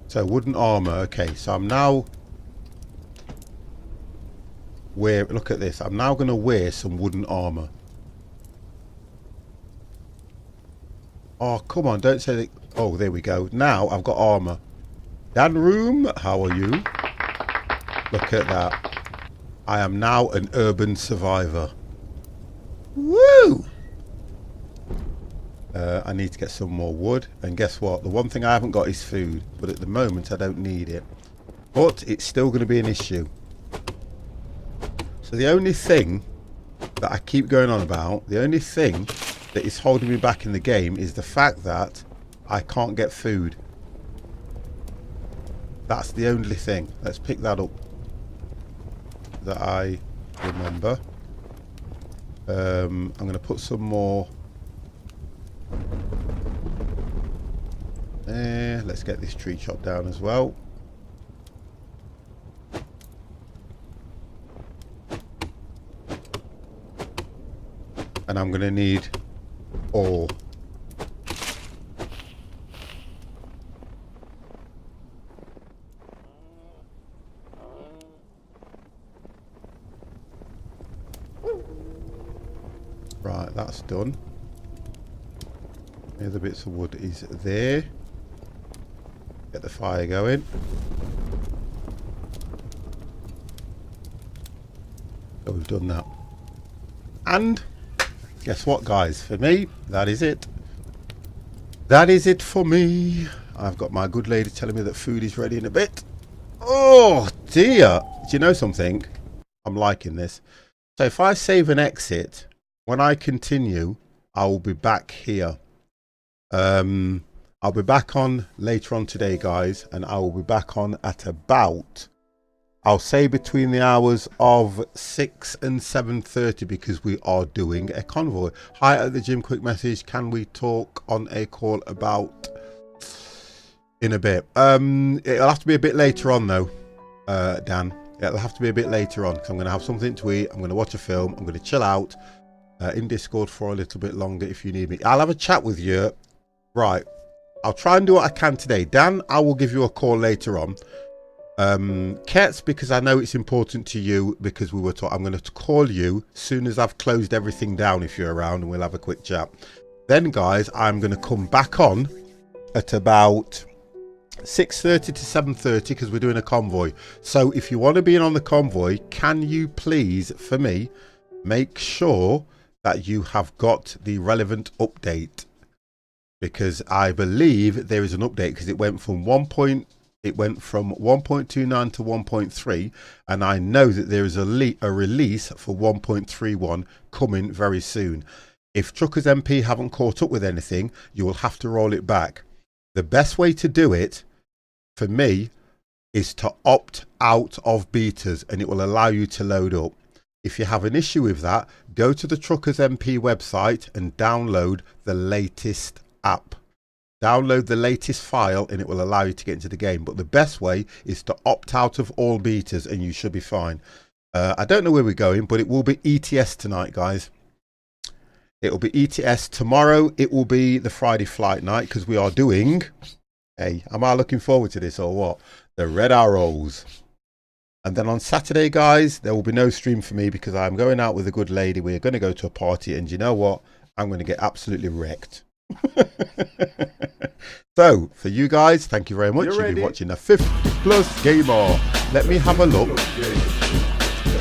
So, wooden armor. Okay, so I'm now... Look at this. I'm now going to wear some wooden armor. Oh, come on, don't say that. Oh, there we go. Now I've got armor. Dan Room, how are you? Look at that. I am now an urban survivor. Woo! I need to get some more wood. And guess what? The one thing I haven't got is food. But at the moment, I don't need it. But it's still going to be an issue. So the only thing that I keep going on about, the only thing that is holding me back in the game is the fact that I can't get food. That's the only thing. Let's pick that up that I remember. I'm going to put some more there. Let's get this tree chopped down as well. And I'm going to need ore. Right, that's done. The other bits of wood is there. Get the fire going. So we've done that. And guess what, guys? For me, that is it. That is it for me. I've got my good lady telling me that food is ready in a bit. Oh dear. Do you know something? I'm liking this. So if I save and exit, when I continue, I will be back here. I'll be back on later on today, guys, and I will be back on at about, I'll say between the hours of 6 and 7:30 because we are doing a convoy. Hi at the gym, quick message. Can we talk on a call about in a bit? It'll have to be a bit later on though, Dan. It'll have to be a bit later on because I'm going to have something to eat. I'm going to watch a film. I'm going to chill out in Discord for a little bit longer if you need me. I'll have a chat with you. Right. I'll try and do what I can today. Dan, I will give you a call later on. Kets, because I know it's important to you because we were taught, I'm going to call you as soon as I've closed everything down if you're around and we'll have a quick chat. Then, guys, I'm going to come back on at about 6:30 to 7:30 because we're doing a convoy. So if you want to be in on the convoy, can you please, for me, make sure that you have got the relevant update? Because I believe there is an update because it went from 1.29 to 1.3, and I know that there is a release for 1.31 coming very soon. If Truckers MP haven't caught up with anything, you will have to roll it back. The best way to do it, for me, is to opt out of betas, and it will allow you to load up. If you have an issue with that, go to the Truckers MP website and download the latest app. Download the latest file and it will allow you to get into the game. But the best way is to opt out of all betas and you should be fine. I don't know where we're going, but it will be ETS tonight, guys. It will be ETS tomorrow. It will be the Friday flight night because we are doing, hey, am I looking forward to this or what? The Red Arrows. And then on Saturday, guys, there will be no stream for me because I'm going out with a good lady. We're going to go to a party and you know what? I'm going to get absolutely wrecked. So for you guys, thank you very much. You've been watching a 50+ gamer. Let me have a look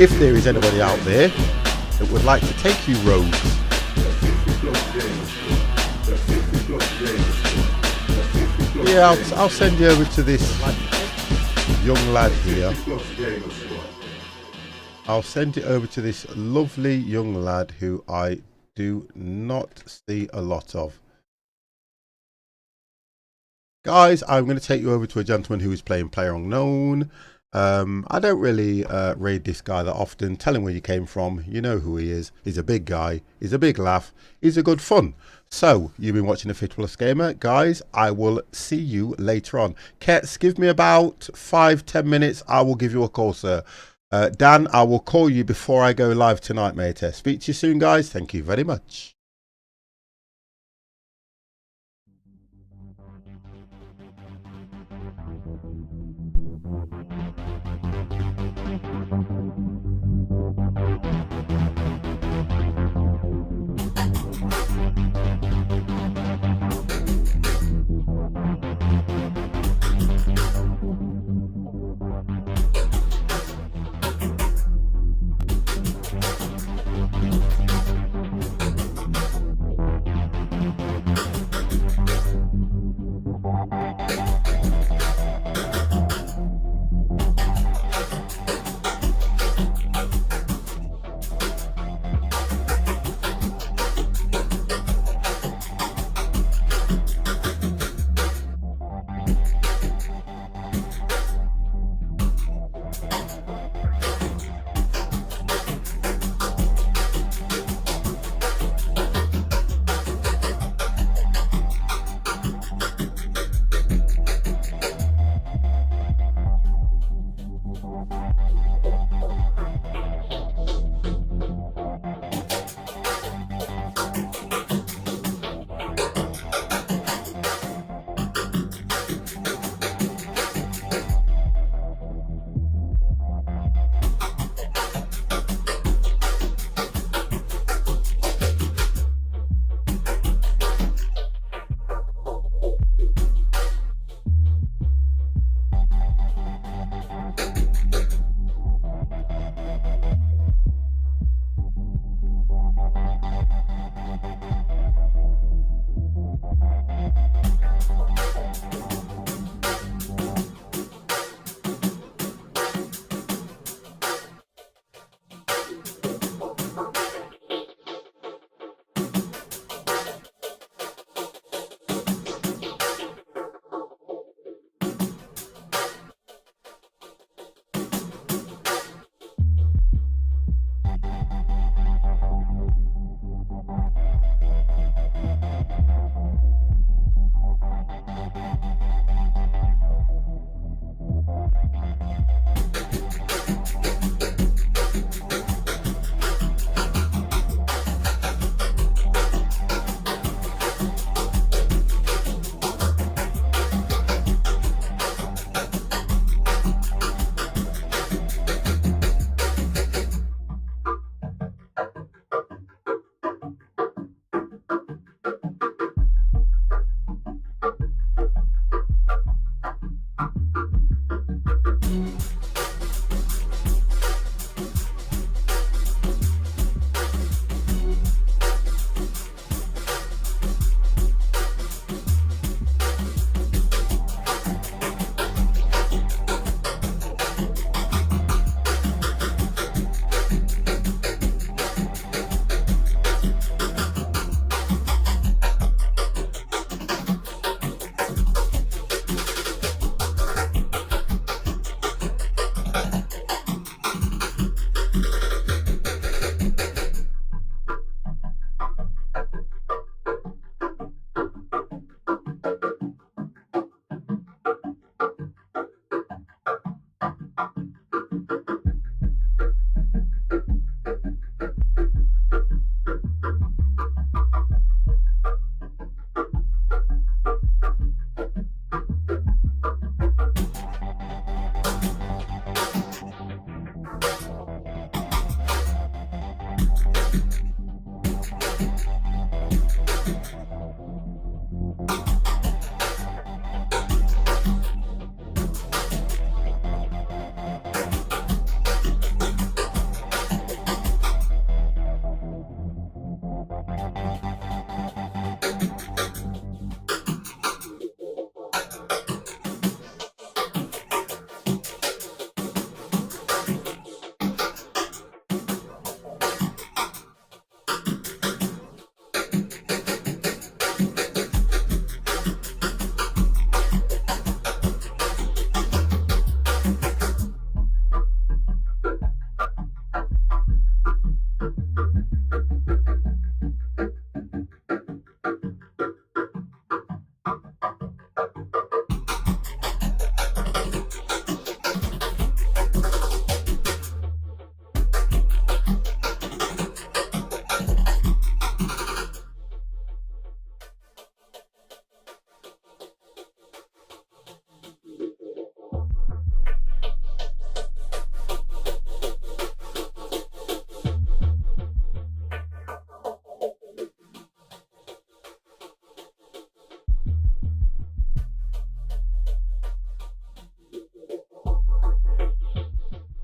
if there is anybody out there that would like to take you rogues. yeah, I'll send you over to this young lad here. I'll send it over to this lovely young lad who I do not see a lot of. Guys, I'm going to take you over to a gentleman who is playing PlayerUnknown. I don't really raid this guy that often. Tell him where you came from. You know who he is. He's a big guy. He's a big laugh. He's a good fun. So, you've been watching the Fit Plus Gamer. Guys, I will see you later on. Kets, give me about 5-10 minutes. I will give you a call, sir. Dan, I will call you before I go live tonight, mate. Speak to you soon, guys. Thank you very much.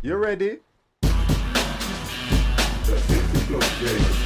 You ready? The 50 plus game.